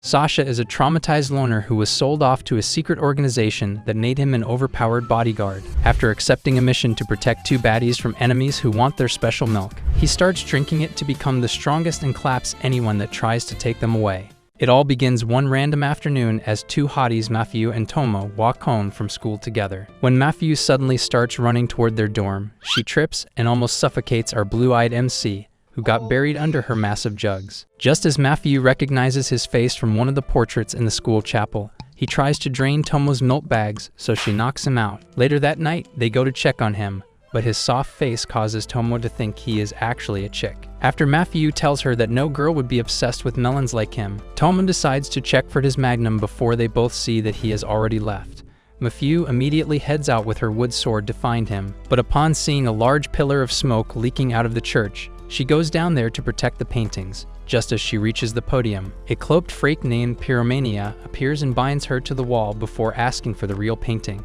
Sasha is a traumatized loner who was sold off to a secret organization that made him an overpowered bodyguard. After accepting a mission to protect two baddies from enemies who want their special milk, he starts drinking it to become the strongest and claps anyone that tries to take them away. It all begins one random afternoon as two hotties, Matthew and Tomo, walk home from school together. When Matthew suddenly starts running toward their dorm, she trips and almost suffocates our blue-eyed MC, who got buried under her massive jugs. Just as Matthew recognizes his face from one of the portraits in the school chapel, he tries to drain Tomo's milk bags, so she knocks him out. Later that night, they go to check on him, but his soft face causes Tomo to think he is actually a chick. After Matthew tells her that no girl would be obsessed with melons like him, Tomo decides to check for his magnum before they both see that he has already left. Matthew immediately heads out with her wood sword to find him, but upon seeing a large pillar of smoke leaking out of the church, she goes down there to protect the paintings. Just as she reaches the podium, a cloaked freak named Pyromania appears and binds her to the wall before asking for the real painting.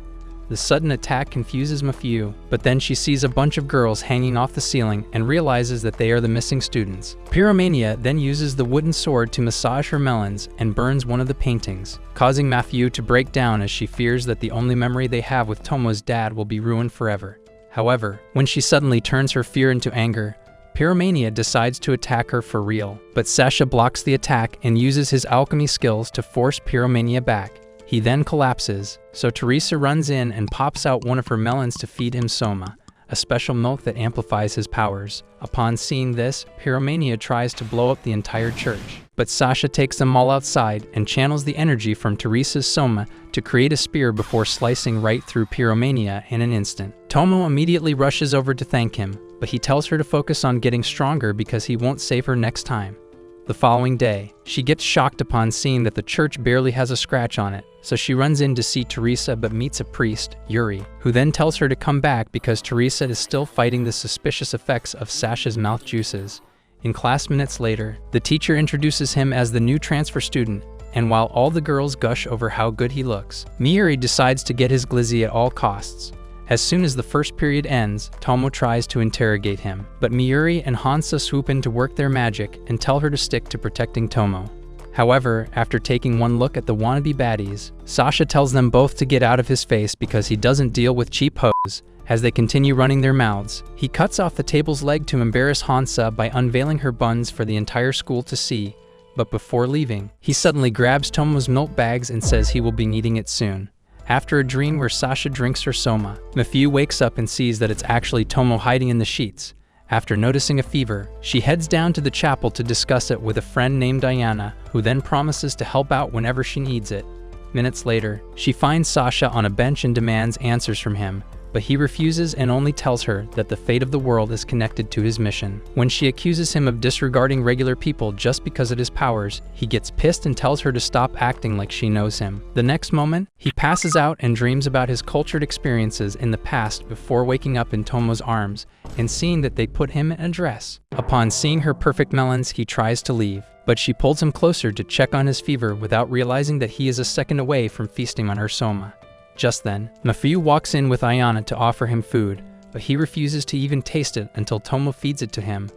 The sudden attack confuses Matthew, but then she sees a bunch of girls hanging off the ceiling and realizes that they are the missing students. Pyromania then uses the wooden sword to massage her melons and burns one of the paintings, causing Matthew to break down as she fears that the only memory they have with Tomo's dad will be ruined forever. However, when she suddenly turns her fear into anger, Pyromania decides to attack her for real, but Sasha blocks the attack and uses his alchemy skills to force Pyromania back. He then collapses, so Teresa runs in and pops out one of her melons to feed him Soma, a special milk that amplifies his powers. Upon seeing this, Pyromania tries to blow up the entire church, but Sasha takes them all outside and channels the energy from Teresa's Soma to create a spear before slicing right through Pyromania in an instant. Tomo immediately rushes over to thank him, but he tells her to focus on getting stronger because he won't save her next time. The following day, she gets shocked upon seeing that the church barely has a scratch on it, so she runs in to see Teresa but meets a priest, Yuri, who then tells her to come back because Teresa is still fighting the suspicious effects of Sasha's mouth juices. In class minutes later, the teacher introduces him as the new transfer student, and while all the girls gush over how good he looks, Miyuri decides to get his glizzy at all costs. As soon as the first period ends, Tomo tries to interrogate him, but Miyuri and Hansa swoop in to work their magic and tell her to stick to protecting Tomo. However, after taking one look at the wannabe baddies, Sasha tells them both to get out of his face because he doesn't deal with cheap hoes. As they continue running their mouths, he cuts off the table's leg to embarrass Hansa by unveiling her buns for the entire school to see, but before leaving, he suddenly grabs Tomo's milk bags and says he will be needing it soon. After a dream where Sasha drinks her Soma, Matthew wakes up and sees that it's actually Tomo hiding in the sheets. After noticing a fever, she heads down to the chapel to discuss it with a friend named Diana, who then promises to help out whenever she needs it. Minutes later, she finds Sasha on a bench and demands answers from him, but he refuses and only tells her that the fate of the world is connected to his mission. When she accuses him of disregarding regular people just because of his powers, he gets pissed and tells her to stop acting like she knows him. The next moment, he passes out and dreams about his cultured experiences in the past before waking up in Tomo's arms and seeing that they put him in a dress. Upon seeing her perfect melons, he tries to leave, but she pulls him closer to check on his fever without realizing that he is a second away from feasting on her Soma. Just then, Matthew walks in with Ayana to offer him food, but he refuses to even taste it until Tomo feeds it to him.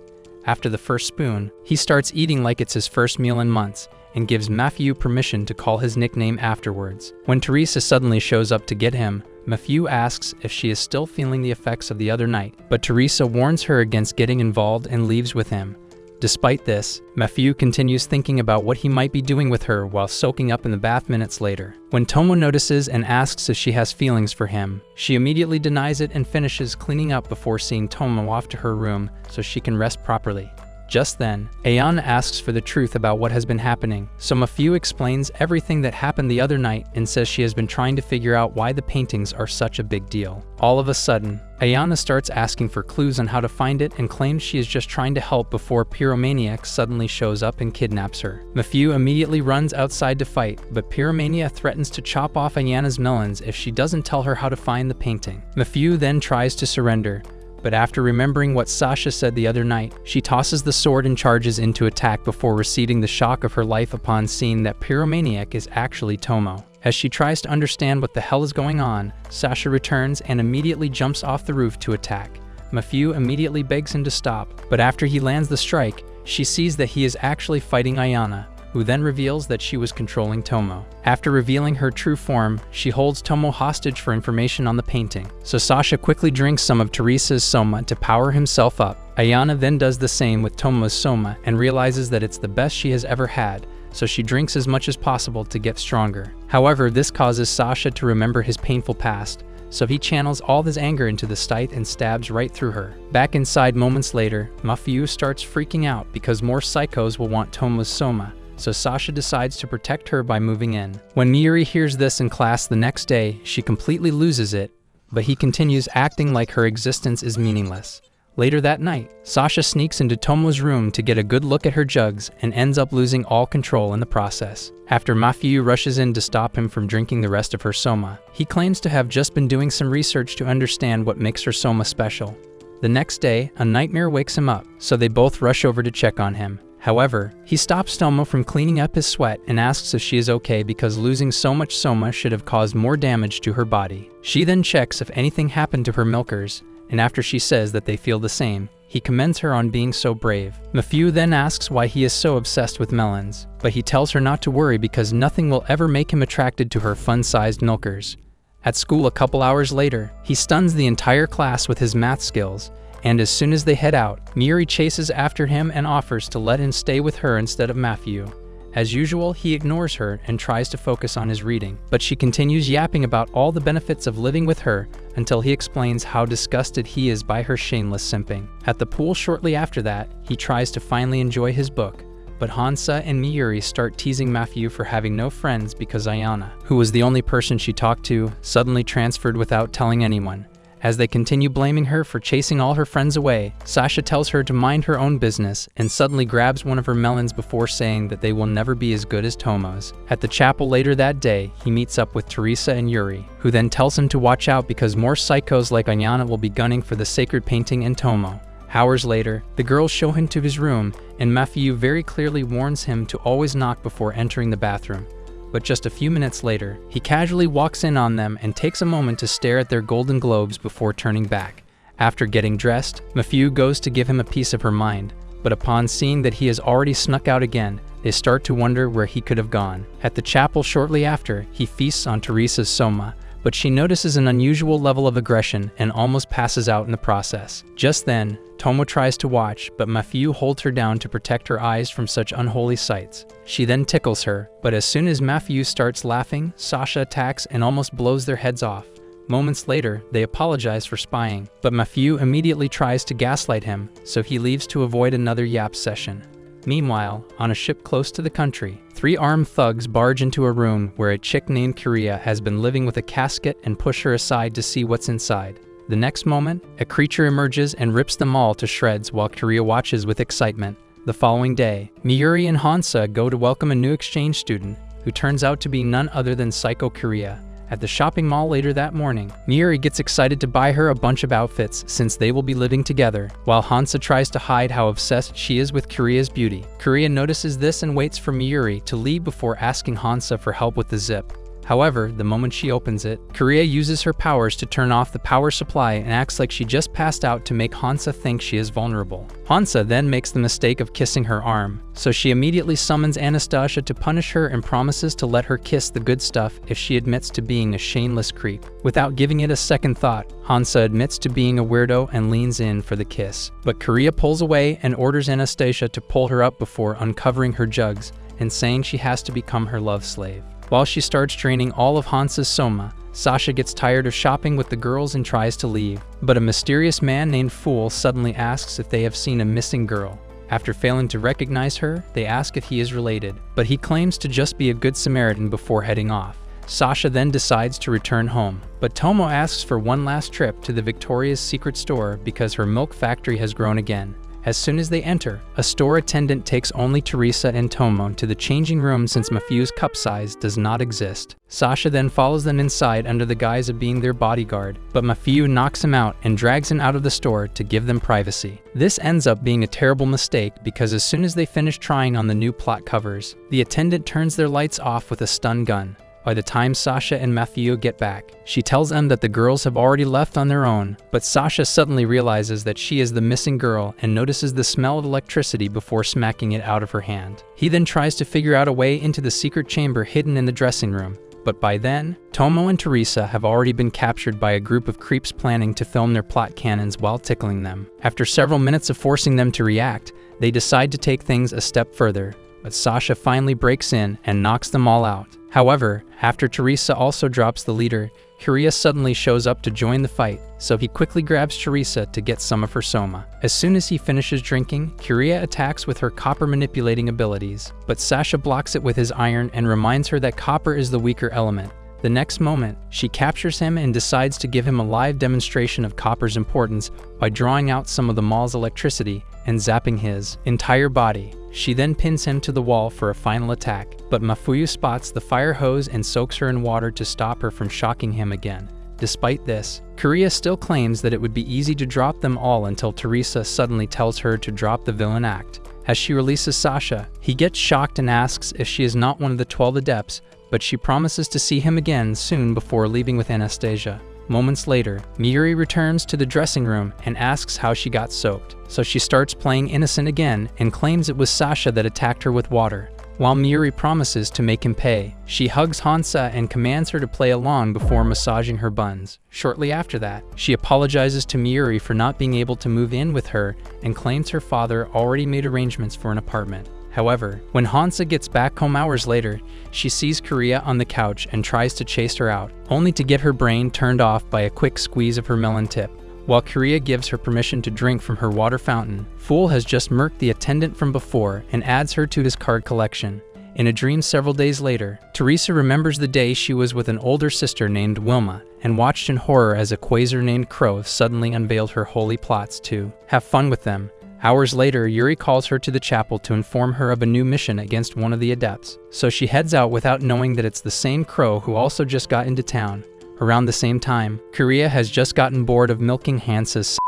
After the first spoon, he starts eating like it's his first meal in months and gives Matthew permission to call his nickname afterwards. When Teresa suddenly shows up to get him, Matthew asks if she is still feeling the effects of the other night, but Teresa warns her against getting involved and leaves with him. Despite this, Matthew continues thinking about what he might be doing with her while soaking up in the bath minutes later. When Tomo notices and asks if she has feelings for him, she immediately denies it and finishes cleaning up before seeing Tomo off to her room so she can rest properly. Just then, Ayana asks for the truth about what has been happening, so Matthew explains everything that happened the other night and says she has been trying to figure out why the paintings are such a big deal. All of a sudden, Ayana starts asking for clues on how to find it and claims she is just trying to help before Pyromaniac suddenly shows up and kidnaps her. Matthew immediately runs outside to fight, but Pyromania threatens to chop off Ayana's melons if she doesn't tell her how to find the painting. Matthew then tries to surrender, but after remembering what Sasha said the other night, she tosses the sword and charges into attack before receiving the shock of her life upon seeing that Pyromaniac is actually Tomo. As she tries to understand what the hell is going on, Sasha returns and immediately jumps off the roof to attack. Matthew immediately begs him to stop, but after he lands the strike, she sees that he is actually fighting Ayana, who who then reveals that she was controlling Tomo. After revealing her true form, she holds Tomo hostage for information on the painting. So Sasha quickly drinks some of Teresa's soma to power himself up. Ayana then does the same with Tomo's soma and realizes that it's the best she has ever had, so she drinks as much as possible to get stronger. However, this causes Sasha to remember his painful past, so he channels all his anger into the scythe and stabs right through her. Back inside moments later, Mafiu starts freaking out because more psychos will want Tomo's soma, so Sasha decides to protect her by moving in. When Miuri hears this in class the next day, she completely loses it, but he continues acting like her existence is meaningless. Later that night, Sasha sneaks into Tomo's room to get a good look at her jugs and ends up losing all control in the process. After Mafiu rushes in to stop him from drinking the rest of her soma, he claims to have just been doing some research to understand what makes her soma special. The next day, a nightmare wakes him up, so they both rush over to check on him. However, he stops Tomo from cleaning up his sweat and asks if she is okay because losing so much soma should have caused more damage to her body. She then checks if anything happened to her milkers, and after she says that they feel the same, he commends her on being so brave. Mafiu then asks why he is so obsessed with melons, but he tells her not to worry because nothing will ever make him attracted to her fun-sized milkers. At school a couple hours later, he stuns the entire class with his math skills, and as soon as they head out, Miuri chases after him and offers to let him stay with her instead of Mafiu. As usual, he ignores her and tries to focus on his reading, but she continues yapping about all the benefits of living with her until he explains how disgusted he is by her shameless simping. At the pool shortly after that, he tries to finally enjoy his book, but Hansa and Miuri start teasing Mafiu for having no friends because Ayana, who was the only person she talked to, suddenly transferred without telling anyone. As they continue blaming her for chasing all her friends away, Sasha tells her to mind her own business and suddenly grabs one of her melons before saying that they will never be as good as Tomo's. At the chapel later that day, he meets up with Teresa and Yuri, who then tells him to watch out because more psychos like Ayana will be gunning for the sacred painting and Tomo. Hours later, the girls show him to his room, and Mafiu very clearly warns him to always knock before entering the bathroom. But just a few minutes later, he casually walks in on them and takes a moment to stare at their golden globes before turning back. After getting dressed, Mafiu goes to give him a piece of her mind, but upon seeing that he has already snuck out again, they start to wonder where he could have gone. At the chapel shortly after, he feasts on Teresa's soma, but she notices an unusual level of aggression and almost passes out in the process. Just then, Tomo tries to watch, but Mafiu holds her down to protect her eyes from such unholy sights. She then tickles her, but as soon as Mafiu starts laughing, Sasha attacks and almost blows their heads off. Moments later, they apologize for spying, but Mafiu immediately tries to gaslight him, so he leaves to avoid another yap session. Meanwhile, on a ship close to the country, 3 armed thugs barge into a room where a chick named Korea has been living with a casket and push her aside to see what's inside. The next moment, a creature emerges and rips them all to shreds while Korea watches with excitement. The following day, Miuri and Hansa go to welcome a new exchange student, who turns out to be none other than Psycho Korea. At the shopping mall later that morning, Miuri gets excited to buy her a bunch of outfits since they will be living together, while Hansa tries to hide how obsessed she is with Korea's beauty. Korea notices this and waits for Miuri to leave before asking Hansa for help with the zip. However, the moment she opens it, Korea uses her powers to turn off the power supply and acts like she just passed out to make Hansa think she is vulnerable. Hansa then makes the mistake of kissing her arm, so she immediately summons Anastasia to punish her and promises to let her kiss the good stuff if she admits to being a shameless creep. Without giving it a second thought, Hansa admits to being a weirdo and leans in for the kiss. But Korea pulls away and orders Anastasia to pull her up before uncovering her jugs and saying she has to become her love slave. While she starts draining all of Hansa's soma, Sasha gets tired of shopping with the girls and tries to leave. But a mysterious man named Fool suddenly asks if they have seen a missing girl. After failing to recognize her, they ask if he is related, but he claims to just be a good Samaritan before heading off. Sasha then decides to return home, but Tomo asks for one last trip to the Victoria's Secret store because her milk factory has grown again. As soon as they enter, a store attendant takes only Teresa and Tomo to the changing room since Mafiu's cup size does not exist. Sasha then follows them inside under the guise of being their bodyguard, but Mafiu knocks him out and drags him out of the store to give them privacy. This ends up being a terrible mistake because as soon as they finish trying on the new plot covers, the attendant turns their lights off with a stun gun. by the time Sasha and Matthew get back. She tells them that the girls have already left on their own, but Sasha suddenly realizes that she is the missing girl and notices the smell of electricity before smacking it out of her hand. He then tries to figure out a way into the secret chamber hidden in the dressing room, but by then, Tomo and Teresa have already been captured by a group of creeps planning to film their plot cannons while tickling them. After several minutes of forcing them to react, they decide to take things a step further, but Sasha finally breaks in and knocks them all out. However, after Teresa also drops the leader, Kuria suddenly shows up to join the fight, so he quickly grabs Teresa to get some of her soma. As soon as he finishes drinking, Kuria attacks with her copper manipulating abilities, but Sasha blocks it with his iron and reminds her that copper is the weaker element. The next moment, she captures him and decides to give him a live demonstration of copper's importance by drawing out some of the mall's electricity and zapping his entire body. She then pins him to the wall for a final attack, but Mafuyu spots the fire hose and soaks her in water to stop her from shocking him again. Despite this, Kuria still claims that it would be easy to drop them all until Teresa suddenly tells her to drop the villain act. As she releases Sasha, he gets shocked and asks if she is not one of the 12 adepts, but she promises to see him again soon before leaving with Anastasia. Moments later, Miuri returns to the dressing room and asks how she got soaked, so she starts playing innocent again and claims it was Sasha that attacked her with water. While Miuri promises to make him pay, she hugs Hansa and commands her to play along before massaging her buns. Shortly after that, she apologizes to Miuri for not being able to move in with her and claims her father already made arrangements for an apartment. However, when Hansa gets back home hours later, she sees Kuria on the couch and tries to chase her out, only to get her brain turned off by a quick squeeze of her melon tip. While Kuria gives her permission to drink from her water fountain, Fool has just murked the attendant from before and adds her to his card collection. In a dream several days later, Teresa remembers the day she was with an older sister named Wilma and watched in horror as a quasar named Crow suddenly unveiled her holy plots to have fun with them. Hours later, Yuri calls her to the chapel to inform her of a new mission against one of the adepts, so she heads out without knowing that it's the same Crow who also just got into town. Around the same time, Kuria has just gotten bored of milking Hansa's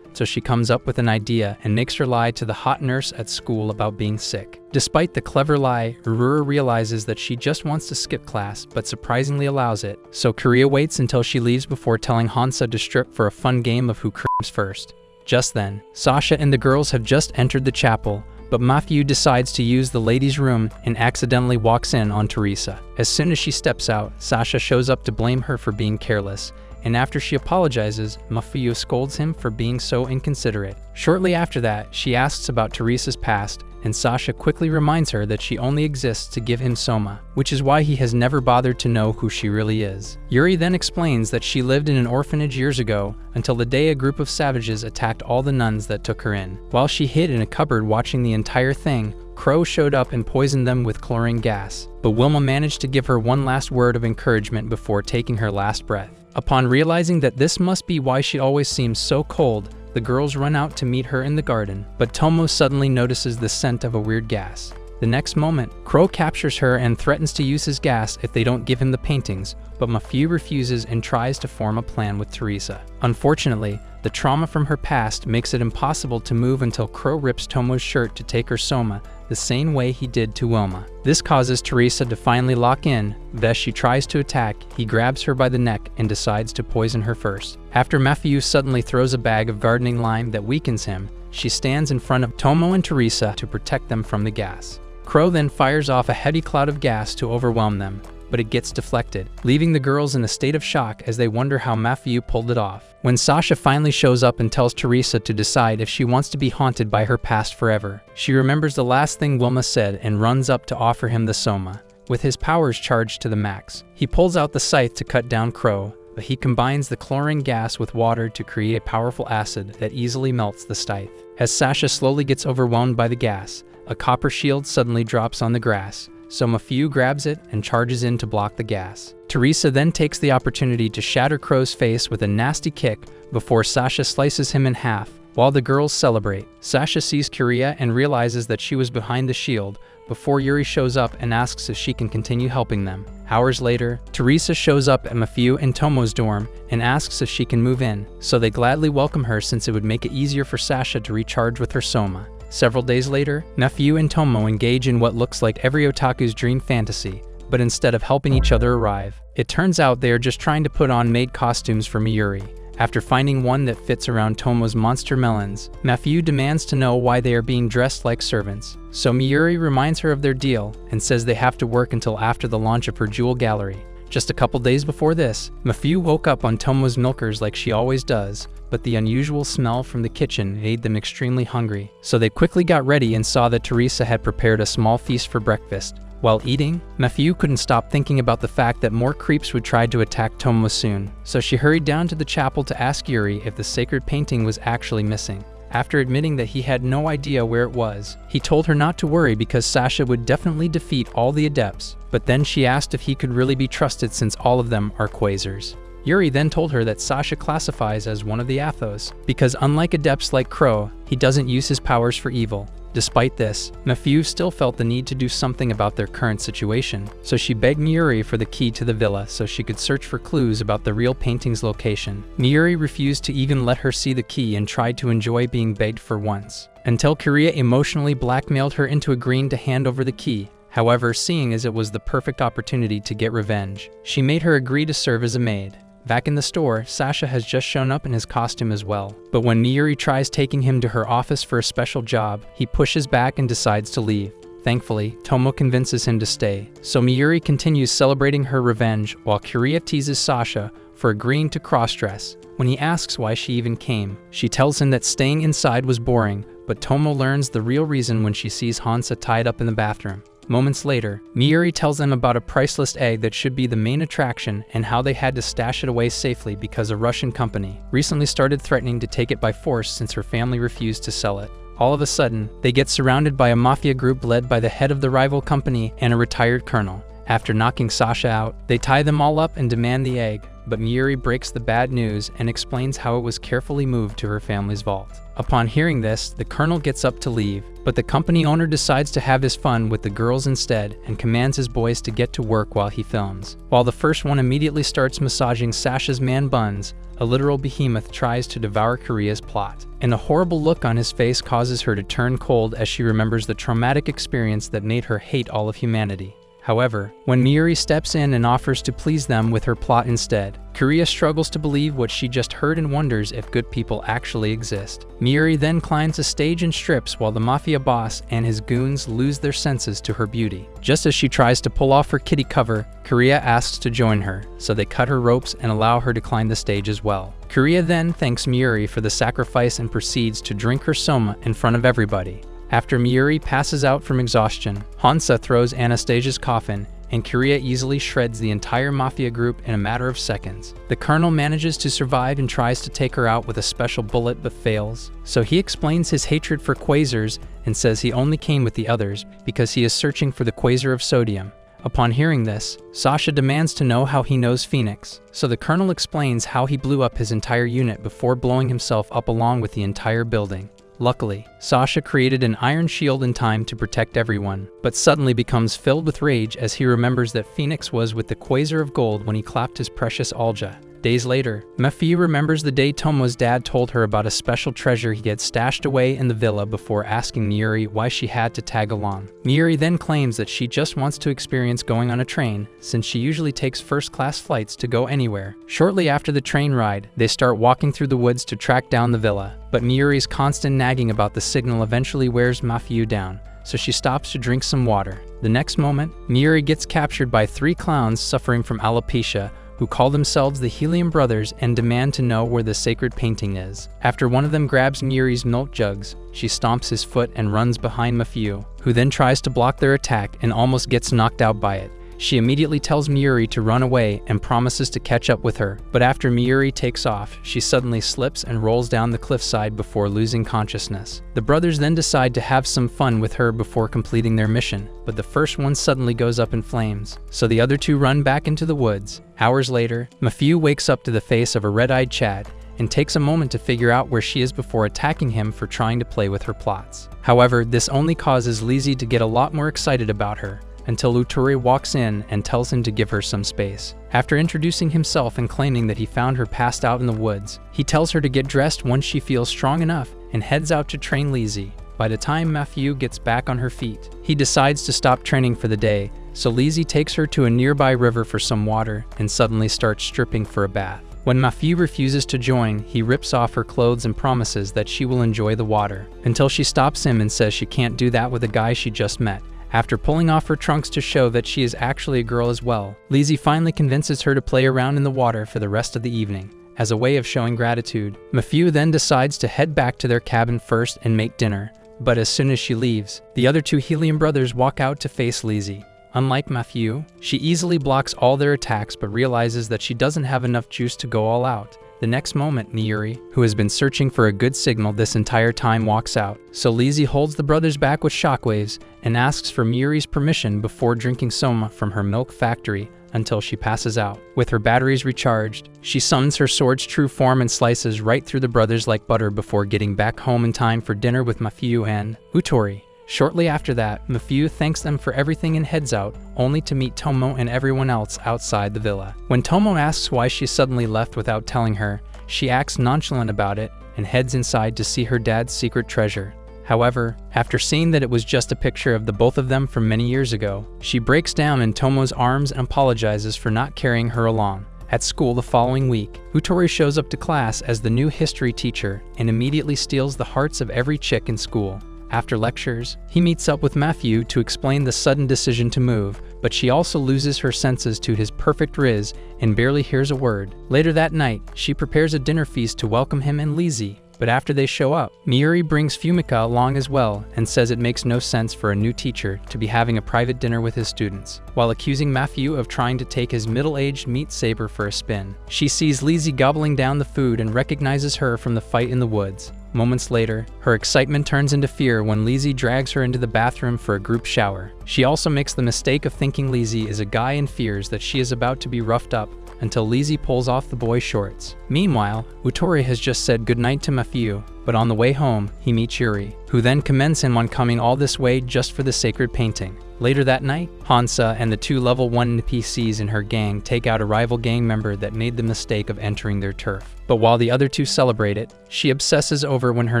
so she comes up with an idea and makes her lie to the hot nurse at school about being sick. Despite the clever lie, Urura realizes that she just wants to skip class, but surprisingly allows it, so Kuria waits until she leaves before telling Hansa to strip for a fun game of who creams first. Just then, Sasha and the girls have just entered the chapel, but Matthew decides to use the ladies' room and accidentally walks in on Teresa. As soon as she steps out, Sasha shows up to blame her for being careless, and after she apologizes, Matthew scolds him for being so inconsiderate. Shortly after that, she asks about Teresa's past, and Sasha quickly reminds her that she only exists to give him soma, which is why he has never bothered to know who she really is. Yuri then explains that she lived in an orphanage years ago until the day a group of savages attacked all the nuns that took her in. While she hid in a cupboard watching the entire thing, Crow showed up and poisoned them with chlorine gas, but Wilma managed to give her one last word of encouragement before taking her last breath. Upon realizing that this must be why she always seems so cold, the girls run out to meet her in the garden, but Tomo suddenly notices the scent of a weird gas. The next moment, Crow captures her and threatens to use his gas if they don't give him the paintings, but Mafiu refuses and tries to form a plan with Teresa. Unfortunately, the trauma from her past makes it impossible to move until Crow rips Tomo's shirt to take her soma, the same way he did to Wilma. This causes Teresa to finally lock in, but as she tries to attack, he grabs her by the neck and decides to poison her first. After Mafiu suddenly throws a bag of gardening lime that weakens him, she stands in front of Tomo and Teresa to protect them from the gas. Crow then fires off a heavy cloud of gas to overwhelm them, but it gets deflected, leaving the girls in a state of shock as they wonder how Mafiu pulled it off. When Sasha finally shows up and tells Teresa to decide if she wants to be haunted by her past forever, she remembers the last thing Wilma said and runs up to offer him the soma. With his powers charged to the max, he pulls out the scythe to cut down Crow, but he combines the chlorine gas with water to create a powerful acid that easily melts the scythe. As Sasha slowly gets overwhelmed by the gas, a copper shield suddenly drops on the grass, so Mafiu grabs it and charges in to block the gas. Teresa then takes the opportunity to shatter Crow's face with a nasty kick before Sasha slices him in half. While the girls celebrate, Sasha sees Kuria and realizes that she was behind the shield before Yuri shows up and asks if she can continue helping them. Hours later, Teresa shows up at Mafiu and Tomo's dorm and asks if she can move in, so they gladly welcome her since it would make it easier for Sasha to recharge with her soma. Several days later, Mafiu and Tomo engage in what looks like every otaku's dream fantasy, but instead of helping each other arrive. It turns out they are just trying to put on maid costumes for Miyuri. After finding one that fits around Tomo's monster melons, Mafuyu demands to know why they are being dressed like servants. So Miyuri reminds her of their deal and says they have to work until after the launch of her jewel gallery. Just a couple days before this, Mafuyu woke up on Tomo's milkers like she always does, but the unusual smell from the kitchen made them extremely hungry. So they quickly got ready and saw that Teresa had prepared a small feast for breakfast. While eating, Mafuyu couldn't stop thinking about the fact that more creeps would try to attack Tomo soon, so she hurried down to the chapel to ask Yuri if the sacred painting was actually missing. After admitting that he had no idea where it was, he told her not to worry because Sasha would definitely defeat all the adepts, but then she asked if he could really be trusted since all of them are quasars. Yuri then told her that Sasha classifies as one of the Athos, because unlike adepts like Crow, he doesn't use his powers for evil. Despite this, Mafuyu still felt the need to do something about their current situation, so she begged Miyuri for the key to the villa so she could search for clues about the real painting's location. Miyuri refused to even let her see the key and tried to enjoy being begged for once, until Kiriya emotionally blackmailed her into agreeing to hand over the key. However, seeing as it was the perfect opportunity to get revenge, she made her agree to serve as a maid. Back in the store, Sasha has just shown up in his costume as well. But when Miyuri tries taking him to her office for a special job, he pushes back and decides to leave. Thankfully, Tomo convinces him to stay, so Miyuri continues celebrating her revenge while Kiriya teases Sasha for agreeing to cross-dress. When he asks why she even came, she tells him that staying inside was boring, but Tomo learns the real reason when she sees Hansa tied up in the bathroom. Moments later, Miyuri tells them about a priceless egg that should be the main attraction and how they had to stash it away safely because a Russian company recently started threatening to take it by force since her family refused to sell it. All of a sudden, they get surrounded by a mafia group led by the head of the rival company and a retired colonel. After knocking Sasha out, they tie them all up and demand the egg, but Miyuri breaks the bad news and explains how it was carefully moved to her family's vault. Upon hearing this, the colonel gets up to leave, but the company owner decides to have his fun with the girls instead and commands his boys to get to work while he films. While the first one immediately starts massaging Sasha's man buns, a literal behemoth tries to devour Kiriya's plot, and the horrible look on his face causes her to turn cold as she remembers the traumatic experience that made her hate all of humanity. However, when Miyuri steps in and offers to please them with her plot instead, Kiriya struggles to believe what she just heard and wonders if good people actually exist. Miyuri then climbs a stage and strips while the mafia boss and his goons lose their senses to her beauty. Just as she tries to pull off her kitty cover, Kiriya asks to join her, so they cut her ropes and allow her to climb the stage as well. Kiriya then thanks Miyuri for the sacrifice and proceeds to drink her soma in front of everybody. After Miyuri passes out from exhaustion, Hansa throws Anastasia's coffin, and Kiriya easily shreds the entire mafia group in a matter of seconds. The colonel manages to survive and tries to take her out with a special bullet but fails, so he explains his hatred for quasars and says he only came with the others because he is searching for the quasar of sodium. Upon hearing this, Sasha demands to know how he knows Phoenix, so the colonel explains how he blew up his entire unit before blowing himself up along with the entire building. Luckily, Sasha created an iron shield in time to protect everyone, but suddenly becomes filled with rage as he remembers that Phoenix was with the Quasar of Gold when he clapped his precious Alja. Days later, Mafuyu remembers the day Tomo's dad told her about a special treasure he had stashed away in the villa before asking Miyuri why she had to tag along. Miyuri then claims that she just wants to experience going on a train, since she usually takes first-class flights to go anywhere. Shortly after the train ride, they start walking through the woods to track down the villa, but Miyuri's constant nagging about the signal eventually wears Mafuyu down, so she stops to drink some water. The next moment, Miyuri gets captured by 3 clowns suffering from alopecia, who call themselves the Helium Brothers and demand to know where the sacred painting is. After one of them grabs Miyuri's milk jugs, she stomps his foot and runs behind Mafuyu, who then tries to block their attack and almost gets knocked out by it. She immediately tells Miyuri to run away and promises to catch up with her, but after Miyuri takes off, she suddenly slips and rolls down the cliffside before losing consciousness. The brothers then decide to have some fun with her before completing their mission, but the first one suddenly goes up in flames, so the other 2 run back into the woods. Hours later, Mafuyu wakes up to the face of a red-eyed Chad and takes a moment to figure out where she is before attacking him for trying to play with her plots. However, this only causes Lizzie to get a lot more excited about her, until Utori walks in and tells him to give her some space. After introducing himself and claiming that he found her passed out in the woods, he tells her to get dressed once she feels strong enough and heads out to train Lizzie. By the time Mafuyu gets back on her feet, he decides to stop training for the day, so Lizzie takes her to a nearby river for some water and suddenly starts stripping for a bath. When Matthew refuses to join, he rips off her clothes and promises that she will enjoy the water, until she stops him and says she can't do that with a guy she just met. After pulling off her trunks to show that she is actually a girl as well, Lizzie finally convinces her to play around in the water for the rest of the evening. As a way of showing gratitude, Matthew then decides to head back to their cabin first and make dinner, but as soon as she leaves, the other two Helium brothers walk out to face Lizzie. Unlike Matthew, she easily blocks all their attacks but realizes that she doesn't have enough juice to go all out. The next moment, Miyuri, who has been searching for a good signal this entire time, walks out, so Lizzie holds the brothers back with shockwaves and asks for Miyuri's permission before drinking soma from her milk factory until she passes out. With her batteries recharged, she summons her sword's true form and slices right through the brothers like butter before getting back home in time for dinner with Matthew and Utori. Shortly after that, Matthew thanks them for everything and heads out, only to meet Tomo and everyone else outside the villa. When Tomo asks why she suddenly left without telling her, she acts nonchalant about it and heads inside to see her dad's secret treasure. However, after seeing that it was just a picture of the both of them from many years ago, she breaks down in Tomo's arms and apologizes for not carrying her along. At school the following week, Utori shows up to class as the new history teacher and immediately steals the hearts of every chick in school. After lectures, he meets up with Matthew to explain the sudden decision to move, but she also loses her senses to his perfect riz and barely hears a word. Later that night, she prepares a dinner feast to welcome him and Lizzie, but after they show up, Miyuri brings Fumika along as well and says it makes no sense for a new teacher to be having a private dinner with his students, while accusing Matthew of trying to take his middle-aged meat saber for a spin. She sees Lizzie gobbling down the food and recognizes her from the fight in the woods. Moments later, her excitement turns into fear when Lizzie drags her into the bathroom for a group shower. She also makes the mistake of thinking Lizzie is a guy and fears that she is about to be roughed up until Lizzie pulls off the boy's shorts. Meanwhile, Utori has just said goodnight to Matthew, but on the way home, he meets Yuri, who then commends him on coming all this way just for the sacred painting. Later that night, Hansa and the two level 1 NPCs in her gang take out a rival gang member that made the mistake of entering their turf. But while the other two celebrate it, she obsesses over when her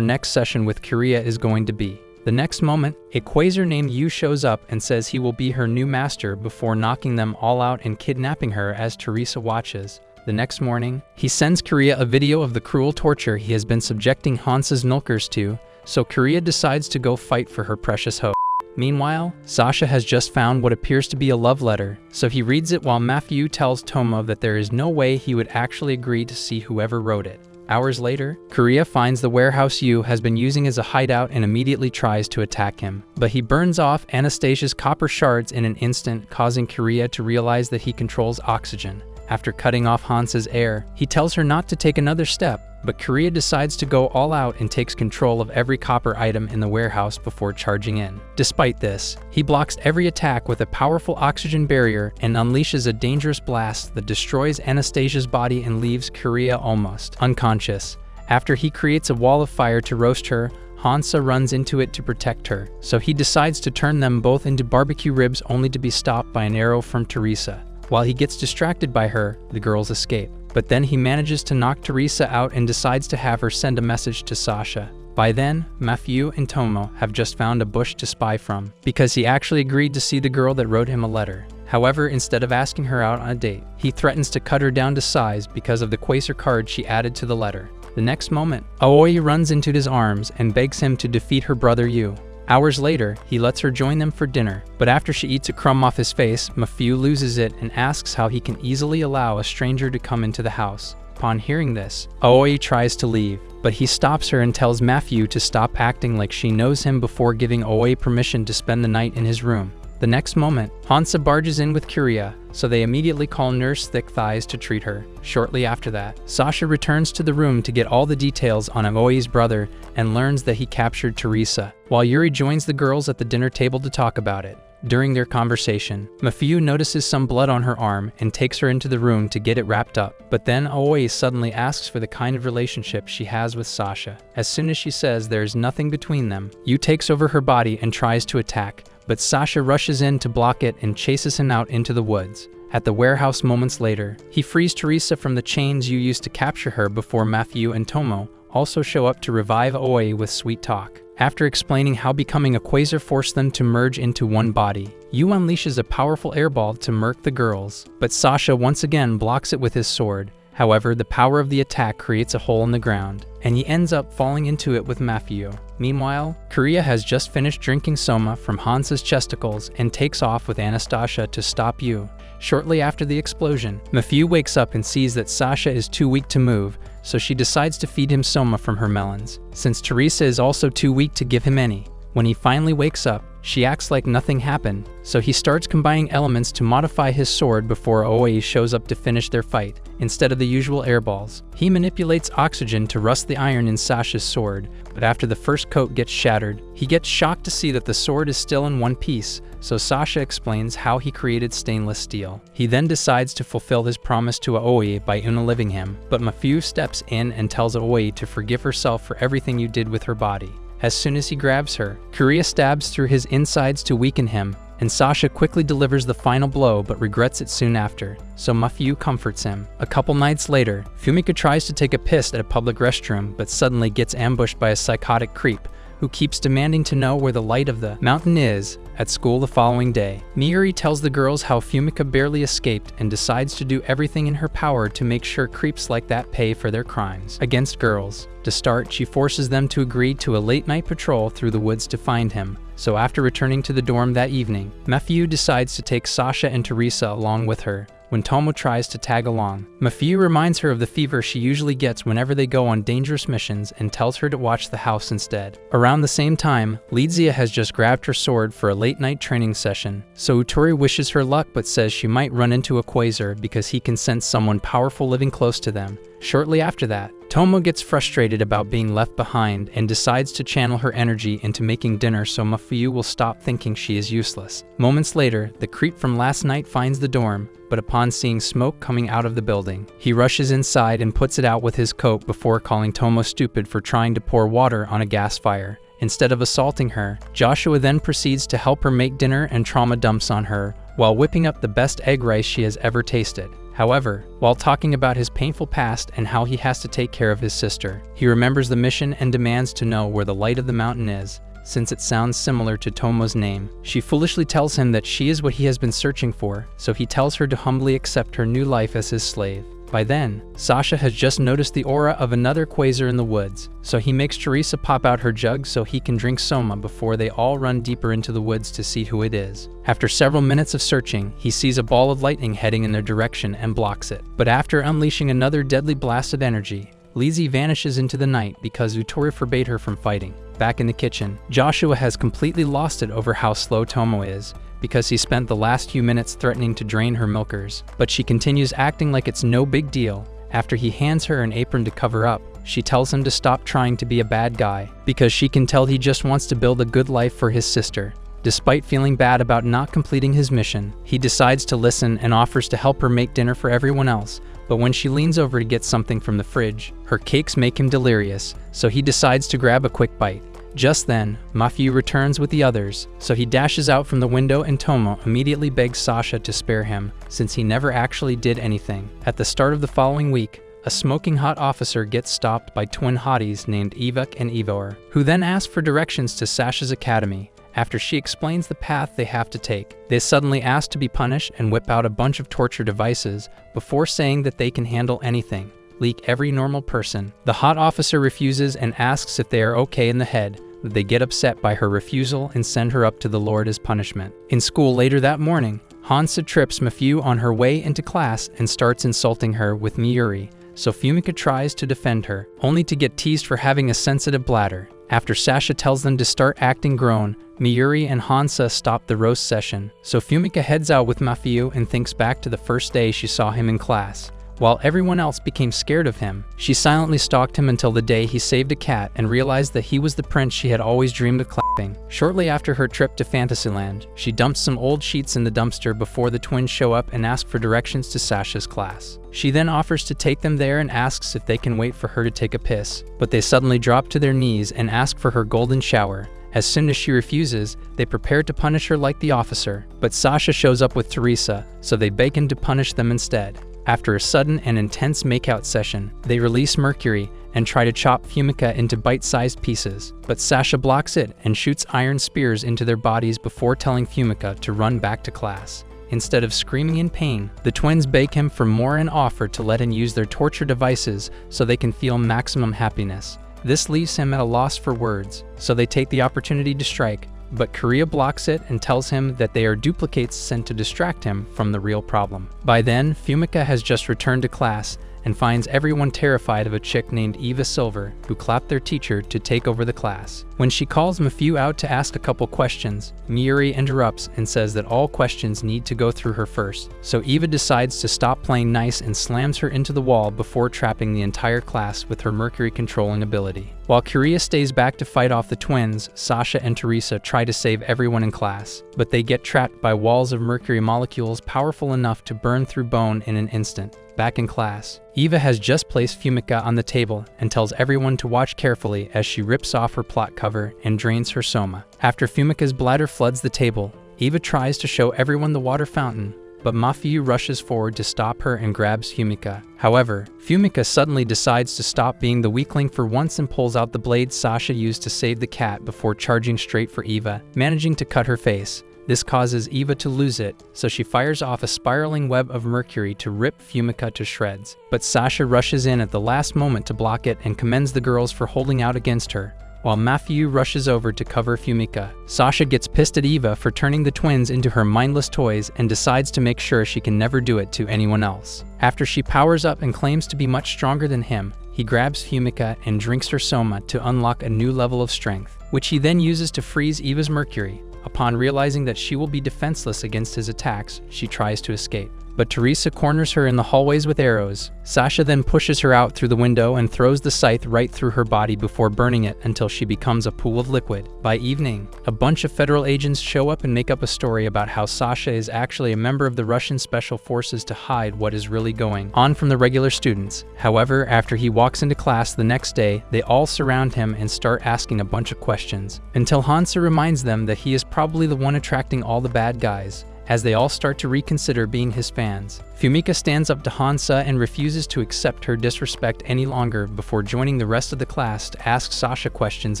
next session with Kiria is going to be. The next moment, a quasar named Yu shows up and says he will be her new master before knocking them all out and kidnapping her as Teresa watches. The next morning, he sends Kiria a video of the cruel torture he has been subjecting Hansa's milkers to, so Kiria decides to go fight for her precious hoe. Meanwhile, Sasha has just found what appears to be a love letter, so he reads it while Matthew tells Tomo that there is no way he would actually agree to see whoever wrote it. Hours later, Kiria finds the warehouse Yu has been using as a hideout and immediately tries to attack him. But he burns off Anastasia's copper shards in an instant, causing Kiria to realize that he controls oxygen. After cutting off Hansa's air, he tells her not to take another step, but Kiria decides to go all out and takes control of every copper item in the warehouse before charging in. Despite this, he blocks every attack with a powerful oxygen barrier and unleashes a dangerous blast that destroys Anastasia's body and leaves Kiria almost unconscious. After he creates a wall of fire to roast her, Hansa runs into it to protect her, so he decides to turn them both into barbecue ribs only to be stopped by an arrow from Teresa. While he gets distracted by her, the girls escape. But then he manages to knock Teresa out and decides to have her send a message to Sasha. By then, Matthew and Tomo have just found a bush to spy from, because he actually agreed to see the girl that wrote him a letter. However, instead of asking her out on a date, he threatens to cut her down to size because of the quasar card she added to the letter. The next moment, Aoi runs into his arms and begs him to defeat her brother Yu. Hours later, he lets her join them for dinner, but after she eats a crumb off his face, Matthew loses it and asks how he can easily allow a stranger to come into the house. Upon hearing this, Aoi tries to leave, but he stops her and tells Matthew to stop acting like she knows him before giving Aoi permission to spend the night in his room. The next moment, Hansa barges in with Kiria, so they immediately call Nurse Thick Thighs to treat her. Shortly after that, Sasha returns to the room to get all the details on Aoi's brother and learns that he captured Teresa, while Yuri joins the girls at the dinner table to talk about it. During their conversation, Matthew notices some blood on her arm and takes her into the room to get it wrapped up, but then Aoi suddenly asks for the kind of relationship she has with Sasha. As soon as she says there is nothing between them, Yu takes over her body and tries to attack, but Sasha rushes in to block it and chases him out into the woods. At the warehouse moments later, he frees Teresa from the chains Yu used to capture her before Matthew and Tomo also show up to revive Aoi with sweet talk. After explaining how becoming a quasar forced them to merge into one body, Yu unleashes a powerful airball to murk the girls, but Sasha once again blocks it with his sword. However, the power of the attack creates a hole in the ground, and he ends up falling into it with Matthew. Meanwhile, Korea has just finished drinking soma from Hansa's chesticles and takes off with Anastasia to stop Yu. Shortly after the explosion, Matthew wakes up and sees that Sasha is too weak to move, so she decides to feed him soma from her melons, since Teresa is also too weak to give him any. When he finally wakes up, she acts like nothing happened, so he starts combining elements to modify his sword before Aoi shows up to finish their fight, instead of the usual airballs. He manipulates oxygen to rust the iron in Sasha's sword, but after the first coat gets shattered, he gets shocked to see that the sword is still in one piece, so Sasha explains how he created stainless steel. He then decides to fulfill his promise to Aoi by unaliving him, but Matthew steps in and tells Aoi to forgive herself for everything you did with her body. As soon as he grabs her, Korea stabs through his insides to weaken him, and Sasha quickly delivers the final blow but regrets it soon after, so Matthew comforts him. A couple nights later, Fumika tries to take a piss at a public restroom but suddenly gets ambushed by a psychotic creep who keeps demanding to know where the light of the mountain is. At school the following day, Miyuri tells the girls how Fumika barely escaped and decides to do everything in her power to make sure creeps like that pay for their crimes against girls. To start, she forces them to agree to a late-night patrol through the woods to find him. So after returning to the dorm that evening, Matthew decides to take Sasha and Teresa along with her. When Tomo tries to tag along, Matthew reminds her of the fever she usually gets whenever they go on dangerous missions and tells her to watch the house instead. Around the same time, Lidzia has just grabbed her sword for a late-night training session, so Utori wishes her luck but says she might run into a quasar because he can sense someone powerful living close to them. Shortly after that, Tomo gets frustrated about being left behind and decides to channel her energy into making dinner so Matthew will stop thinking she is useless. Moments later, the creep from last night finds the dorm, but upon seeing smoke coming out of the building, he rushes inside and puts it out with his coat before calling Tomo stupid for trying to pour water on a gas fire. Instead of assaulting her, Joshua then proceeds to help her make dinner and trauma dumps on her, while whipping up the best egg rice she has ever tasted. However, while talking about his painful past and how he has to take care of his sister, he remembers the mission and demands to know where the light of the mountain is, since it sounds similar to Tomo's name. She foolishly tells him that she is what he has been searching for, so he tells her to humbly accept her new life as his slave. By then, Sasha has just noticed the aura of another quasar in the woods, so he makes Teresa pop out her jug so he can drink soma before they all run deeper into the woods to see who it is. After several minutes of searching, he sees a ball of lightning heading in their direction and blocks it. But after unleashing another deadly blast of energy, Lizzie vanishes into the night because Utori forbade her from fighting. Back in the kitchen, Joshua has completely lost it over how slow Tomo is, because he spent the last few minutes threatening to drain her milkers. But she continues acting like it's no big deal. After he hands her an apron to cover up, she tells him to stop trying to be a bad guy, because she can tell he just wants to build a good life for his sister. Despite feeling bad about not completing his mission, he decides to listen and offers to help her make dinner for everyone else. But when she leans over to get something from the fridge, her cakes make him delirious, so he decides to grab a quick bite. Just then, Matthew returns with the others, so he dashes out from the window and Tomo immediately begs Sasha to spare him, since he never actually did anything. At the start of the following week, a smoking hot officer gets stopped by twin hotties named Ivuk and Ivor, who then ask for directions to Sasha's academy. After she explains the path they have to take, they suddenly ask to be punished and whip out a bunch of torture devices before saying that they can handle anything, leak every normal person. The hot officer refuses and asks if they are okay in the head. They get upset by her refusal and send her up to the Lord as punishment. In school later that morning, Hansa trips Matthew on her way into class and starts insulting her with Miyuri, so Fumika tries to defend her, only to get teased for having a sensitive bladder. After Sasha tells them to start acting grown, Miyuri and Hansa stop the roast session, so Fumika heads out with Matthew and thinks back to the first day she saw him in class. While everyone else became scared of him, she silently stalked him until the day he saved a cat and realized that he was the prince she had always dreamed of clapping. Shortly after her trip to Fantasyland, she dumps some old sheets in the dumpster before the twins show up and ask for directions to Sasha's class. She then offers to take them there and asks if they can wait for her to take a piss, but they suddenly drop to their knees and ask for her golden shower. As soon as she refuses, they prepare to punish her like the officer, but Sasha shows up with Teresa, so they beg him to punish them instead. After a sudden and intense makeout session, they release Mercury and try to chop Fumika into bite-sized pieces, but Sasha blocks it and shoots iron spears into their bodies before telling Fumika to run back to class. Instead of screaming in pain, the twins beg him for more and offer to let him use their torture devices so they can feel maximum happiness. This leaves him at a loss for words, so they take the opportunity to strike, but Korea blocks it and tells him that they are duplicates sent to distract him from the real problem. By then, Fumika has just returned to class and finds everyone terrified of a chick named Eva Silver, who clapped their teacher to take over the class. When she calls Mafiu out to ask a couple questions, Miuri interrupts and says that all questions need to go through her first, so Eva decides to stop playing nice and slams her into the wall before trapping the entire class with her Mercury controlling ability. While Korea stays back to fight off the twins, Sasha and Teresa try to save everyone in class, but they get trapped by walls of mercury molecules powerful enough to burn through bone in an instant. Back in class, Eva has just placed Fumika on the table and tells everyone to watch carefully as she rips off her plot cover and drains her soma. After Fumika's bladder floods the table, Eva tries to show everyone the water fountain, but Mafiu rushes forward to stop her and grabs Fumika. However, Fumika suddenly decides to stop being the weakling for once and pulls out the blade Sasha used to save the cat before charging straight for Eva, managing to cut her face. This causes Eva to lose it, so she fires off a spiraling web of mercury to rip Fumika to shreds. But Sasha rushes in at the last moment to block it and commends the girls for holding out against her, while Mafiu rushes over to cover Fumika. Sasha gets pissed at Eva for turning the twins into her mindless toys and decides to make sure she can never do it to anyone else. After she powers up and claims to be much stronger than him, he grabs Fumika and drinks her soma to unlock a new level of strength, which he then uses to freeze Eva's mercury. Upon realizing that she will be defenseless against his attacks, she tries to escape. But Teresa corners her in the hallways with arrows. Sasha then pushes her out through the window and throws the scythe right through her body before burning it until she becomes a pool of liquid. By evening, a bunch of federal agents show up and make up a story about how Sasha is actually a member of the Russian Special Forces to hide what is really going on from the regular students. However, after he walks into class the next day, they all surround him and start asking a bunch of questions, until Hansa reminds them that he is probably the one attracting all the bad guys, as they all start to reconsider being his fans. Fumika stands up to Hansa and refuses to accept her disrespect any longer before joining the rest of the class to ask Sasha questions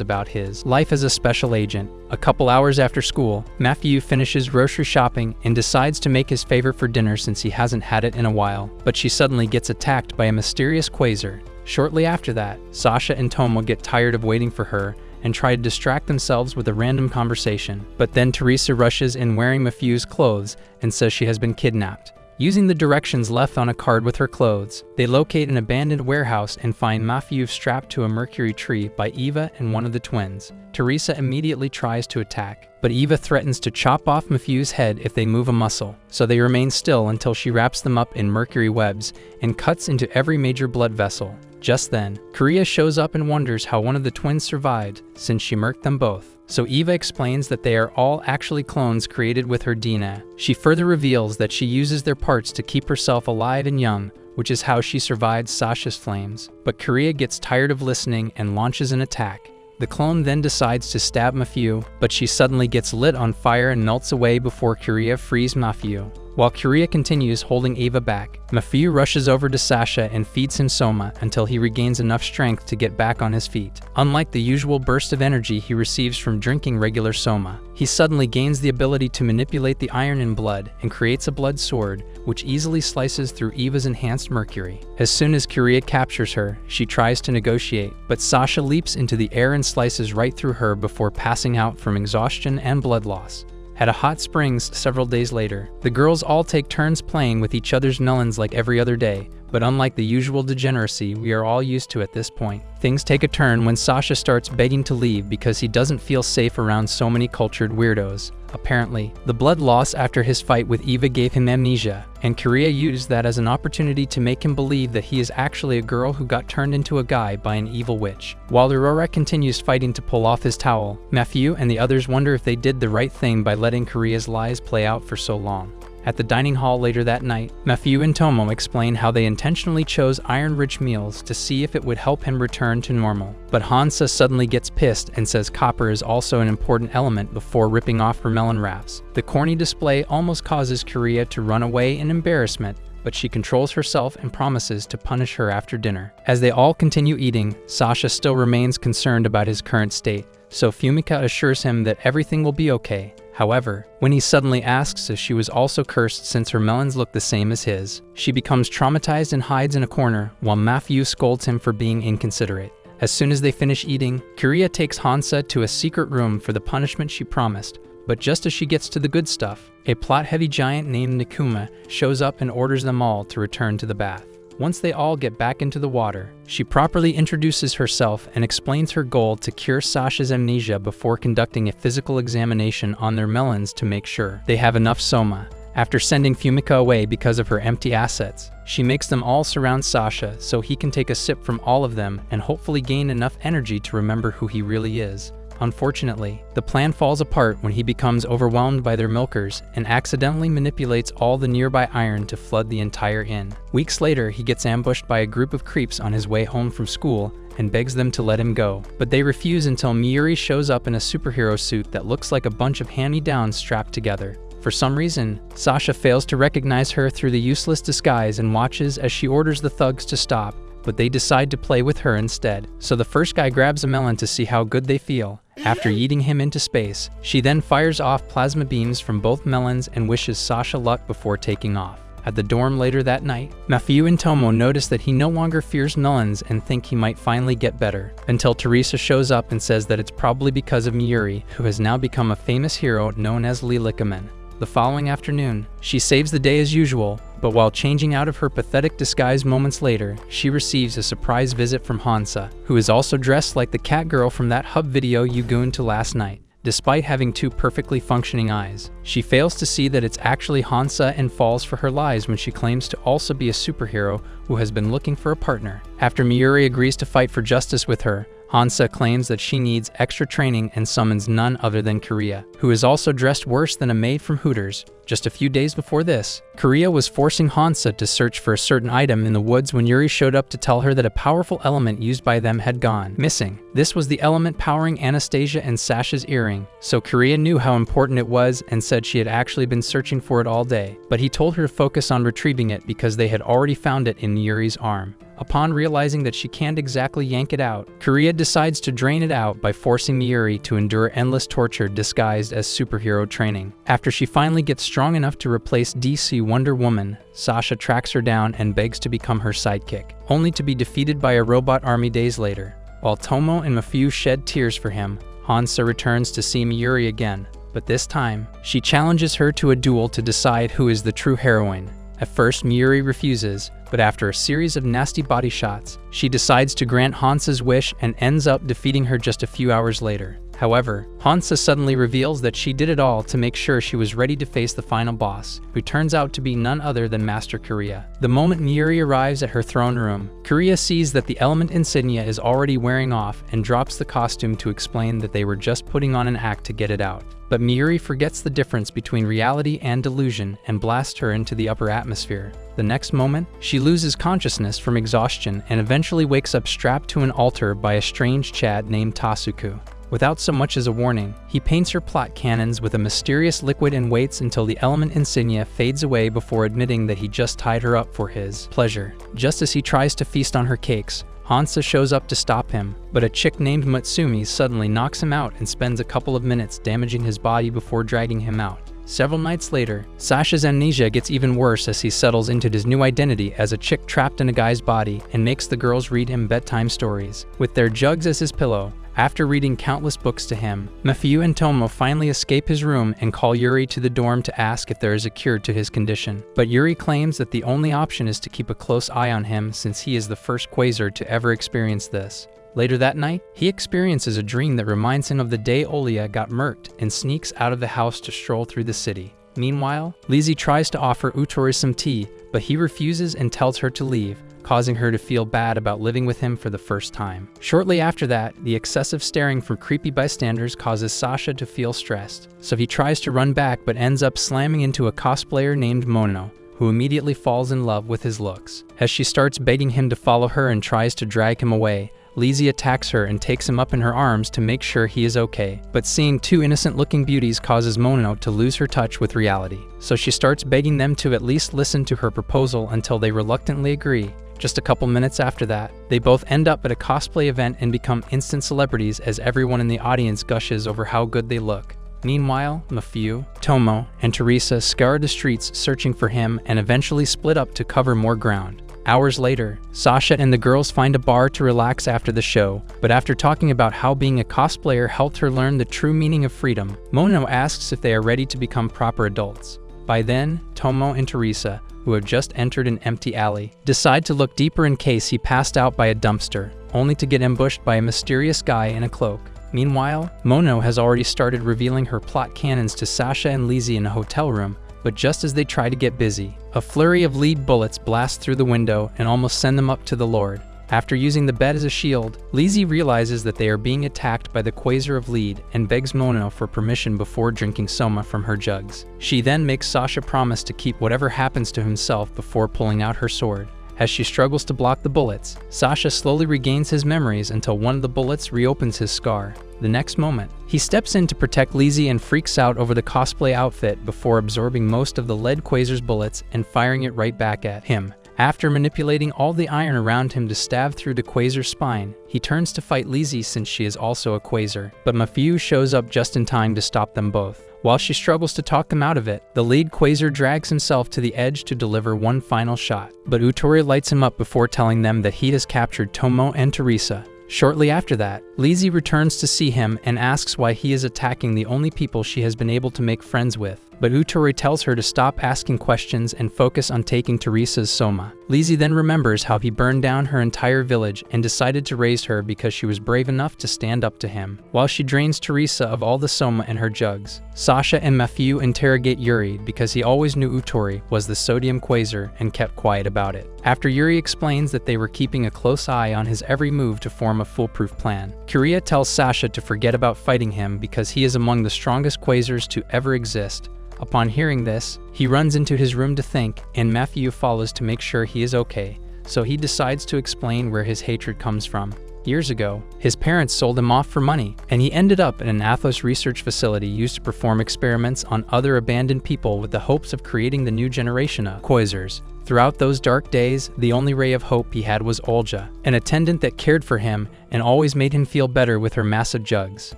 about his life as a special agent. A couple hours after school, Mafiu finishes grocery shopping and decides to make his favorite for dinner since he hasn't had it in a while, but she suddenly gets attacked by a mysterious quasar. Shortly after that, Sasha and Tomo get tired of waiting for her and try to distract themselves with a random conversation. But then Teresa rushes in wearing Mafiu's clothes and says she has been kidnapped. Using the directions left on a card with her clothes, they locate an abandoned warehouse and find Mafiu strapped to a mercury tree by Eva and one of the twins. Teresa immediately tries to attack, but Eva threatens to chop off Mafiu's head if they move a muscle, so they remain still until she wraps them up in mercury webs and cuts into every major blood vessel. Just then, Korea shows up and wonders how one of the twins survived, since she murked them both. So Eva explains that they are all actually clones created with her DNA. She further reveals that she uses their parts to keep herself alive and young, which is how she survived Sasha's flames. But Korea gets tired of listening and launches an attack. The clone then decides to stab Mafiu, but she suddenly gets lit on fire and melts away before Korea frees Mafiu. While Korea continues holding Eva back, Mafiu rushes over to Sasha and feeds him soma until he regains enough strength to get back on his feet. Unlike the usual burst of energy he receives from drinking regular soma, he suddenly gains the ability to manipulate the iron in blood and creates a blood sword, which easily slices through Eva's enhanced mercury. As soon as Korea captures her, she tries to negotiate, but Sasha leaps into the air and slices right through her before passing out from exhaustion and blood loss. At a hot springs several days later, the girls all take turns playing with each other's melons like every other day, but unlike the usual degeneracy we are all used to at this point, things take a turn when Sasha starts begging to leave because he doesn't feel safe around so many cultured weirdos. Apparently, the blood loss after his fight with Eva gave him amnesia, and Korea used that as an opportunity to make him believe that he is actually a girl who got turned into a guy by an evil witch. While Aurora continues fighting to pull off his towel, Mafiu and the others wonder if they did the right thing by letting Korea's lies play out for so long. At the dining hall later that night, Mafiu and Tomo explain how they intentionally chose iron-rich meals to see if it would help him return to normal. But Hansa suddenly gets pissed and says copper is also an important element before ripping off her melon wraps. The corny display almost causes Korea to run away in embarrassment, but she controls herself and promises to punish her after dinner. As they all continue eating, Sasha still remains concerned about his current state, so Fumika assures him that everything will be okay. However, when he suddenly asks if she was also cursed since her melons look the same as his, she becomes traumatized and hides in a corner while Mafiu scolds him for being inconsiderate. As soon as they finish eating, Kiriya takes Hansa to a secret room for the punishment she promised, but just as she gets to the good stuff, a plot-heavy giant named Nikuma shows up and orders them all to return to the bath. Once they all get back into the water, she properly introduces herself and explains her goal to cure Sasha's amnesia before conducting a physical examination on their melons to make sure they have enough soma. After sending Fumika away because of her empty assets, she makes them all surround Sasha so he can take a sip from all of them and hopefully gain enough energy to remember who he really is. Unfortunately, the plan falls apart when he becomes overwhelmed by their milkers and accidentally manipulates all the nearby iron to flood the entire inn. Weeks later, he gets ambushed by a group of creeps on his way home from school and begs them to let him go, but they refuse until Miuri shows up in a superhero suit that looks like a bunch of hand-me-downs strapped together. For some reason, Sasha fails to recognize her through the useless disguise and watches as she orders the thugs to stop, but they decide to play with her instead. So the first guy grabs a melon to see how good they feel. After yeeting him into space, she then fires off plasma beams from both melons and wishes Sasha luck before taking off. At the dorm later that night, Mafiu and Tomo notice that he no longer fears melons and think he might finally get better, until Teresa shows up and says that it's probably because of Miuri, who has now become a famous hero known as Lilikamen. The following afternoon, she saves the day as usual, but while changing out of her pathetic disguise moments later, she receives a surprise visit from Hansa, who is also dressed like the cat girl from that hub video you gooned to last night. Despite having two perfectly functioning eyes, she fails to see that it's actually Hansa and falls for her lies when she claims to also be a superhero who has been looking for a partner. After Miuri agrees to fight for justice with her, Hansa claims that she needs extra training and summons none other than Kiriya, who is also dressed worse than a maid from Hooters. Just a few days before this, Kiriya was forcing Hansa to search for a certain item in the woods when Yuri showed up to tell her that a powerful element used by them had gone missing. This was the element powering Anastasia and Sasha's earring, so Kiriya knew how important it was and said she had actually been searching for it all day, but he told her to focus on retrieving it because they had already found it in Yuri's arm. Upon realizing that she can't exactly yank it out, Kiriya decides to drain it out by forcing Miuri to endure endless torture disguised as superhero training. After she finally gets strong enough to replace DC Wonder Woman, Sasha tracks her down and begs to become her sidekick, only to be defeated by a robot army days later. While Tomo and Mafiu shed tears for him, Hansa returns to see Miuri again, but this time, she challenges her to a duel to decide who is the true heroine. At first, Miuri refuses, but after a series of nasty body shots, she decides to grant Hansa's wish and ends up defeating her just a few hours later. However, Hansa suddenly reveals that she did it all to make sure she was ready to face the final boss, who turns out to be none other than Master Kiriya. The moment Miuri arrives at her throne room, Kiriya sees that the element insignia is already wearing off and drops the costume to explain that they were just putting on an act to get it out. But Miuri forgets the difference between reality and delusion and blasts her into the upper atmosphere. The next moment, she loses consciousness from exhaustion and eventually wakes up strapped to an altar by a strange Chad named Tasuku. Without so much as a warning, he paints her plot cannons with a mysterious liquid and waits until the element insignia fades away before admitting that he just tied her up for his pleasure. Just as he tries to feast on her cakes, Hansa shows up to stop him, but a chick named Matsumi suddenly knocks him out and spends a couple of minutes damaging his body before dragging him out. Several nights later, Sasha's amnesia gets even worse as he settles into his new identity as a chick trapped in a guy's body and makes the girls read him bedtime stories, with their jugs as his pillow. After reading countless books to him, Mafiu and Tomo finally escape his room and call Yuri to the dorm to ask if there is a cure to his condition. But Yuri claims that the only option is to keep a close eye on him since he is the first Quasar to ever experience this. Later that night, he experiences a dream that reminds him of the day Olia got murked and sneaks out of the house to stroll through the city. Meanwhile, Lizzie tries to offer Utori some tea, but he refuses and tells her to leave, causing her to feel bad about living with him for the first time. Shortly after that, the excessive staring from creepy bystanders causes Sasha to feel stressed, so he tries to run back but ends up slamming into a cosplayer named Mono, who immediately falls in love with his looks. As she starts begging him to follow her and tries to drag him away, Lizzie attacks her and takes him up in her arms to make sure he is okay. But seeing two innocent-looking beauties causes Mono to lose her touch with reality. So she starts begging them to at least listen to her proposal until they reluctantly agree. Just a couple minutes after that, they both end up at a cosplay event and become instant celebrities as everyone in the audience gushes over how good they look. Meanwhile, Mafuyu, Tomo, and Teresa scour the streets searching for him and eventually split up to cover more ground. Hours later, Sasha and the girls find a bar to relax after the show, but after talking about how being a cosplayer helped her learn the true meaning of freedom, Mono asks if they are ready to become proper adults. By then, Tomo and Teresa, who have just entered an empty alley, decide to look deeper in case he passed out by a dumpster, only to get ambushed by a mysterious guy in a cloak. Meanwhile, Mono has already started revealing her plot cannons to Sasha and Lizzie in a hotel room, but just as they try to get busy, a flurry of lead bullets blast through the window and almost send them up to the Lord. After using the bed as a shield, Lizzie realizes that they are being attacked by the Quasar of Lead and begs Mono for permission before drinking soma from her jugs. She then makes Sasha promise to keep whatever happens to himself before pulling out her sword. As she struggles to block the bullets, Sasha slowly regains his memories until one of the bullets reopens his scar. The next moment, he steps in to protect Lizzie and freaks out over the cosplay outfit before absorbing most of the lead Quasar's bullets and firing it right back at him. After manipulating all the iron around him to stab through the Quasar's spine, he turns to fight Lizzie since she is also a Quasar, but Mafuyu shows up just in time to stop them both. While she struggles to talk them out of it, the lead Quasar drags himself to the edge to deliver one final shot, but Utori lights him up before telling them that he has captured Tomo and Teresa. Shortly after that, Lizzie returns to see him and asks why he is attacking the only people she has been able to make friends with, but Utori tells her to stop asking questions and focus on taking Teresa's soma. Lizzie then remembers how he burned down her entire village and decided to raise her because she was brave enough to stand up to him. While she drains Teresa of all the soma in her jugs, Sasha and Mafuyu interrogate Yuri because he always knew Utori was the sodium Quasar and kept quiet about it. After Yuri explains that they were keeping a close eye on his every move to form a foolproof plan, Kuria tells Sasha to forget about fighting him because he is among the strongest Quasars to ever exist. Upon hearing this, he runs into his room to think, and Mafuyu follows to make sure he is okay, so he decides to explain where his hatred comes from. Years ago, his parents sold him off for money, and he ended up in an Athos research facility used to perform experiments on other abandoned people with the hopes of creating the new generation of Quasars. Throughout those dark days, the only ray of hope he had was Olja, an attendant that cared for him and always made him feel better with her massive jugs.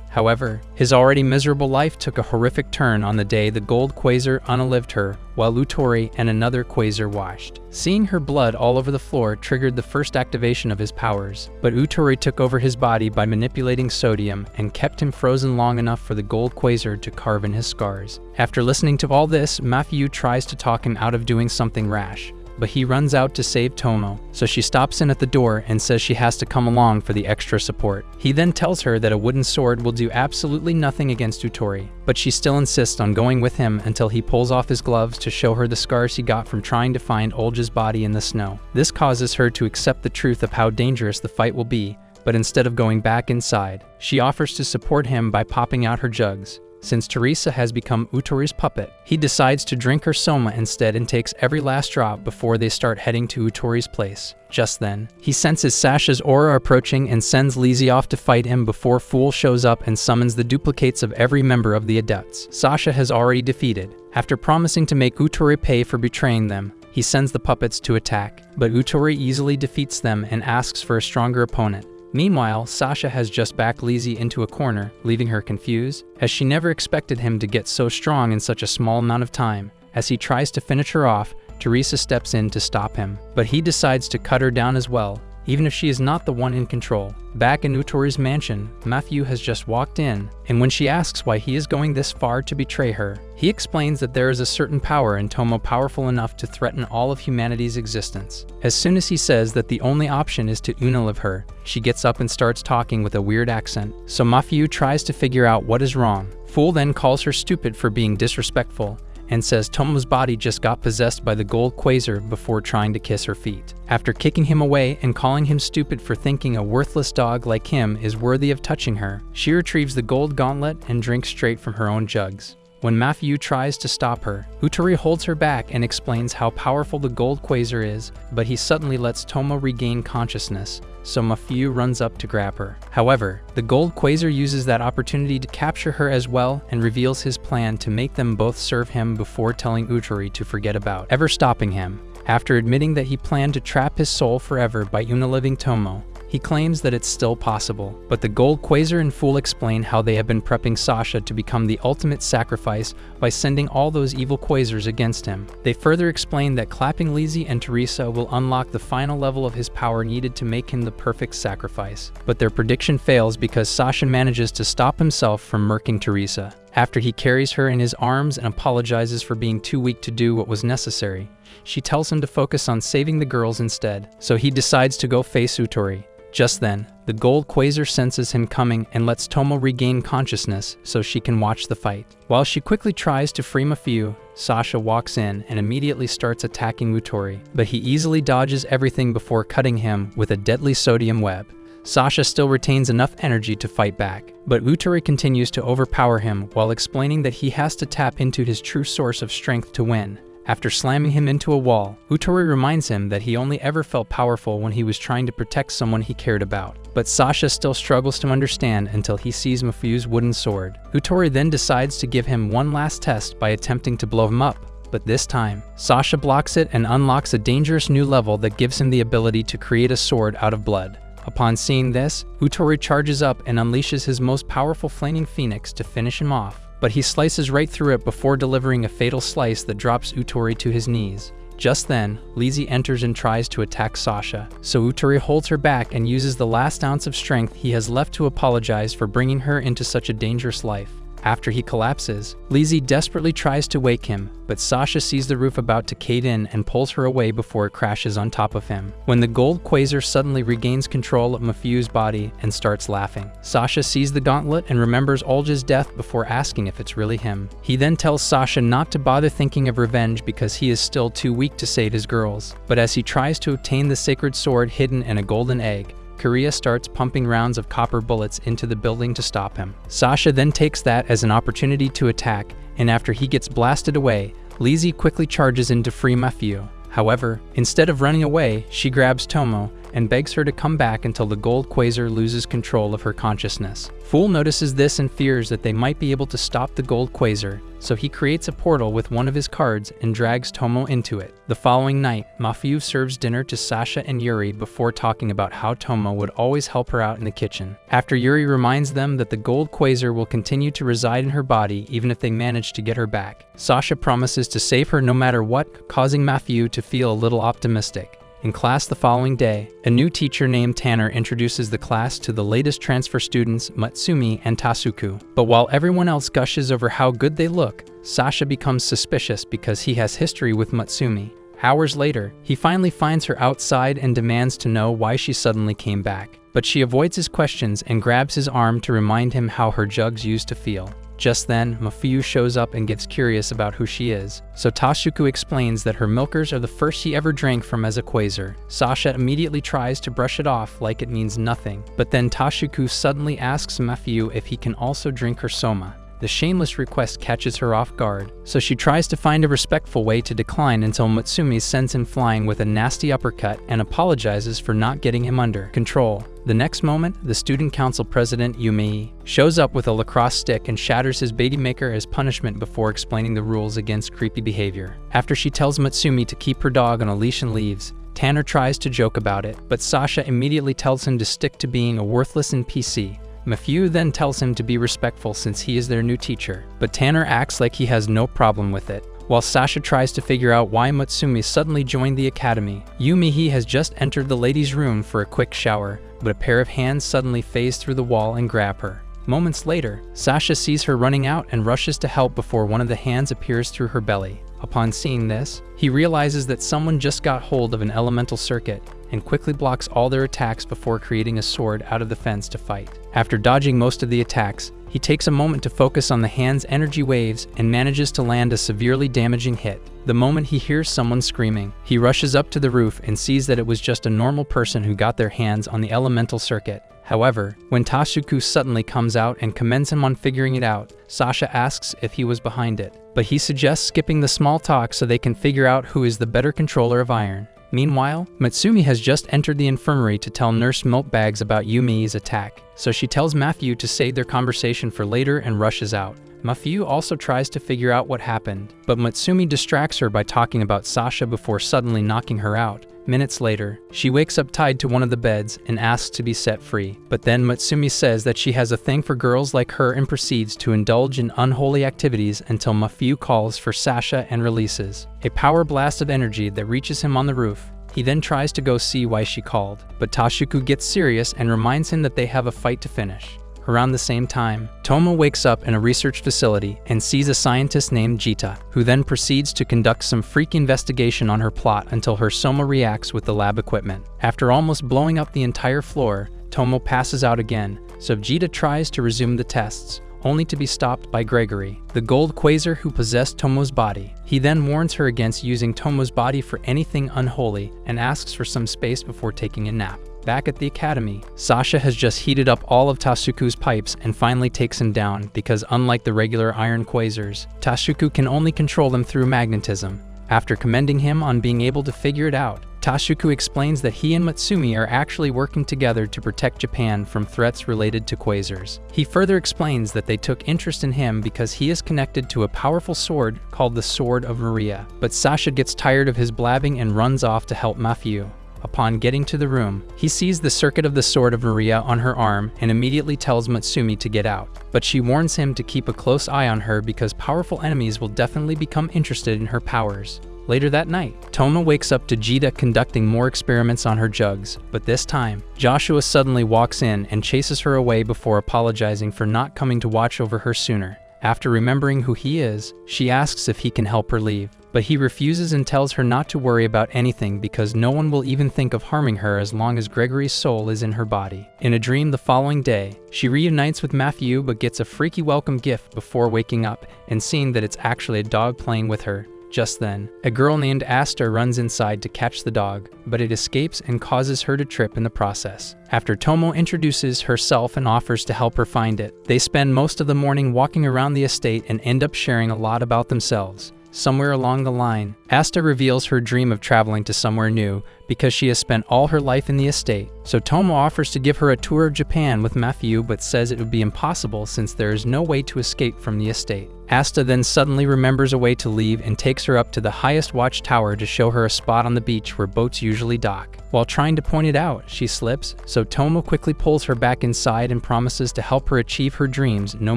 However, his already miserable life took a horrific turn on the day the gold Quasar unalived her, while Utori and another Quasar watched. Seeing her blood all over the floor triggered the first activation of his powers, but Utori took over his body by manipulating sodium and kept him frozen long enough for the gold Quasar to carve in his scars. After listening to all this, Mafuyu tries to talk him out of doing something rash, but he runs out to save Tomo, so she stops in at the door and says she has to come along for the extra support. He then tells her that a wooden sword will do absolutely nothing against Utori, but she still insists on going with him until he pulls off his gloves to show her the scars he got from trying to find Olja's body in the snow. This causes her to accept the truth of how dangerous the fight will be, but instead of going back inside, she offers to support him by popping out her jugs. Since Teresa has become Utori's puppet, he decides to drink her soma instead and takes every last drop before they start heading to Utori's place. Just then, he senses Sasha's aura approaching and sends Lizzie off to fight him before Fool shows up and summons the duplicates of every member of the Adepts Sasha has already defeated. After promising to make Utori pay for betraying them, he sends the puppets to attack, but Utori easily defeats them and asks for a stronger opponent. Meanwhile, Sasha has just backed Lizzie into a corner, leaving her confused, as she never expected him to get so strong in such a small amount of time. As he tries to finish her off, Teresa steps in to stop him, but he decides to cut her down as well, even if she is not the one in control. Back in Utori's mansion, Mafuyu has just walked in, and when she asks why he is going this far to betray her, he explains that there is a certain power in Tomo powerful enough to threaten all of humanity's existence. As soon as he says that the only option is to unalive her, she gets up and starts talking with a weird accent, so Mafuyu tries to figure out what is wrong. Fool then calls her stupid for being disrespectful, and says Tomo's body just got possessed by the gold Quasar before trying to kiss her feet. After kicking him away and calling him stupid for thinking a worthless dog like him is worthy of touching her, she retrieves the gold gauntlet and drinks straight from her own jugs. When Mafiu tries to stop her, Utori holds her back and explains how powerful the gold quasar is, but he suddenly lets Tomo regain consciousness, so Mafiu runs up to grab her. However, the gold quasar uses that opportunity to capture her as well and reveals his plan to make them both serve him before telling Utori to forget about ever stopping him. After admitting that he planned to trap his soul forever by unaliving Tomo, he claims that it's still possible, but the gold quasar and Fool explain how they have been prepping Sasha to become the ultimate sacrifice by sending all those evil quasars against him. They further explain that clapping Lizzie and Teresa will unlock the final level of his power needed to make him the perfect sacrifice. But their prediction fails because Sasha manages to stop himself from murking Teresa. After he carries her in his arms and apologizes for being too weak to do what was necessary, she tells him to focus on saving the girls instead, so he decides to go face Utori. Just then, the gold quasar senses him coming and lets Tomo regain consciousness so she can watch the fight. While she quickly tries to free Mafiu, Sasha walks in and immediately starts attacking Utori, but he easily dodges everything before cutting him with a deadly sodium web. Sasha still retains enough energy to fight back, but Utori continues to overpower him while explaining that he has to tap into his true source of strength to win. After slamming him into a wall, Utori reminds him that he only ever felt powerful when he was trying to protect someone he cared about. But Sasha still struggles to understand until he sees Mafiu's wooden sword. Utori then decides to give him one last test by attempting to blow him up. But this time, Sasha blocks it and unlocks a dangerous new level that gives him the ability to create a sword out of blood. Upon seeing this, Utori charges up and unleashes his most powerful flaming phoenix to finish him off. But he slices right through it before delivering a fatal slice that drops Utori to his knees. Just then, Lizzie enters and tries to attack Sasha, so Utori holds her back and uses the last ounce of strength he has left to apologize for bringing her into such a dangerous life. After he collapses, Lizzie desperately tries to wake him, but Sasha sees the roof about to cave in and pulls her away before it crashes on top of him. When the gold quasar suddenly regains control of Mafiu's body and starts laughing, Sasha sees the gauntlet and remembers Olga's death before asking if it's really him. He then tells Sasha not to bother thinking of revenge because he is still too weak to save his girls. But as he tries to obtain the sacred sword hidden in a golden egg, Korea starts pumping rounds of copper bullets into the building to stop him. Sasha then takes that as an opportunity to attack, and after he gets blasted away, Lizzie quickly charges in to free Mafiu. However, instead of running away, she grabs Tomo and begs her to come back until the gold quasar loses control of her consciousness. Fool notices this and fears that they might be able to stop the gold quasar, so he creates a portal with one of his cards and drags Tomo into it. The following night, Mafiu serves dinner to Sasha and Yuri before talking about how Tomo would always help her out in the kitchen. After Yuri reminds them that the gold quasar will continue to reside in her body even if they manage to get her back, Sasha promises to save her no matter what, causing Mafiu to feel a little optimistic. In class the following day, a new teacher named Tanner introduces the class to the latest transfer students, Matsumi and Tasuku. But while everyone else gushes over how good they look, Sasha becomes suspicious because he has history with Matsumi. Hours later, he finally finds her outside and demands to know why she suddenly came back. But she avoids his questions and grabs his arm to remind him how her jugs used to feel. Just then, Mafiu shows up and gets curious about who she is, so Tasuku explains that her milkers are the first he ever drank from as a quasar. Sasha immediately tries to brush it off like it means nothing, but then Tasuku suddenly asks Mafiu if he can also drink her soma. The shameless request catches her off guard, so she tries to find a respectful way to decline until Matsumi sends him flying with a nasty uppercut and apologizes for not getting him under control. The next moment, the student council president, Yumei, shows up with a lacrosse stick and shatters his baby maker as punishment before explaining the rules against creepy behavior. After she tells Matsumi to keep her dog on a leash and leaves, Tanner tries to joke about it, but Sasha immediately tells him to stick to being a worthless NPC. Mafiu then tells him to be respectful since he is their new teacher, but Tanner acts like he has no problem with it. While Sasha tries to figure out why Matsumi suddenly joined the academy, Yumei has just entered the ladies' room for a quick shower, but a pair of hands suddenly phase through the wall and grab her. Moments later, Sasha sees her running out and rushes to help before one of the hands appears through her belly. Upon seeing this, he realizes that someone just got hold of an elemental circuit and quickly blocks all their attacks before creating a sword out of the fence to fight. After dodging most of the attacks, he He takes a moment to focus on the hand's energy waves and manages to land a severely damaging hit. The moment he hears someone screaming, he rushes up to the roof and sees that it was just a normal person who got their hands on the elemental circuit. However, when Tasuku suddenly comes out and commends him on figuring it out, Sasha asks if he was behind it, but he suggests skipping the small talk so they can figure out who is the better controller of iron. Meanwhile, Matsumi has just entered the infirmary to tell Nurse Milkbags about Yumi's attack, so she tells Matthew to save their conversation for later and rushes out. Matthew also tries to figure out what happened, but Matsumi distracts her by talking about Sasha before suddenly knocking her out. Minutes later, she wakes up tied to one of the beds and asks to be set free, but then Matsumi says that she has a thing for girls like her and proceeds to indulge in unholy activities until Matthew calls for Sasha and releases a power blast of energy that reaches him on the roof. He then tries to go see why she called, but Tasuku gets serious and reminds him that they have a fight to finish. Around the same time, Tomo wakes up in a research facility and sees a scientist named Jita, who then proceeds to conduct some freak investigation on her plot until her soma reacts with the lab equipment. After almost blowing up the entire floor, Tomo passes out again, so Jita tries to resume the tests, only to be stopped by Gregory, the gold quasar who possessed Tomo's body. He then warns her against using Tomo's body for anything unholy and asks for some space before taking a nap. Back at the academy, Sasha has just heated up all of Tasuku's pipes and finally takes him down because unlike the regular iron quasars, Tasuku can only control them through magnetism. After commending him on being able to figure it out, Tasuku explains that he and Matsumi are actually working together to protect Japan from threats related to quasars. He further explains that they took interest in him because he is connected to a powerful sword called the Sword of Maria, but Sasha gets tired of his blabbing and runs off to help Matthew. Upon getting to the room, he sees the circuit of the Sword of Maria on her arm and immediately tells Matsumi to get out, but she warns him to keep a close eye on her because powerful enemies will definitely become interested in her powers. Later that night, Tomo wakes up to Jita conducting more experiments on her jugs, but this time, Joshua suddenly walks in and chases her away before apologizing for not coming to watch over her sooner. After remembering who he is, she asks if he can help her leave, but he refuses and tells her not to worry about anything because no one will even think of harming her as long as Gregory's soul is in her body. In a dream the following day, she reunites with Matthew but gets a freaky welcome gift before waking up and seeing that it's actually a dog playing with her. Just then, a girl named Asta runs inside to catch the dog, but it escapes and causes her to trip in the process. After Tomo introduces herself and offers to help her find it, they spend most of the morning walking around the estate and end up sharing a lot about themselves. Somewhere along the line, Asta reveals her dream of traveling to somewhere new because she has spent all her life in the estate, so Tomo offers to give her a tour of Japan with Matthew but says it would be impossible since there is no way to escape from the estate. Asta then suddenly remembers a way to leave and takes her up to the highest watchtower to show her a spot on the beach where boats usually dock. While trying to point it out, she slips, so Tomo quickly pulls her back inside and promises to help her achieve her dreams no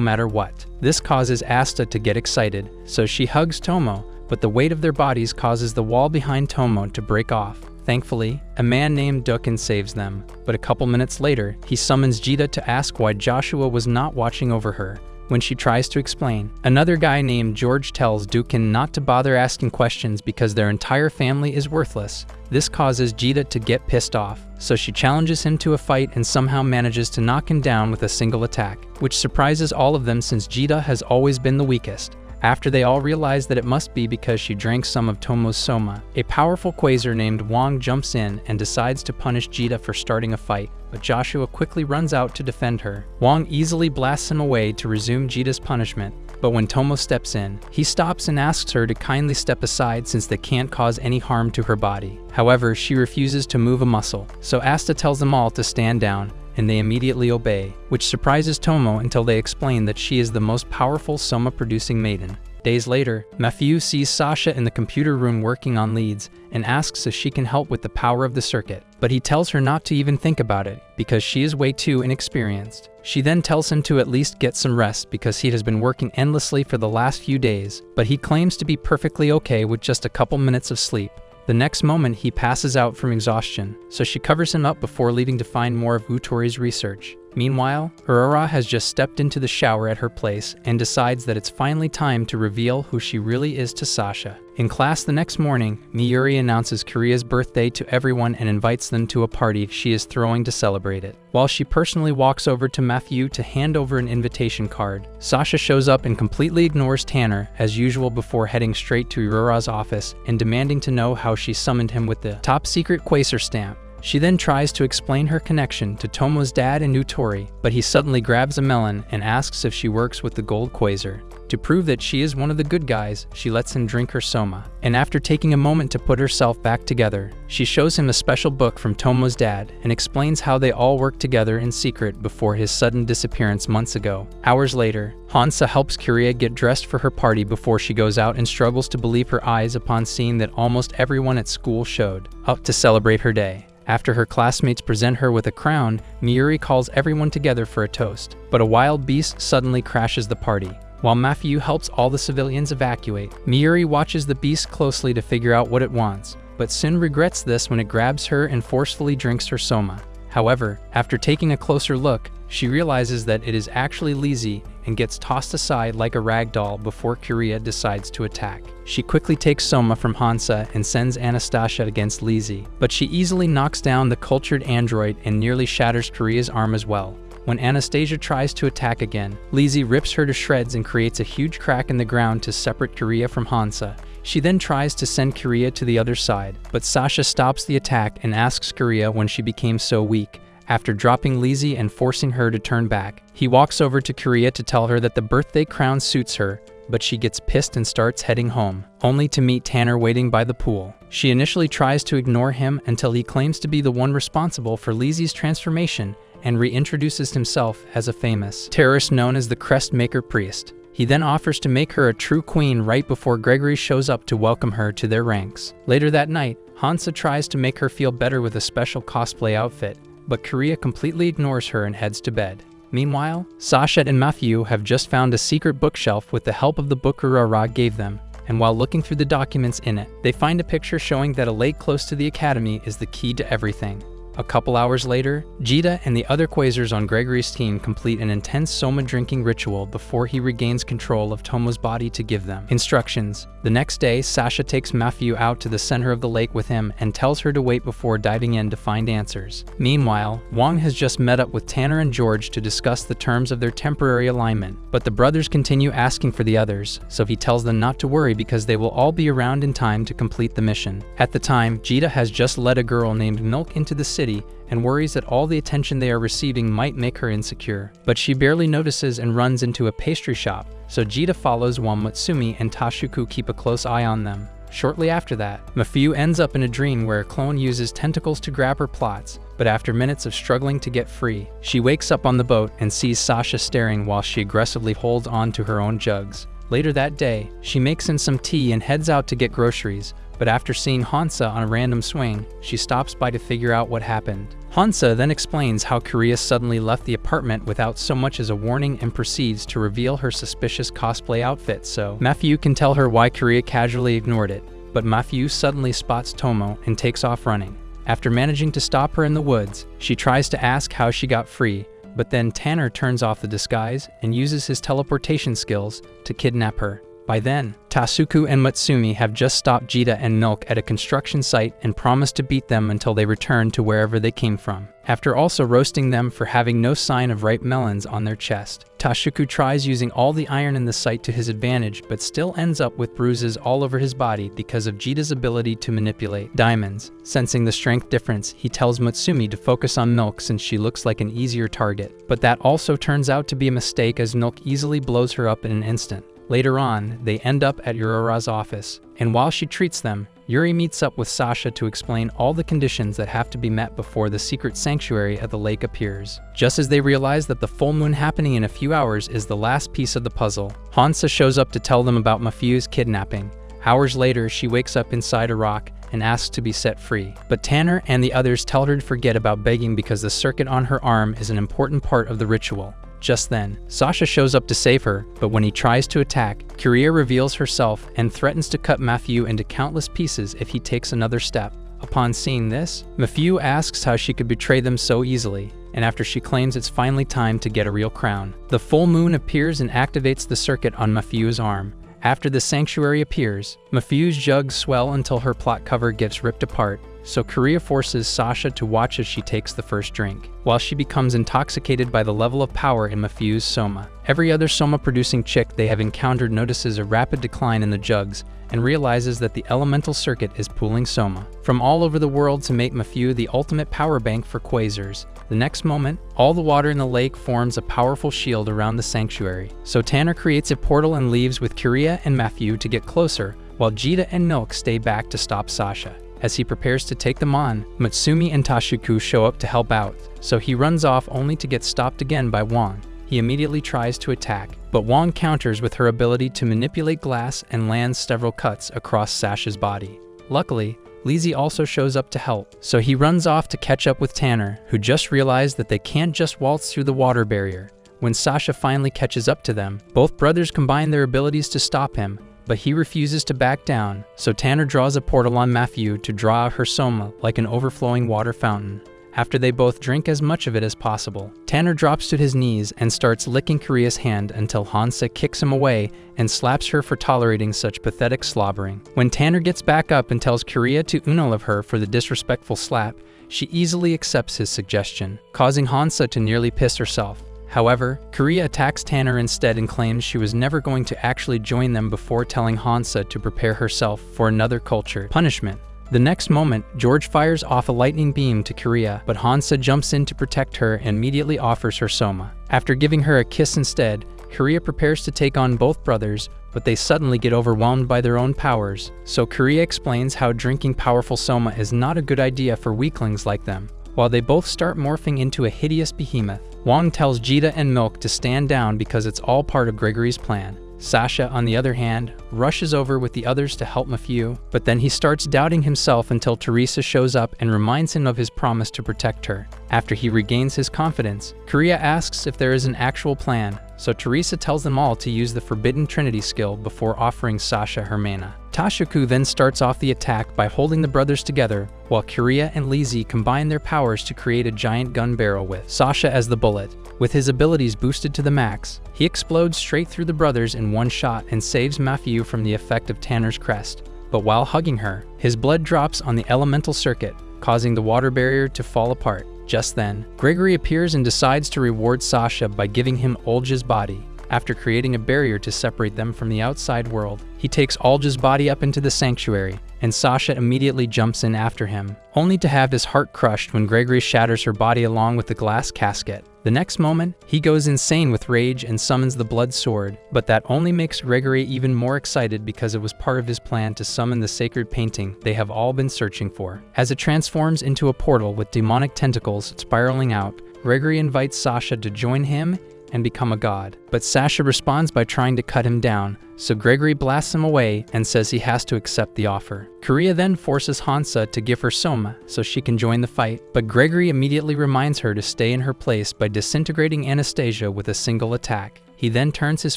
matter what. This causes Asta to get excited, so she hugs Tomo, but the weight of their bodies causes the wall behind Tomo to break off. Thankfully, a man named Dukin saves them, but a couple minutes later, he summons Jita to ask why Joshua was not watching over her. When she tries to explain, another guy named George tells Dukin not to bother asking questions because their entire family is worthless. This causes Jita to get pissed off, so she challenges him to a fight and somehow manages to knock him down with a single attack, which surprises all of them since Jita has always been the weakest. After they all realize that it must be because she drank some of Tomo's soma, a powerful quasar named Wong jumps in and decides to punish Jita for starting a fight, but Joshua quickly runs out to defend her. Wong easily blasts him away to resume Jita's punishment, but when Tomo steps in, he stops and asks her to kindly step aside since they can't cause any harm to her body. However, she refuses to move a muscle, so Asta tells them all to stand down, and they immediately obey, which surprises Tomo until they explain that she is the most powerful soma-producing maiden. Days later, Matthew sees Sasha in the computer room working on leads and asks if she can help with the power of the circuit, but he tells her not to even think about it because she is way too inexperienced. She then tells him to at least get some rest because he has been working endlessly for the last few days, but he claims to be perfectly okay with just a couple minutes of sleep. The next moment, he passes out from exhaustion, so she covers him up before leaving to find more of Utori's research. Meanwhile, Aurora has just stepped into the shower at her place and decides that it's finally time to reveal who she really is to Sasha. In class the next morning, Miyuri announces Kiria's birthday to everyone and invites them to a party she is throwing to celebrate it. While she personally walks over to Matthew to hand over an invitation card, Sasha shows up and completely ignores Tanner, as usual, before heading straight to Aurora's office and demanding to know how she summoned him with the top-secret Quasar stamp. She then tries to explain her connection to Tomo's dad and Utori, but he suddenly grabs a melon and asks if she works with the gold Quasar. To prove that she is one of the good guys, she lets him drink her soma. And after taking a moment to put herself back together, she shows him a special book from Tomo's dad and explains how they all worked together in secret before his sudden disappearance months ago. Hours later, Hansa helps Kiria get dressed for her party before she goes out and struggles to believe her eyes upon seeing that almost everyone at school showed up to celebrate her day. After her classmates present her with a crown, Miyuri calls everyone together for a toast. But a wild beast suddenly crashes the party. While Matthew helps all the civilians evacuate, Miyuri watches the beast closely to figure out what it wants, but soon regrets this when it grabs her and forcefully drinks her soma. However, after taking a closer look, she realizes that it is actually Lizzie and gets tossed aside like a rag doll before Kiria decides to attack. She quickly takes soma from Hansa and sends Anastasia against Lizzie, but she easily knocks down the cultured android and nearly shatters Kiria's arm as well. When Anastasia tries to attack again, Lizzie rips her to shreds and creates a huge crack in the ground to separate Kiria from Hansa. She then tries to send Kiria to the other side, but Sasha stops the attack and asks Kiria when she became so weak. After dropping Lizzie and forcing her to turn back, he walks over to Kiria to tell her that the birthday crown suits her, but she gets pissed and starts heading home, only to meet Tanner waiting by the pool. She initially tries to ignore him until he claims to be the one responsible for Lizzie's transformation and reintroduces himself as a famous terrorist known as the Crestmaker Priest. He then offers to make her a true queen right before Gregory shows up to welcome her to their ranks. Later that night, Hansa tries to make her feel better with a special cosplay outfit, but Kiria completely ignores her and heads to bed. Meanwhile, Sasha and Matthew have just found a secret bookshelf with the help of the book Aurora gave them, and while looking through the documents in it, they find a picture showing that a lake close to the academy is the key to everything. A couple hours later, Jita and the other Quasars on Gregory's team complete an intense soma drinking ritual before he regains control of Tomo's body to give them instructions. The next day, Sasha takes Matthew out to the center of the lake with him and tells her to wait before diving in to find answers. Meanwhile, Wong has just met up with Tanner and George to discuss the terms of their temporary alignment, but the brothers continue asking for the others, so he tells them not to worry because they will all be around in time to complete the mission. At the time, Jita has just led a girl named Milk into the city and worries that all the attention they are receiving might make her insecure. But she barely notices and runs into a pastry shop, so Jita follows while Mutsumi and Tashuku keep a close eye on them. Shortly after that, Mafiu ends up in a dream where a clone uses tentacles to grab her plots, but after minutes of struggling to get free, she wakes up on the boat and sees Sasha staring while she aggressively holds on to her own jugs. Later that day, she makes in some tea and heads out to get groceries, but after seeing Hansa on a random swing, she stops by to figure out what happened. Hansa then explains how Kiria suddenly left the apartment without so much as a warning and proceeds to reveal her suspicious cosplay outfit so Matthew can tell her why Kiria casually ignored it, but Matthew suddenly spots Tomo and takes off running. After managing to stop her in the woods, she tries to ask how she got free, but then Tanner turns off the disguise and uses his teleportation skills to kidnap her. By then, Tasuku and Mutsumi have just stopped Jita and Milk at a construction site and promise to beat them until they return to wherever they came from. After also roasting them for having no sign of ripe melons on their chest, Tashuku tries using all the iron in the site to his advantage but still ends up with bruises all over his body because of Jita's ability to manipulate diamonds. Sensing the strength difference, he tells Mutsumi to focus on Milk since she looks like an easier target. But that also turns out to be a mistake as Milk easily blows her up in an instant. Later on, they end up at Aurora's office, and while she treats them, Yuri meets up with Sasha to explain all the conditions that have to be met before the secret sanctuary at the lake appears. Just as they realize that the full moon happening in a few hours is the last piece of the puzzle, Hansa shows up to tell them about Mafiu's kidnapping. Hours later, she wakes up inside a rock and asks to be set free. But Tanner and the others tell her to forget about begging because the circuit on her arm is an important part of the ritual. Just then, Sasha shows up to save her, but when he tries to attack, Kiria reveals herself and threatens to cut Matthew into countless pieces if he takes another step. Upon seeing this, Matthew asks how she could betray them so easily, and after she claims it's finally time to get a real crown. The full moon appears and activates the circuit on Mafiu's arm. After the sanctuary appears, Mafiu's jugs swell until her plot cover gets ripped apart, so Korea forces Sasha to watch as she takes the first drink, while she becomes intoxicated by the level of power in Mafiu's soma. Every other soma-producing chick they have encountered notices a rapid decline in the jugs, and realizes that the elemental circuit is pooling soma from all over the world to make Mafiu the ultimate power bank for quasars. The next moment, all the water in the lake forms a powerful shield around the sanctuary, so Tanner creates a portal and leaves with Korea and Mafiu to get closer, while Jita and Milk stay back to stop Sasha. As he prepares to take them on, Matsumi and Tashiku show up to help out, so he runs off only to get stopped again by Wong. He immediately tries to attack, but Wong counters with her ability to manipulate glass and lands several cuts across Sasha's body. Luckily, Lizzie also shows up to help, so he runs off to catch up with Tanner, who just realized that they can't just waltz through the water barrier. When Sasha finally catches up to them, both brothers combine their abilities to stop him, but he refuses to back down, so Tanner draws a portal on Mafiu to draw out her soma like an overflowing water fountain. After they both drink as much of it as possible, Tanner drops to his knees and starts licking Korea's hand until Hansa kicks him away and slaps her for tolerating such pathetic slobbering. When Tanner gets back up and tells Korea to unalive her for the disrespectful slap, she easily accepts his suggestion, causing Hansa to nearly piss herself. However, Korea attacks Tanner instead and claims she was never going to actually join them before telling Hansa to prepare herself for another culture punishment. The next moment, George fires off a lightning beam to Korea, but Hansa jumps in to protect her and immediately offers her soma. After giving her a kiss instead, Korea prepares to take on both brothers, but they suddenly get overwhelmed by their own powers, so Korea explains how drinking powerful soma is not a good idea for weaklings like them. While they both start morphing into a hideous behemoth, Wong tells Jita and Milk to stand down because it's all part of Gregory's plan. Sasha, on the other hand, rushes over with the others to help Mafiu, but then he starts doubting himself until Teresa shows up and reminds him of his promise to protect her. After he regains his confidence, Korea asks if there is an actual plan, so Teresa tells them all to use the Forbidden Trinity skill before offering Sasha her mana. Tashiku then starts off the attack by holding the brothers together, while Korea and Lizzie combine their powers to create a giant gun barrel with Sasha as the bullet. With his abilities boosted to the max, he explodes straight through the brothers in one shot and saves Mafiu from the effect of Tanner's crest. But while hugging her, his blood drops on the elemental circuit, causing the water barrier to fall apart. Just then, Gregory appears and decides to reward Sasha by giving him Olga's body. After creating a barrier to separate them from the outside world, he takes Olga's body up into the sanctuary, and Sasha immediately jumps in after him, only to have his heart crushed when Gregory shatters her body along with the glass casket. The next moment, he goes insane with rage and summons the blood sword, but that only makes Gregory even more excited because it was part of his plan to summon the sacred painting they have all been searching for. As it transforms into a portal with demonic tentacles spiraling out, Gregory invites Sasha to join him and become a god. But Sasha responds by trying to cut him down, so Gregory blasts him away and says he has to accept the offer. Korea then forces Hansa to give her soma so she can join the fight, but Gregory immediately reminds her to stay in her place by disintegrating Anastasia with a single attack. He then turns his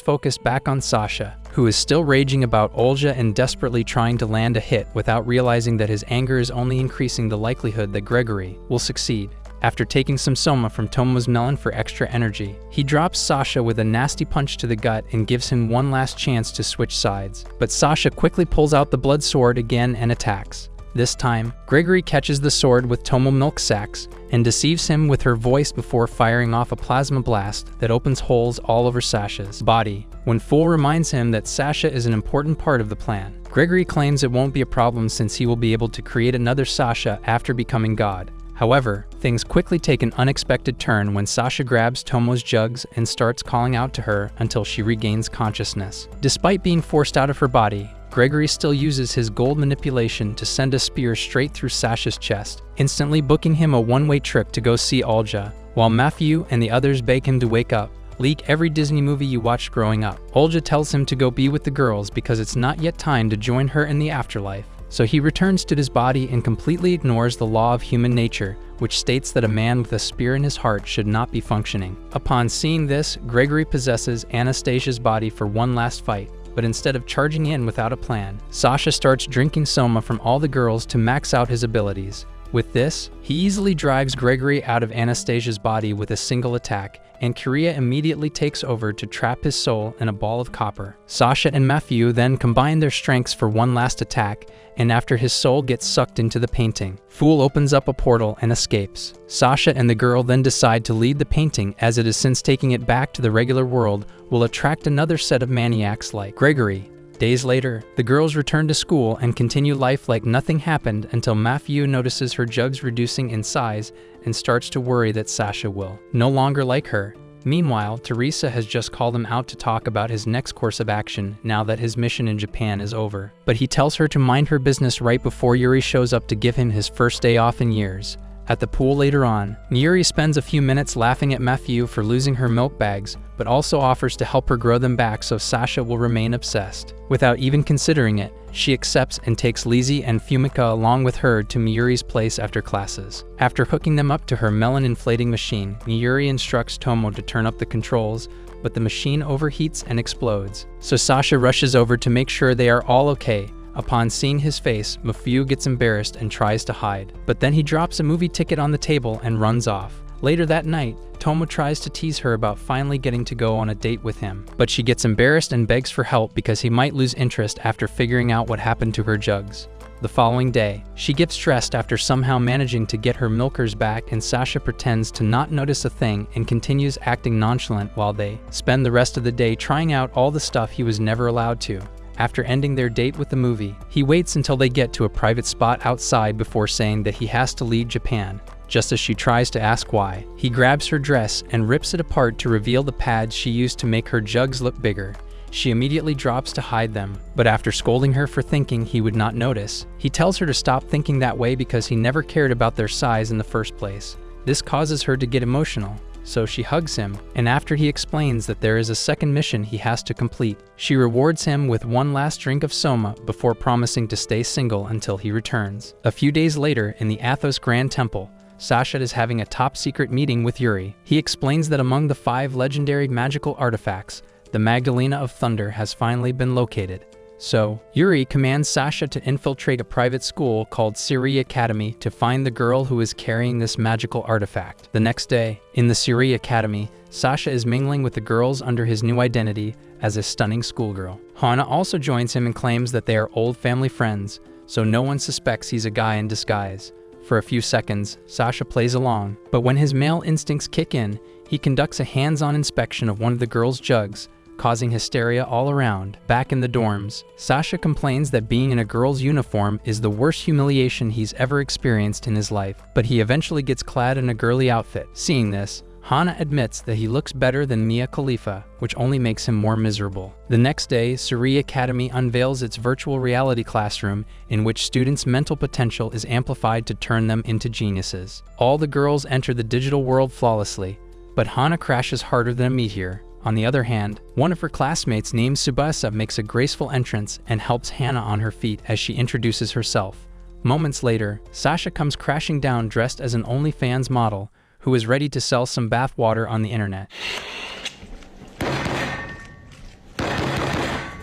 focus back on Sasha, who is still raging about Olga and desperately trying to land a hit without realizing that his anger is only increasing the likelihood that Gregory will succeed. After taking some soma from Tomo's melon for extra energy, he drops Sasha with a nasty punch to the gut and gives him one last chance to switch sides. But Sasha quickly pulls out the blood sword again and attacks. This time, Gregory catches the sword with Tomo milk sacks and deceives him with her voice before firing off a plasma blast that opens holes all over Sasha's body. When Fool reminds him that Sasha is an important part of the plan, Gregory claims it won't be a problem since he will be able to create another Sasha after becoming god. However, things quickly take an unexpected turn when Sasha grabs Tomo's jugs and starts calling out to her until she regains consciousness. Despite being forced out of her body, Gregory still uses his gold manipulation to send a spear straight through Sasha's chest, instantly booking him a one-way trip to go see Olga, while Mafiu and the others beg him to wake up. Leak every Disney movie you watched growing up. Olga tells him to go be with the girls because it's not yet time to join her in the afterlife. So he returns to his body and completely ignores the law of human nature, which states that a man with a spear in his heart should not be functioning. Upon seeing this, Gregory possesses Anastasia's body for one last fight, but instead of charging in without a plan, Sasha starts drinking soma from all the girls to max out his abilities. With this, he easily drives Gregory out of Anastasia's body with a single attack, and Kyria immediately takes over to trap his soul in a ball of copper. Sasha and Matthew then combine their strengths for one last attack, and after his soul gets sucked into the painting, Fool opens up a portal and escapes. Sasha and the girl then decide to lead the painting, as it is since taking it back to the regular world will attract another set of maniacs like Gregory. Days later, the girls return to school and continue life like nothing happened until Matthew notices her jugs reducing in size and starts to worry that Sasha will no longer like her. Meanwhile, Teresa has just called him out to talk about his next course of action now that his mission in Japan is over. But he tells her to mind her business right before Yuri shows up to give him his first day off in years. At the pool later on, Yuri spends a few minutes laughing at Matthew for losing her milk bags, but also offers to help her grow them back so Sasha will remain obsessed. Without even considering it, she accepts and takes Lizzie and Fumika along with her to Miyuri's place after classes. After hooking them up to her melon-inflating machine, Miyuri instructs Tomo to turn up the controls, but the machine overheats and explodes. So Sasha rushes over to make sure they are all okay. Upon seeing his face, Matthew gets embarrassed and tries to hide. But then he drops a movie ticket on the table and runs off. Later that night, Tomo tries to tease her about finally getting to go on a date with him, but she gets embarrassed and begs for help because he might lose interest after figuring out what happened to her jugs. The following day, she gets stressed after somehow managing to get her milkers back, and Sasha pretends to not notice a thing and continues acting nonchalant while they spend the rest of the day trying out all the stuff he was never allowed to. After ending their date with the movie, he waits until they get to a private spot outside before saying that he has to leave Japan. Just as she tries to ask why, he grabs her dress and rips it apart to reveal the pads she used to make her jugs look bigger. She immediately drops to hide them, but after scolding her for thinking he would not notice, he tells her to stop thinking that way because he never cared about their size in the first place. This causes her to get emotional. So she hugs him, and after he explains that there is a second mission he has to complete, she rewards him with one last drink of soma before promising to stay single until he returns. A few days later, in the Athos Grand Temple, Sasha is having a top-secret meeting with Yuri. He explains that among the 5 legendary magical artifacts, the Magdalena of Thunder has finally been located. So, Yuri commands Sasha to infiltrate a private school called Siri Academy to find the girl who is carrying this magical artifact. The next day, in the Siri Academy, Sasha is mingling with the girls under his new identity as a stunning schoolgirl. Hana also joins him and claims that they are old family friends, so no one suspects he's a guy in disguise. For a few seconds, Sasha plays along, but when his male instincts kick in, he conducts a hands-on inspection of one of the girls' jugs, causing hysteria all around. Back in the dorms, Sasha complains that being in a girl's uniform is the worst humiliation he's ever experienced in his life, but he eventually gets clad in a girly outfit. Seeing this, Hana admits that he looks better than Mia Khalifa, which only makes him more miserable. The next day, Suri Academy unveils its virtual reality classroom in which students' mental potential is amplified to turn them into geniuses. All the girls enter the digital world flawlessly, but Hana crashes harder than a meteor. On the other hand, one of her classmates named Tsubasa makes a graceful entrance and helps Hana on her feet as she introduces herself. Moments later, Sasha comes crashing down dressed as an OnlyFans model who is ready to sell some bath water on the internet.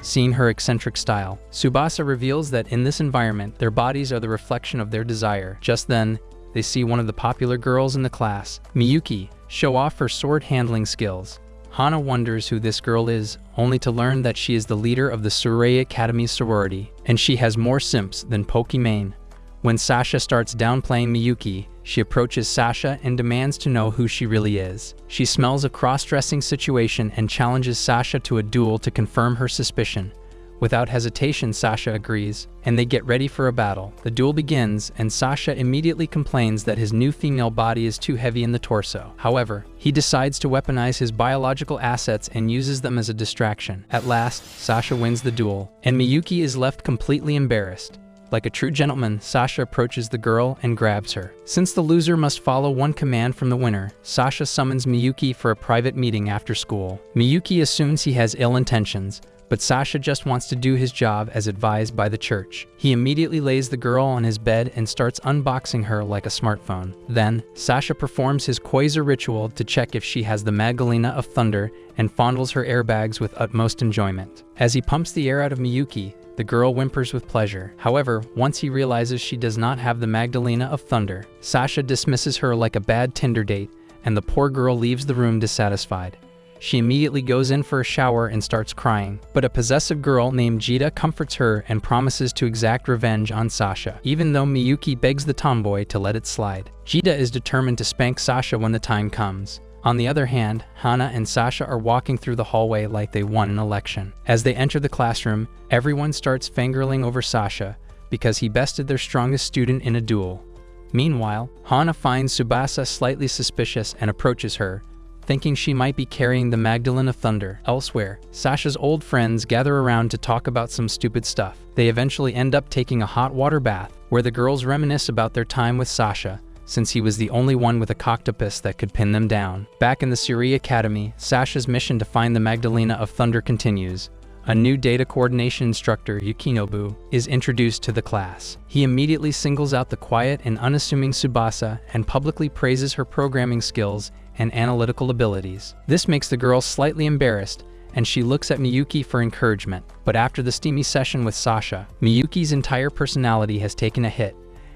Seeing her eccentric style, Tsubasa reveals that in this environment, their bodies are the reflection of their desire. Just then, they see one of the popular girls in the class, Miyuki, show off her sword handling skills. Hana wonders who this girl is, only to learn that she is the leader of the Surrey Academy sorority, and she has more simps than Pokimane. When Sasha starts downplaying Miyuki, she approaches Sasha and demands to know who she really is. She smells a cross-dressing situation and challenges Sasha to a duel to confirm her suspicion. Without hesitation, Sasha agrees, and they get ready for a battle. The duel begins, and Sasha immediately complains that his new female body is too heavy in the torso. However, he decides to weaponize his biological assets and uses them as a distraction. At last, Sasha wins the duel, and Miyuki is left completely embarrassed. Like a true gentleman, Sasha approaches the girl and grabs her. Since the loser must follow one command from the winner, Sasha summons Miyuki for a private meeting after school. Miyuki assumes he has ill intentions, but Sasha just wants to do his job as advised by the church. He immediately lays the girl on his bed and starts unboxing her like a smartphone. Then, Sasha performs his quasar ritual to check if she has the Magdalena of Thunder and fondles her airbags with utmost enjoyment. As he pumps the air out of Miyuki, the girl whimpers with pleasure. However, once he realizes she does not have the Magdalena of Thunder, Sasha dismisses her like a bad Tinder date, and the poor girl leaves the room dissatisfied. She immediately goes in for a shower and starts crying, but a possessive girl named Jita comforts her and promises to exact revenge on Sasha, even though Miyuki begs the tomboy to let it slide. Jita is determined to spank Sasha when the time comes. On the other hand, Hana and Sasha are walking through the hallway like they won an election. As they enter the classroom, everyone starts fangirling over Sasha because he bested their strongest student in a duel. Meanwhile, Hana finds Tsubasa slightly suspicious and approaches her, thinking she might be carrying the Magdalene of Thunder. Elsewhere, Sasha's old friends gather around to talk about some stupid stuff. They eventually end up taking a hot water bath, where the girls reminisce about their time with Sasha, since he was the only one with a coctopus that could pin them down. Back in the Suri Academy, Sasha's mission to find the Magdalena of Thunder continues. A new data coordination instructor, Yukinobu, is introduced to the class. He immediately singles out the quiet and unassuming Tsubasa and publicly praises her programming skills and analytical abilities. This makes the girl slightly embarrassed, and she looks at Miyuki for encouragement. But after the steamy session with Sasha, Miyuki's entire personality has taken a hit,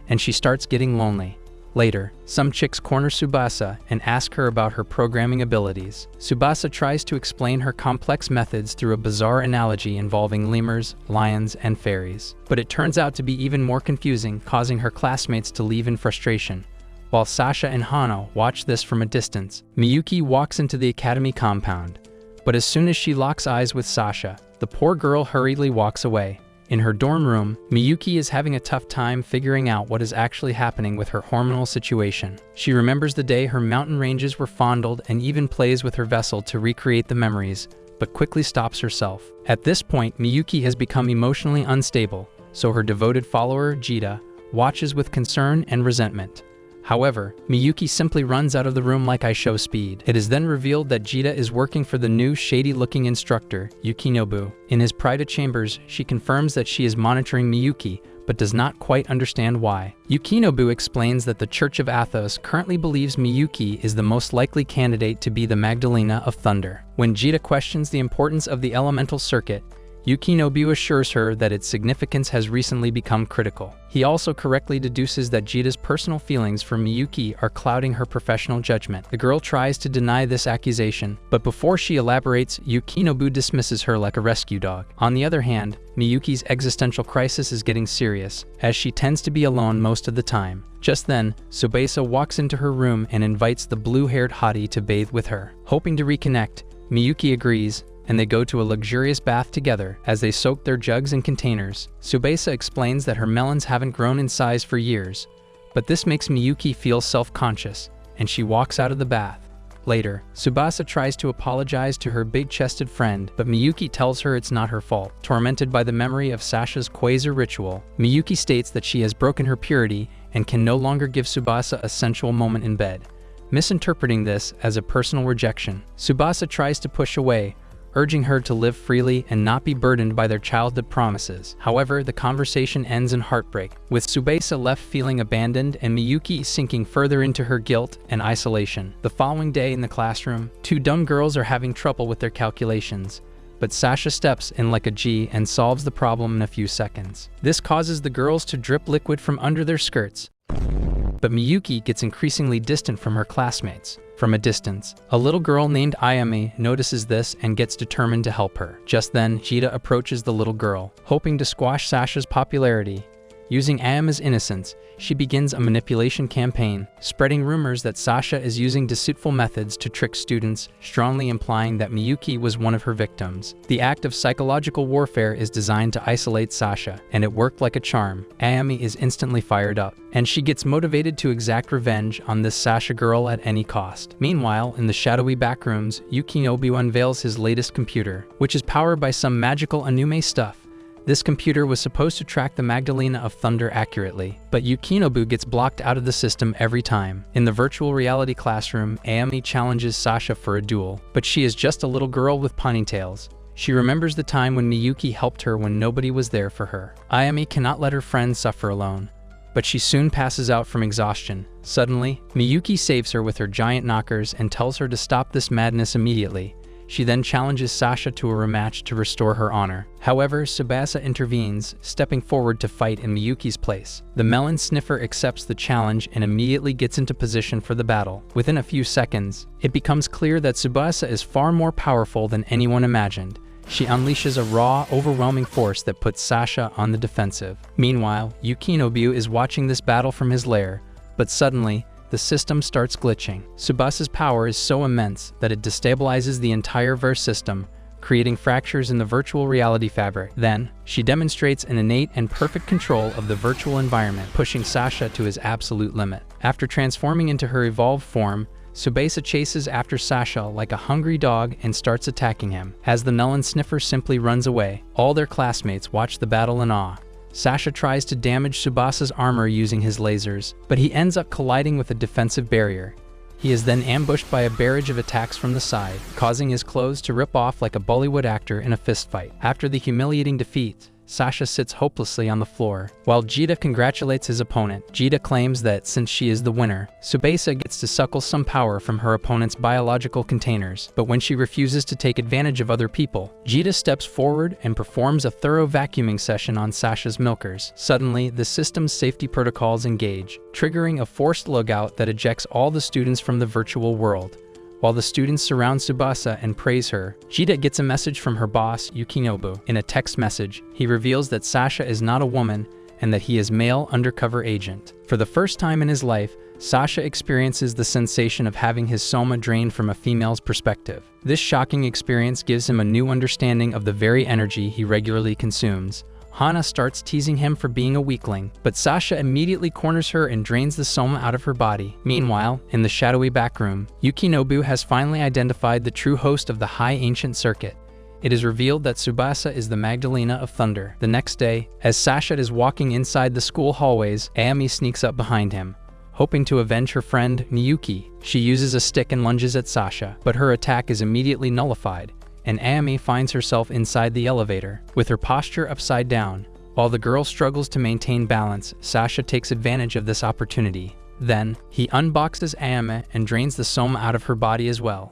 and she starts getting lonely. Later, some chicks corner Tsubasa and ask her about her programming abilities. Tsubasa tries to explain her complex methods through a bizarre analogy involving lemurs, lions, and fairies. But it turns out to be even more confusing, causing her classmates to leave in frustration. While Sasha and Hana watch this from a distance, Miyuki walks into the academy compound. But as soon as she locks eyes with Sasha, the poor girl hurriedly walks away. In her dorm room, Miyuki is having a tough time figuring out what is actually happening with her hormonal situation. She remembers the day her mountain ranges were fondled and even plays with her vessel to recreate the memories, but quickly stops herself. At this point, Miyuki has become emotionally unstable, so her devoted follower, Jita, watches with concern and resentment. However, Miyuki simply runs out of the room like I show speed. It is then revealed that Jita is working for the new shady-looking instructor, Yukinobu. In his private chambers, she confirms that she is monitoring Miyuki, but does not quite understand why. Yukinobu explains that the Church of Athos currently believes Miyuki is the most likely candidate to be the Magdalena of Thunder. When Jita questions the importance of the elemental circuit, Yukinobu assures her that its significance has recently become critical. He also correctly deduces that Jita's personal feelings for Miyuki are clouding her professional judgment. The girl tries to deny this accusation, but before she elaborates, Yukinobu dismisses her like a rescue dog. On the other hand, Miyuki's existential crisis is getting serious, as she tends to be alone most of the time. Just then, Tsubasa walks into her room and invites the blue-haired hottie to bathe with her. Hoping to reconnect, Miyuki agrees, and they go to a luxurious bath together as they soak their jugs and containers. Tsubasa explains that her melons haven't grown in size for years, but this makes Miyuki feel self-conscious, and she walks out of the bath. Later, Tsubasa tries to apologize to her big-chested friend, but Miyuki tells her it's not her fault. Tormented by the memory of Sasha's quasar ritual, Miyuki states that she has broken her purity and can no longer give Tsubasa a sensual moment in bed, misinterpreting this as a personal rejection. Tsubasa tries to push away, urging her to live freely and not be burdened by their childhood promises. However, the conversation ends in heartbreak, with Tsubasa left feeling abandoned and Miyuki sinking further into her guilt and isolation. The following day in the classroom, two dumb girls are having trouble with their calculations, but Sasha steps in like a G and solves the problem in a few seconds. This causes the girls to drip liquid from under their skirts, but Miyuki gets increasingly distant from her classmates. From a distance, a little girl named Ayami notices this and gets determined to help her. Just then, Jita approaches the little girl, hoping to squash Sasha's popularity. Using Ayami's innocence, she begins a manipulation campaign, spreading rumors that Sasha is using deceitful methods to trick students, strongly implying that Miyuki was one of her victims. The act of psychological warfare is designed to isolate Sasha, and it worked like a charm. Ayami is instantly fired up, and she gets motivated to exact revenge on this Sasha girl at any cost. Meanwhile, in the shadowy backrooms, Yukinobu unveils his latest computer, which is powered by some magical anime stuff. This computer was supposed to track the Magdalena of Thunder accurately, but Yukinobu gets blocked out of the system every time. In the virtual reality classroom, Ayami challenges Sasha for a duel, but she is just a little girl with ponytails, She remembers the time when Miyuki helped her when nobody was there for her. Ayami cannot let her friend suffer alone, but she soon passes out from exhaustion. Suddenly, Miyuki saves her with her giant knockers and tells her to stop this madness immediately. She then challenges Sasha to a rematch to restore her honor. However, Tsubasa intervenes, stepping forward to fight in Miyuki's place. The melon sniffer accepts the challenge and immediately gets into position for the battle. Within a few seconds, it becomes clear that Tsubasa is far more powerful than anyone imagined. She unleashes a raw, overwhelming force that puts Sasha on the defensive. Meanwhile, Yukinobu is watching this battle from his lair, but suddenly, the system starts glitching. Tsubasa's power is so immense that it destabilizes the entire verse system, creating fractures in the virtual reality fabric. Then, she demonstrates an innate and perfect control of the virtual environment, pushing Sasha to his absolute limit. After transforming into her evolved form, Tsubasa chases after Sasha like a hungry dog and starts attacking him. As the melon sniffer simply runs away, all their classmates watch the battle in awe. Sasha tries to damage Tsubasa's armor using his lasers, but he ends up colliding with a defensive barrier. He is then ambushed by a barrage of attacks from the side, causing his clothes to rip off like a Bollywood actor in a fistfight. After the humiliating defeat, Sasha sits hopelessly on the floor, while Jita congratulates his opponent. Jita claims that since she is the winner, Tsubasa gets to suckle some power from her opponent's biological containers. But when she refuses to take advantage of other people, Jita steps forward and performs a thorough vacuuming session on Sasha's milkers. Suddenly, the system's safety protocols engage, triggering a forced logout that ejects all the students from the virtual world. While the students surround Tsubasa and praise her, Jita gets a message from her boss, Yukinobu. In a text message, he reveals that Sasha is not a woman and that he is male undercover agent. For the first time in his life, Sasha experiences the sensation of having his soma drained from a female's perspective. This shocking experience gives him a new understanding of the very energy he regularly consumes. Hana starts teasing him for being a weakling, but Sasha immediately corners her and drains the soma out of her body. Meanwhile, in the shadowy backroom, Yukinobu has finally identified the true host of the High Ancient Circuit. It is revealed that Tsubasa is the Magdalena of Thunder. The next day, as Sasha is walking inside the school hallways, Ayami sneaks up behind him. Hoping to avenge her friend, Miyuki, she uses a stick and lunges at Sasha, but her attack is immediately nullified, and Ayami finds herself inside the elevator, with her posture upside down. While the girl struggles to maintain balance, Sasha takes advantage of this opportunity. Then, he unboxes Ayami and drains the soma out of her body as well.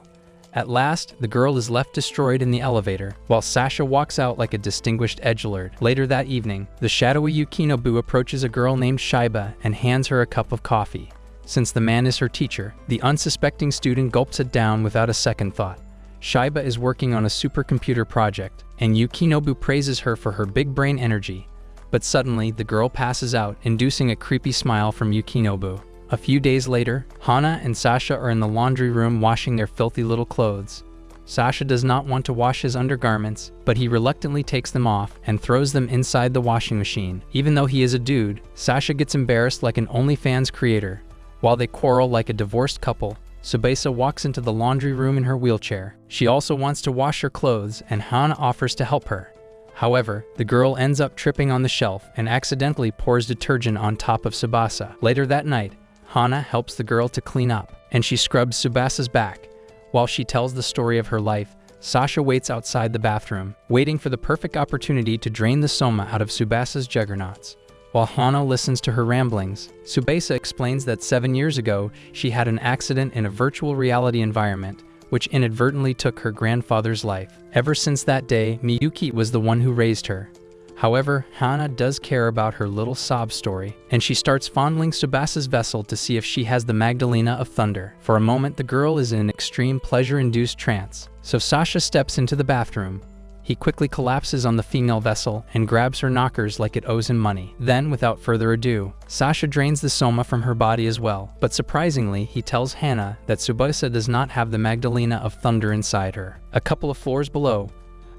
At last, the girl is left destroyed in the elevator, while Sasha walks out like a distinguished edgelord. Later that evening, the shadowy Yukinobu approaches a girl named Shiba and hands her a cup of coffee. Since the man is her teacher, the unsuspecting student gulps it down without a second thought. Shiba is working on a supercomputer project, and Yukinobu praises her for her big brain energy. But suddenly, the girl passes out, inducing a creepy smile from Yukinobu. A few days later, Hana and Sasha are in the laundry room washing their filthy little clothes. Sasha does not want to wash his undergarments, but he reluctantly takes them off and throws them inside the washing machine. Even though he is a dude, Sasha gets embarrassed like an OnlyFans creator. While they quarrel like a divorced couple, Tsubasa walks into the laundry room in her wheelchair. She also wants to wash her clothes, and Hana offers to help her. However, the girl ends up tripping on the shelf and accidentally pours detergent on top of Tsubasa. Later that night, Hana helps the girl to clean up, and she scrubs Tsubasa's back. While she tells the story of her life, Sasha waits outside the bathroom, waiting for the perfect opportunity to drain the soma out of Tsubasa's juggernauts. While Hana listens to her ramblings, Tsubasa explains that 7 years ago, she had an accident in a virtual reality environment, which inadvertently took her grandfather's life. Ever since that day, Miyuki was the one who raised her. However, Hana does care about her little sob story, and she starts fondling Tsubasa's vessel to see if she has the Magdalena of Thunder. For a moment, the girl is in an extreme pleasure-induced trance, so Sasha steps into the bathroom. He quickly collapses on the female vessel and grabs her knockers like it owes him money. Then, without further ado, Sasha drains the soma from her body as well. But surprisingly, he tells Hana that Tsubasa does not have the Magdalena of Thunder inside her. A couple of floors below,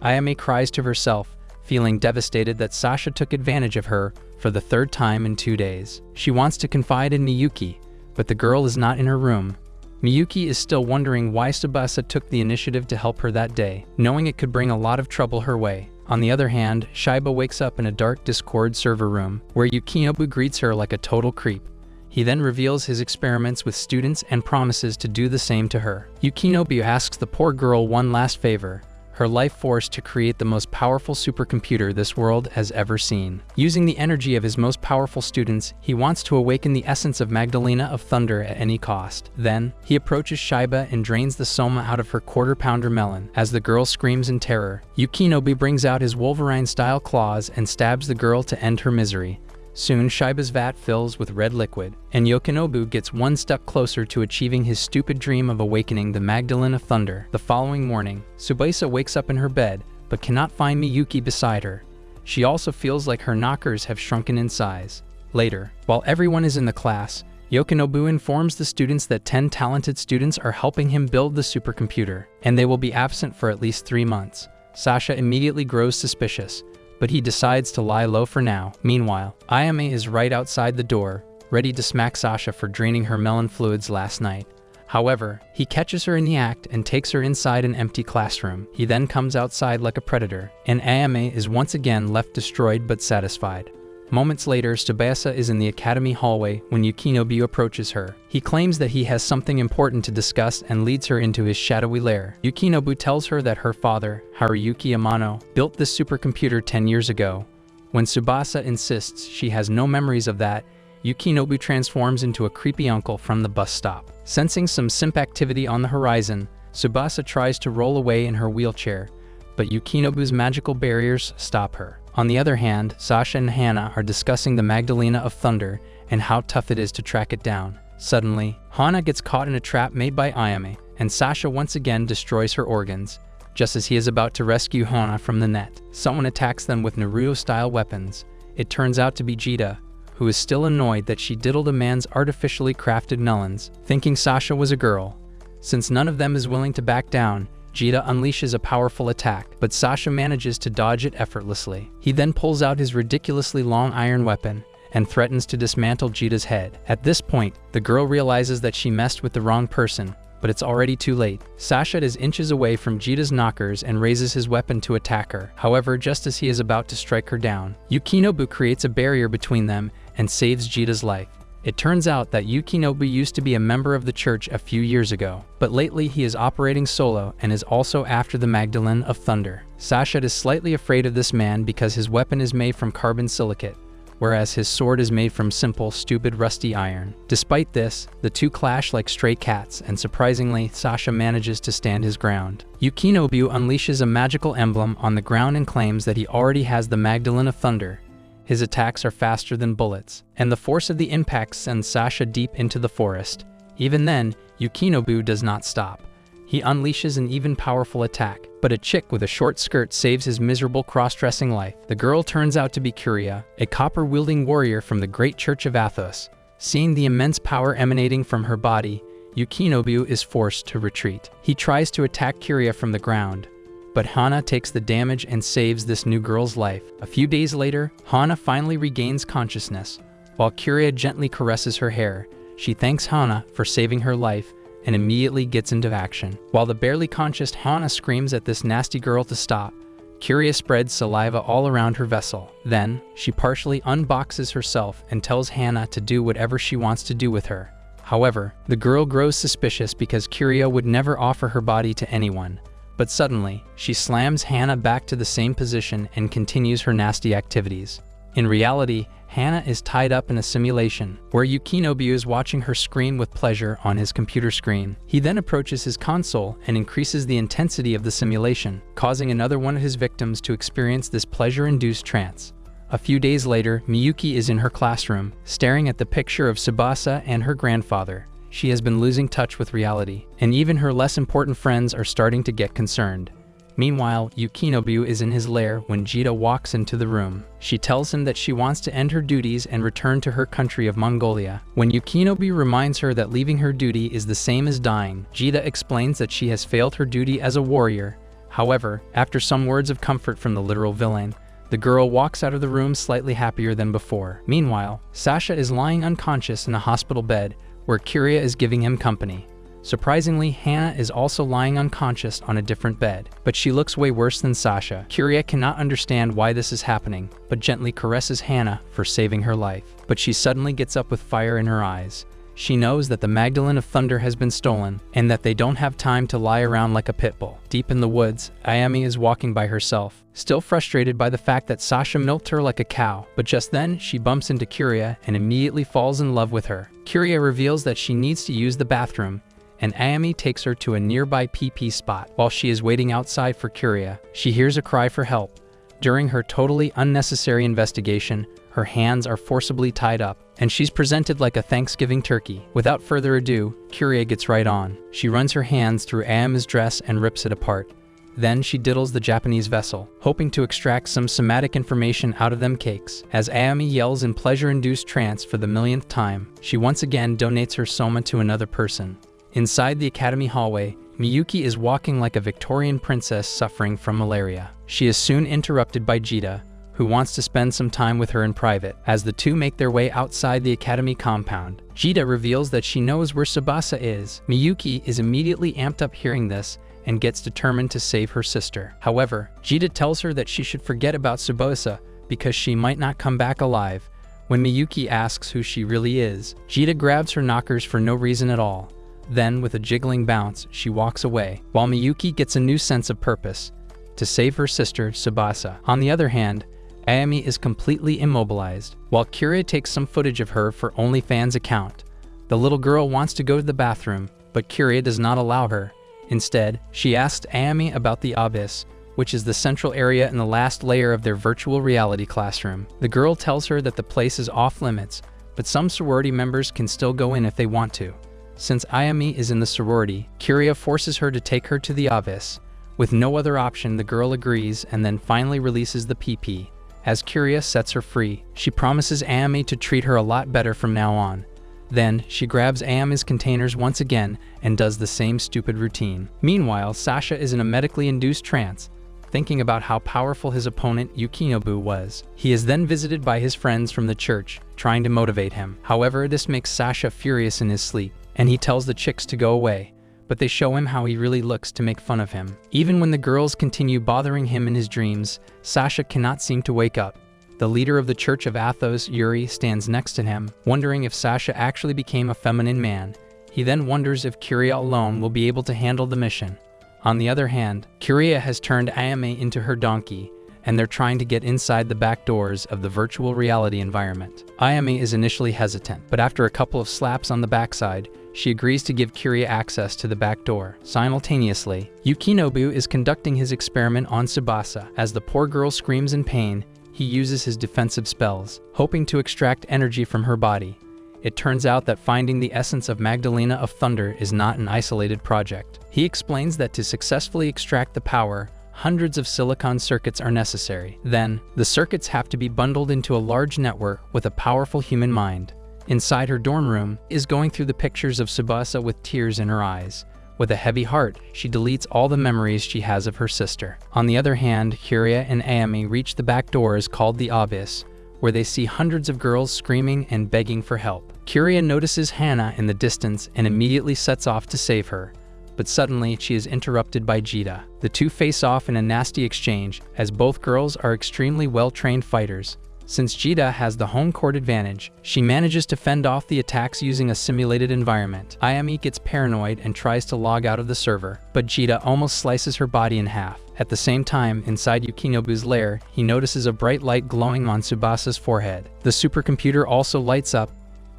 Ayami cries to herself, feeling devastated that Sasha took advantage of her for the 3rd time in 2 days. She wants to confide in Miyuki, but the girl is not in her room. Miyuki is still wondering why Tsubasa took the initiative to help her that day, knowing it could bring a lot of trouble her way. On the other hand, Shiba wakes up in a dark Discord server room, where Yukinobu greets her like a total creep. He then reveals his experiments with students and promises to do the same to her. Yukinobu asks the poor girl one last favor. her life force to create the most powerful supercomputer this world has ever seen. Using the energy of his most powerful students, he wants to awaken the essence of Magdalena of Thunder at any cost. Then, he approaches Shiba and drains the soma out of her quarter-pounder melon. As the girl screams in terror, Yukinobu brings out his Wolverine-style claws and stabs the girl to end her misery. Soon, Shiba's vat fills with red liquid, and Yukinobu gets one step closer to achieving his stupid dream of awakening the Magdalene of Thunder. The following morning, Tsubasa wakes up in her bed, but cannot find Miyuki beside her. She also feels like her knockers have shrunken in size. Later, while everyone is in the class, Yukinobu informs the students that 10 talented students are helping him build the supercomputer, and they will be absent for at least 3 months. Sasha immediately grows suspicious, but he decides to lie low for now. Meanwhile, Ayame is right outside the door, ready to smack Sasha for draining her melon fluids last night. However, he catches her in the act and takes her inside an empty classroom. He then comes outside like a predator, and Ayame is once again left destroyed but satisfied. Moments later, Tsubasa is in the academy hallway when Yukinobu approaches her. He claims that he has something important to discuss and leads her into his shadowy lair. Yukinobu tells her that her father, Haruyuki Amano, built this supercomputer 10 years ago. When Tsubasa insists she has no memories of that, Yukinobu transforms into a creepy uncle from the bus stop. Sensing some simp activity on the horizon, Tsubasa tries to roll away in her wheelchair, but Yukinobu's magical barriers stop her. On the other hand, Sasha and Hana are discussing the Magdalena of Thunder and how tough it is to track it down. Suddenly, Hana gets caught in a trap made by Ayame, and Sasha once again destroys her organs. Just as he is about to rescue Hana from the net, someone attacks them with Naruto-style weapons. It turns out to be Jita, who is still annoyed that she diddled a man's artificially crafted melons, thinking Sasha was a girl. Since none of them is willing to back down, Jita unleashes a powerful attack, but Sasha manages to dodge it effortlessly. He then pulls out his ridiculously long iron weapon and threatens to dismantle Jita's head. At this point, the girl realizes that she messed with the wrong person, but it's already too late. Sasha is inches away from Jita's knockers and raises his weapon to attack her. However, just as he is about to strike her down, Yukinobu creates a barrier between them and saves Jita's life. It turns out that Yukinobu used to be a member of the church a few years ago, but lately he is operating solo and is also after the Magdalene of Thunder. Sasha is slightly afraid of this man because his weapon is made from carbon silicate, whereas his sword is made from simple, stupid, rusty iron. Despite this, the two clash like stray cats, and surprisingly, Sasha manages to stand his ground. Yukinobu unleashes a magical emblem on the ground and claims that he already has the Magdalene of Thunder. His attacks are faster than bullets, and the force of the impact sends Sasha deep into the forest. Even then, Yukinobu does not stop. He unleashes an even powerful attack, but a chick with a short skirt saves his miserable cross-dressing life. The girl turns out to be Curia, a copper-wielding warrior from the Great Church of Athos. Seeing the immense power emanating from her body, Yukinobu is forced to retreat. He tries to attack Curia from the ground, but Hana takes the damage and saves this new girl's life. A few days later, Hana finally regains consciousness. While Curia gently caresses her hair, she thanks Hana for saving her life and immediately gets into action. While the barely conscious Hana screams at this nasty girl to stop, Curia spreads saliva all around her vessel. Then, she partially unboxes herself and tells Hana to do whatever she wants to do with her. However, the girl grows suspicious because Curia would never offer her body to anyone. But suddenly, she slams Hana back to the same position and continues her nasty activities. In reality, Hana is tied up in a simulation, where Yukinobu is watching her scream with pleasure on his computer screen. He then approaches his console and increases the intensity of the simulation, causing another one of his victims to experience this pleasure-induced trance. A few days later, Miyuki is in her classroom, staring at the picture of Tsubasa and her grandfather. She has been losing touch with reality, and even her less important friends are starting to get concerned. Meanwhile, Yukinobu is in his lair when Jita walks into the room. She tells him that she wants to end her duties and return to her country of Mongolia. When Yukinobu reminds her that leaving her duty is the same as dying, Jita explains that she has failed her duty as a warrior. However, after some words of comfort from the literal villain, the girl walks out of the room slightly happier than before. Meanwhile, Sasha is lying unconscious in a hospital bed, where Curia is giving him company. Surprisingly, Hana is also lying unconscious on a different bed, but she looks way worse than Sasha. Curia cannot understand why this is happening, but gently caresses Hana for saving her life. But she suddenly gets up with fire in her eyes. She knows that the Magdalene of Thunder has been stolen, and that they don't have time to lie around like a pit bull. Deep in the woods, Ayami is walking by herself, still frustrated by the fact that Sasha milked her like a cow. But just then, she bumps into Kiria and immediately falls in love with her. Kiria reveals that she needs to use the bathroom, and Ayami takes her to a nearby PP spot. While she is waiting outside for Kiria, she hears a cry for help. During her totally unnecessary investigation, her hands are forcibly tied up, and she's presented like a Thanksgiving turkey. Without further ado, Kiria gets right on. She runs her hands through Ayami's dress and rips it apart. Then she diddles the Japanese vessel, hoping to extract some somatic information out of them cakes. As Ayami yells in pleasure-induced trance for the millionth time, she once again donates her soma to another person. Inside the academy hallway, Miyuki is walking like a Victorian princess suffering from malaria. She is soon interrupted by Jita, who wants to spend some time with her in private. As the two make their way outside the academy compound, Jita reveals that she knows where Tsubasa is. Miyuki is immediately amped up hearing this and gets determined to save her sister. However, Jita tells her that she should forget about Tsubasa because she might not come back alive. When Miyuki asks who she really is, Jita grabs her knockers for no reason at all. Then, with a jiggling bounce, she walks away, while Miyuki gets a new sense of purpose: to save her sister, Tsubasa. On the other hand, Ayami is completely immobilized, while Kiria takes some footage of her for OnlyFans account. The little girl wants to go to the bathroom, but Kiria does not allow her. Instead, she asks Ayami about the Abyss, which is the central area in the last layer of their virtual reality classroom. The girl tells her that the place is off limits, but some sorority members can still go in if they want to. Since Ayami is in the sorority, Kiria forces her to take her to the Abyss. With no other option, the girl agrees and then finally releases the PP. As Kiria sets her free, she promises Ayami to treat her a lot better from now on. Then, she grabs Ayami's containers once again and does the same stupid routine. Meanwhile, Sasha is in a medically induced trance, thinking about how powerful his opponent Yukinobu was. He is then visited by his friends from the church, trying to motivate him. However, this makes Sasha furious in his sleep, and he tells the chicks to go away, but they show him how he really looks to make fun of him. Even when the girls continue bothering him in his dreams, Sasha cannot seem to wake up. The leader of the Church of Athos, Yuri, stands next to him, wondering if Sasha actually became a feminine man. He then wonders if Kiria alone will be able to handle the mission. On the other hand, Kiria has turned Ayami into her donkey, and they're trying to get inside the back doors of the virtual reality environment. Ayami is initially hesitant, but after a couple of slaps on the backside, she agrees to give Kiria access to the back door. Simultaneously, Yukinobu is conducting his experiment on Tsubasa. As the poor girl screams in pain, he uses his defensive spells, hoping to extract energy from her body. It turns out that finding the essence of Magdalena of Thunder is not an isolated project. He explains that to successfully extract the power, hundreds of silicon circuits are necessary. Then, the circuits have to be bundled into a large network with a powerful human mind. Inside her dorm room is going through the pictures of Tsubasa with tears in her eyes. With a heavy heart, she deletes all the memories she has of her sister. On the other hand, Kiria and Ayami reach the back doors called the Abyss, where they see hundreds of girls screaming and begging for help. Kiria notices Hana in the distance and immediately sets off to save her. But suddenly, she is interrupted by Jita. The two face off in a nasty exchange, as both girls are extremely well-trained fighters. Since Jita has the home court advantage, she manages to fend off the attacks using a simulated environment. Ayami gets paranoid and tries to log out of the server, but Jita almost slices her body in half. At the same time, inside Yukinobu's lair, he notices a bright light glowing on Tsubasa's forehead. The supercomputer also lights up,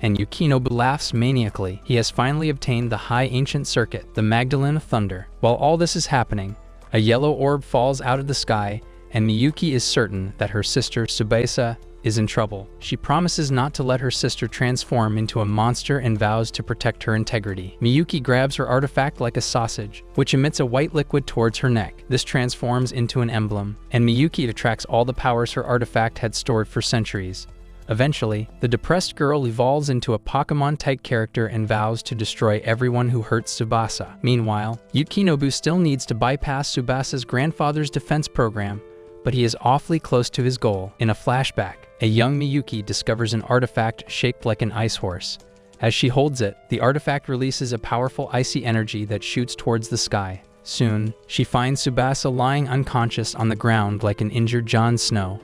and Yukinobu laughs maniacally. He has finally obtained the high ancient circuit, the Magdalene of Thunder. While all this is happening, a yellow orb falls out of the sky, and Miyuki is certain that her sister Tsubasa is in trouble. She promises not to let her sister transform into a monster and vows to protect her integrity. Miyuki grabs her artifact like a sausage, which emits a white liquid towards her neck. This transforms into an emblem, and Miyuki attracts all the powers her artifact had stored for centuries. Eventually, the depressed girl evolves into a Pokemon-type character and vows to destroy everyone who hurts Tsubasa. Meanwhile, Yukinobu still needs to bypass Tsubasa's grandfather's defense program, but he is awfully close to his goal. In a flashback, a young Miyuki discovers an artifact shaped like an ice horse. As she holds it, the artifact releases a powerful icy energy that shoots towards the sky. Soon, she finds Tsubasa lying unconscious on the ground like an injured Jon Snow,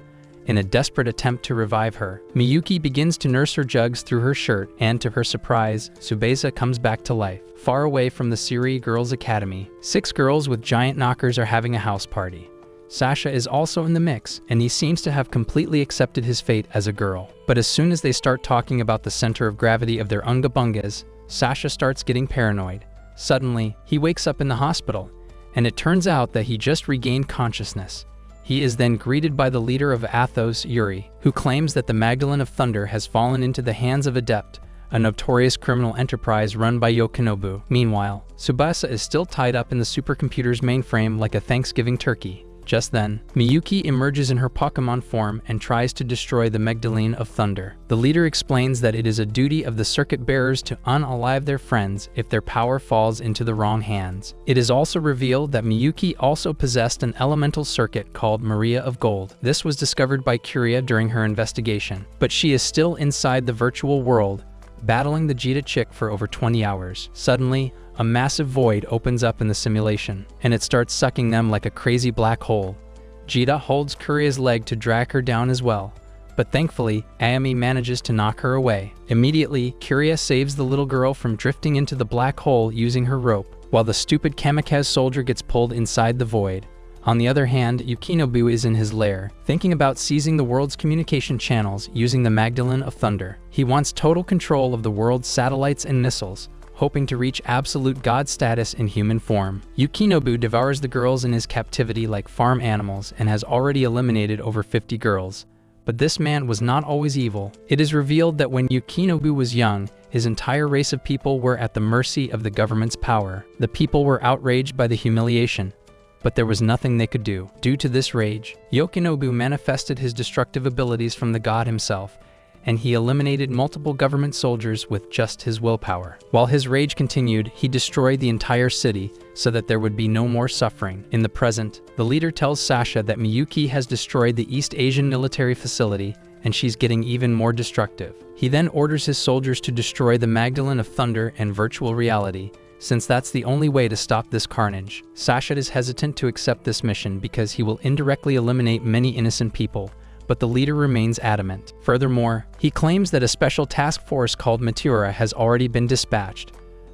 in a desperate attempt to revive her. Miyuki begins to nurse her jugs through her shirt, and to her surprise, Tsubasa comes back to life. Far away from the Siri Girls Academy, 6 girls with giant knockers are having a house party. Sasha is also in the mix, and he seems to have completely accepted his fate as a girl. But as soon as they start talking about the center of gravity of their Unga Bungas, Sasha starts getting paranoid. Suddenly, he wakes up in the hospital, and it turns out that he just regained consciousness. He is then greeted by the leader of Athos, Yuri, who claims that the Magdalene of Thunder has fallen into the hands of Adept, a notorious criminal enterprise run by Yokinobu. Meanwhile, Tsubasa is still tied up in the supercomputer's mainframe like a Thanksgiving turkey. Just then, Miyuki emerges in her Pokemon form and tries to destroy the Magdalene of Thunder. The leader explains that it is a duty of the circuit bearers to unalive their friends if their power falls into the wrong hands. It is also revealed that Miyuki also possessed an elemental circuit called Maria of Gold. This was discovered by Curia during her investigation, but she is still inside the virtual world, battling the Jita chick for over 20 hours. Suddenly, a massive void opens up in the simulation, and it starts sucking them like a crazy black hole. Jita holds Kuria's leg to drag her down as well, but thankfully, Ayami manages to knock her away. Immediately, Kuria saves the little girl from drifting into the black hole using her rope, while the stupid kamikaze soldier gets pulled inside the void. On the other hand, Yukinobu is in his lair, thinking about seizing the world's communication channels using the Magdalene of Thunder. He wants total control of the world's satellites and missiles, hoping to reach absolute god status in human form. Yukinobu devours the girls in his captivity like farm animals and has already eliminated over 50 girls. But this man was not always evil. It is revealed that when Yukinobu was young, his entire race of people were at the mercy of the government's power. The people were outraged by the humiliation, but there was nothing they could do. Due to this rage, Yukinobu manifested his destructive abilities from the god himself, and he eliminated multiple government soldiers with just his willpower. While his rage continued, he destroyed the entire city so that there would be no more suffering. In the present, the leader tells Sasha that Miyuki has destroyed the East Asian military facility, and she's getting even more destructive. He then orders his soldiers to destroy the Magdalene of Thunder and virtual reality, since that's the only way to stop this carnage. Sasha is hesitant to accept this mission because he will indirectly eliminate many innocent people, but the leader remains adamant. Furthermore, he claims that a special task force called Matura has already been dispatched.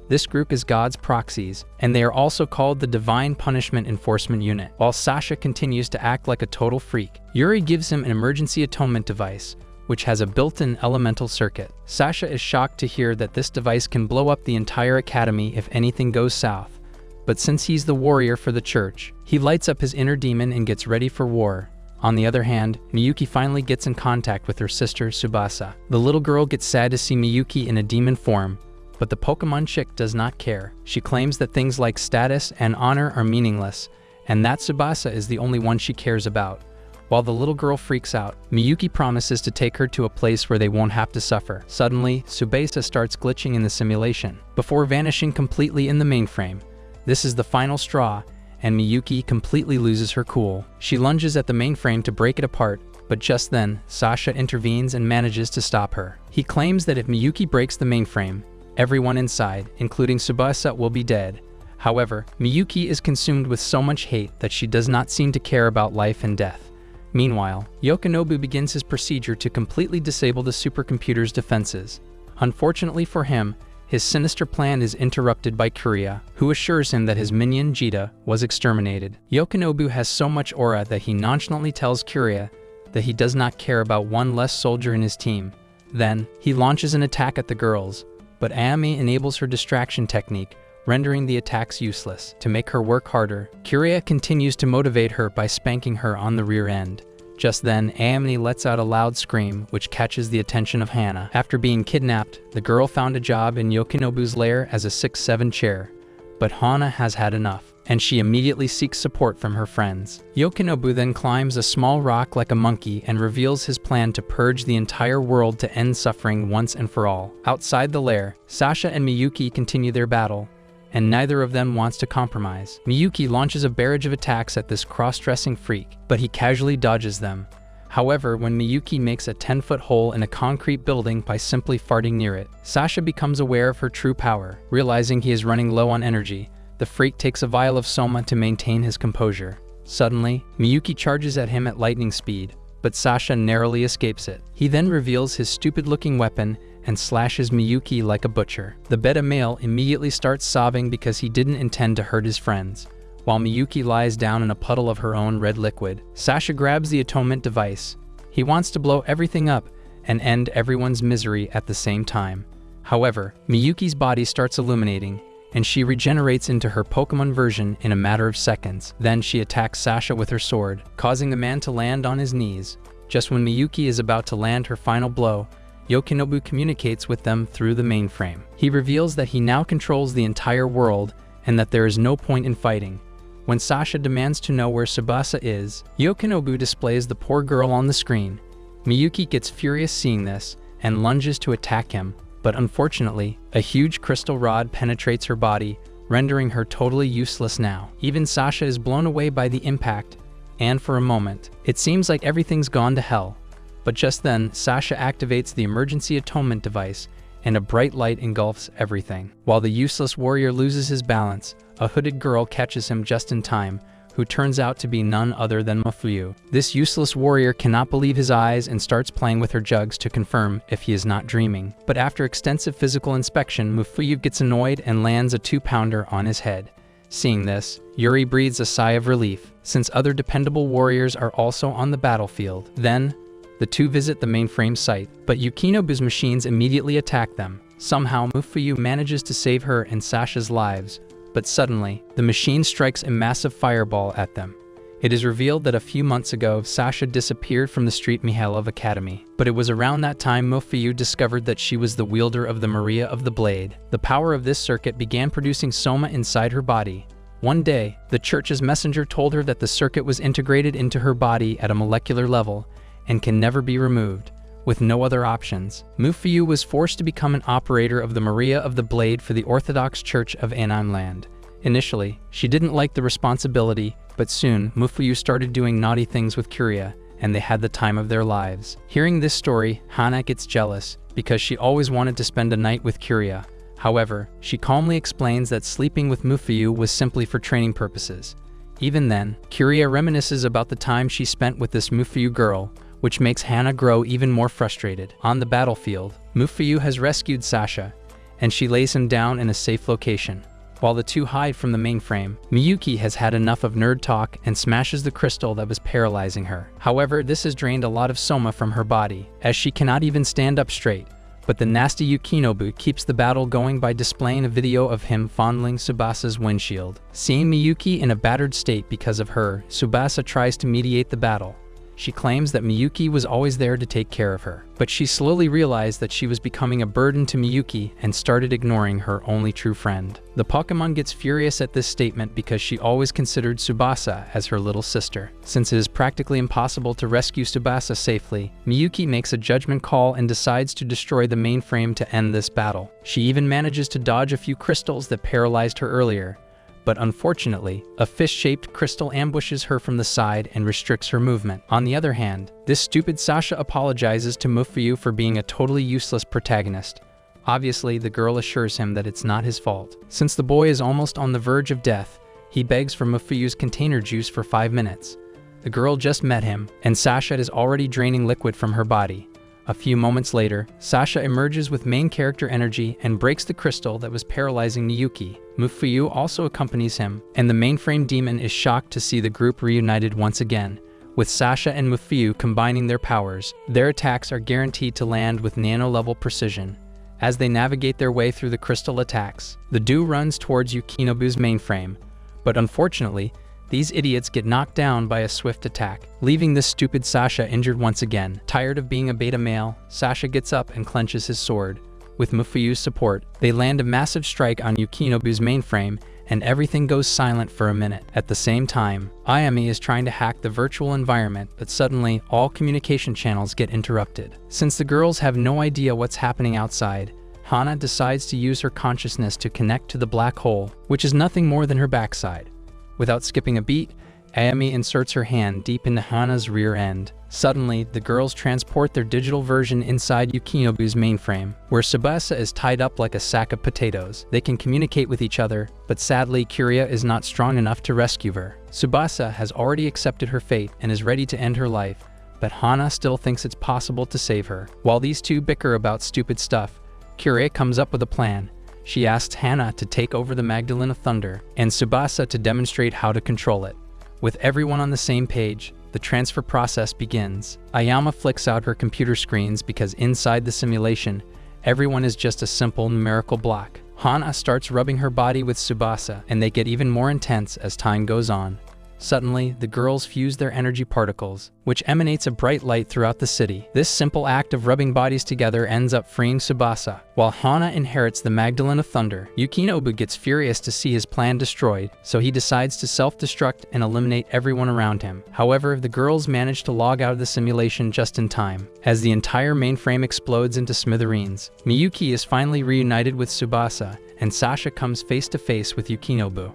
This group is God's proxies, and they are also called the Divine Punishment Enforcement Unit. While Sasha continues to act like a total freak, Yuri gives him an emergency atonement device, which has a built-in elemental circuit. Sasha is shocked to hear that this device can blow up the entire academy if anything goes south, but since he's the warrior for the church, he lights up his inner demon and gets ready for war. On the other hand, Miyuki finally gets in contact with her sister, Tsubasa. The little girl gets sad to see Miyuki in a demon form, but the Pokemon chick does not care. She claims that things like status and honor are meaningless, and that Tsubasa is the only one she cares about. While the little girl freaks out, Miyuki promises to take her to a place where they won't have to suffer. Suddenly, Tsubasa starts glitching in the simulation, before vanishing completely in the mainframe. This is the final straw, and Miyuki completely loses her cool. She lunges at the mainframe to break it apart, but just then, Sasha intervenes and manages to stop her. He claims that if Miyuki breaks the mainframe, everyone inside, including Tsubasa, will be dead. However, Miyuki is consumed with so much hate that she does not seem to care about life and death. Meanwhile, Yokinobu begins his procedure to completely disable the supercomputer's defenses. Unfortunately for him, his sinister plan is interrupted by Kuria, who assures him that his minion Jita was exterminated. Yokinobu has so much aura that he nonchalantly tells Kuria that he does not care about one less soldier in his team. Then, he launches an attack at the girls, but Ayami enables her distraction technique, rendering the attacks useless. To make her work harder, Kuria continues to motivate her by spanking her on the rear end. Just then, Ayami lets out a loud scream, which catches the attention of Hana. After being kidnapped, the girl found a job in Yokinobu's lair as a 6'7" chair. But Hana has had enough, and she immediately seeks support from her friends. Yokinobu then climbs a small rock like a monkey and reveals his plan to purge the entire world to end suffering once and for all. Outside the lair, Sasha and Miyuki continue their battle, and neither of them wants to compromise. Miyuki launches a barrage of attacks at this cross-dressing freak, but he casually dodges them. However, when Miyuki makes a 10-foot hole in a concrete building by simply farting near it, Sasha becomes aware of her true power. Realizing he is running low on energy, the freak takes a vial of Soma to maintain his composure. Suddenly, Miyuki charges at him at lightning speed, but Sasha narrowly escapes it. He then reveals his stupid-looking weapon and slashes Miyuki like a butcher. The beta male immediately starts sobbing because he didn't intend to hurt his friends, while Miyuki lies down in a puddle of her own red liquid. Sasha grabs the atonement device. He wants to blow everything up and end everyone's misery at the same time. However, Miyuki's body starts illuminating, and she regenerates into her Pokemon version in a matter of seconds. Then she attacks Sasha with her sword, causing the man to land on his knees. Just when Miyuki is about to land her final blow, Yokinobu communicates with them through the mainframe. He reveals that he now controls the entire world and that there is no point in fighting. When Sasha demands to know where Tsubasa is, Yokinobu displays the poor girl on the screen. Miyuki gets furious seeing this and lunges to attack him, but unfortunately, a huge crystal rod penetrates her body, rendering her totally useless now. Even Sasha is blown away by the impact, and for a moment, it seems like everything's gone to hell. But just then, Sasha activates the emergency atonement device, and a bright light engulfs everything. While the useless warrior loses his balance, a hooded girl catches him just in time, who turns out to be none other than Mafuyu. This useless warrior cannot believe his eyes and starts playing with her jugs to confirm if he is not dreaming. But after extensive physical inspection, Mafuyu gets annoyed and lands a 2-pounder on his head. Seeing this, Yuri breathes a sigh of relief, since other dependable warriors are also on the battlefield. Then, the two visit the mainframe site, but Yukinobu's machines immediately attack them. Somehow, Mafuyu manages to save her and Sasha's lives, but suddenly, the machine strikes a massive fireball at them. It is revealed that a few months ago, Sasha disappeared from the Street Mihailov Academy, but it was around that time Mafuyu discovered that she was the wielder of the Maria of the Blade. The power of this circuit began producing soma inside her body. One day, the church's messenger told her that the circuit was integrated into her body at a molecular level and can never be removed. With no other options, Mafuyu was forced to become an operator of the Maria of the Blade for the Orthodox Church of Annamland. Initially, she didn't like the responsibility, but soon, Mafuyu started doing naughty things with Kiria, and they had the time of their lives. Hearing this story, Hana gets jealous, because she always wanted to spend a night with Kiria. However, she calmly explains that sleeping with Mafuyu was simply for training purposes. Even then, Kiria reminisces about the time she spent with this Mafuyu girl, which makes Hana grow even more frustrated. On the battlefield, Mafuyu has rescued Sasha, and she lays him down in a safe location. While the two hide from the mainframe, Miyuki has had enough of nerd talk and smashes the crystal that was paralyzing her. However, this has drained a lot of soma from her body, as she cannot even stand up straight. But the nasty Yukinobu keeps the battle going by displaying a video of him fondling Tsubasa's windshield. Seeing Miyuki in a battered state because of her, Tsubasa tries to mediate the battle. She claims that Miyuki was always there to take care of her, but she slowly realized that she was becoming a burden to Miyuki and started ignoring her only true friend. The Pokemon gets furious at this statement because she always considered Tsubasa as her little sister. Since it is practically impossible to rescue Tsubasa safely, Miyuki makes a judgment call and decides to destroy the mainframe to end this battle. She even manages to dodge a few crystals that paralyzed her earlier. But unfortunately, a fish-shaped crystal ambushes her from the side and restricts her movement. On the other hand, this stupid Sasha apologizes to Mafuyu for being a totally useless protagonist. Obviously, the girl assures him that it's not his fault. Since the boy is almost on the verge of death, he begs for Mafuyu's container juice for 5 minutes. The girl just met him, and Sasha is already draining liquid from her body. A few moments later, Sasha emerges with main character energy and breaks the crystal that was paralyzing Miyuki. Mafuyu also accompanies him, and the mainframe demon is shocked to see the group reunited once again. With Sasha and Mafuyu combining their powers, their attacks are guaranteed to land with nano-level precision. As they navigate their way through the crystal attacks, the duo runs towards Yukinobu's mainframe, but unfortunately, these idiots get knocked down by a swift attack, leaving this stupid Sasha injured once again. Tired of being a beta male, Sasha gets up and clenches his sword. With Mafuyu's support, they land a massive strike on Yukinobu's mainframe, and everything goes silent for a minute. At the same time, Ayami is trying to hack the virtual environment, but suddenly, all communication channels get interrupted. Since the girls have no idea what's happening outside, Hana decides to use her consciousness to connect to the black hole, which is nothing more than her backside. Without skipping a beat, Ayami inserts her hand deep into Hana's rear end. Suddenly, the girls transport their digital version inside Yukinobu's mainframe, where Tsubasa is tied up like a sack of potatoes. They can communicate with each other, but sadly, Kiria is not strong enough to rescue her. Tsubasa has already accepted her fate and is ready to end her life, but Hana still thinks it's possible to save her. While these two bicker about stupid stuff, Kure comes up with a plan. She asks Hana to take over the Magdalene of Thunder, and Tsubasa to demonstrate how to control it. With everyone on the same page, the transfer process begins. Ayama flicks out her computer screens because inside the simulation, everyone is just a simple numerical block. Hana starts rubbing her body with Tsubasa, and they get even more intense as time goes on. Suddenly, the girls fuse their energy particles, which emanates a bright light throughout the city. This simple act of rubbing bodies together ends up freeing Tsubasa. While Hana inherits the Magdalene of Thunder, Yukinobu gets furious to see his plan destroyed, so he decides to self-destruct and eliminate everyone around him. However, the girls manage to log out of the simulation just in time. As the entire mainframe explodes into smithereens, Miyuki is finally reunited with Tsubasa, and Sasha comes face to face with Yukinobu.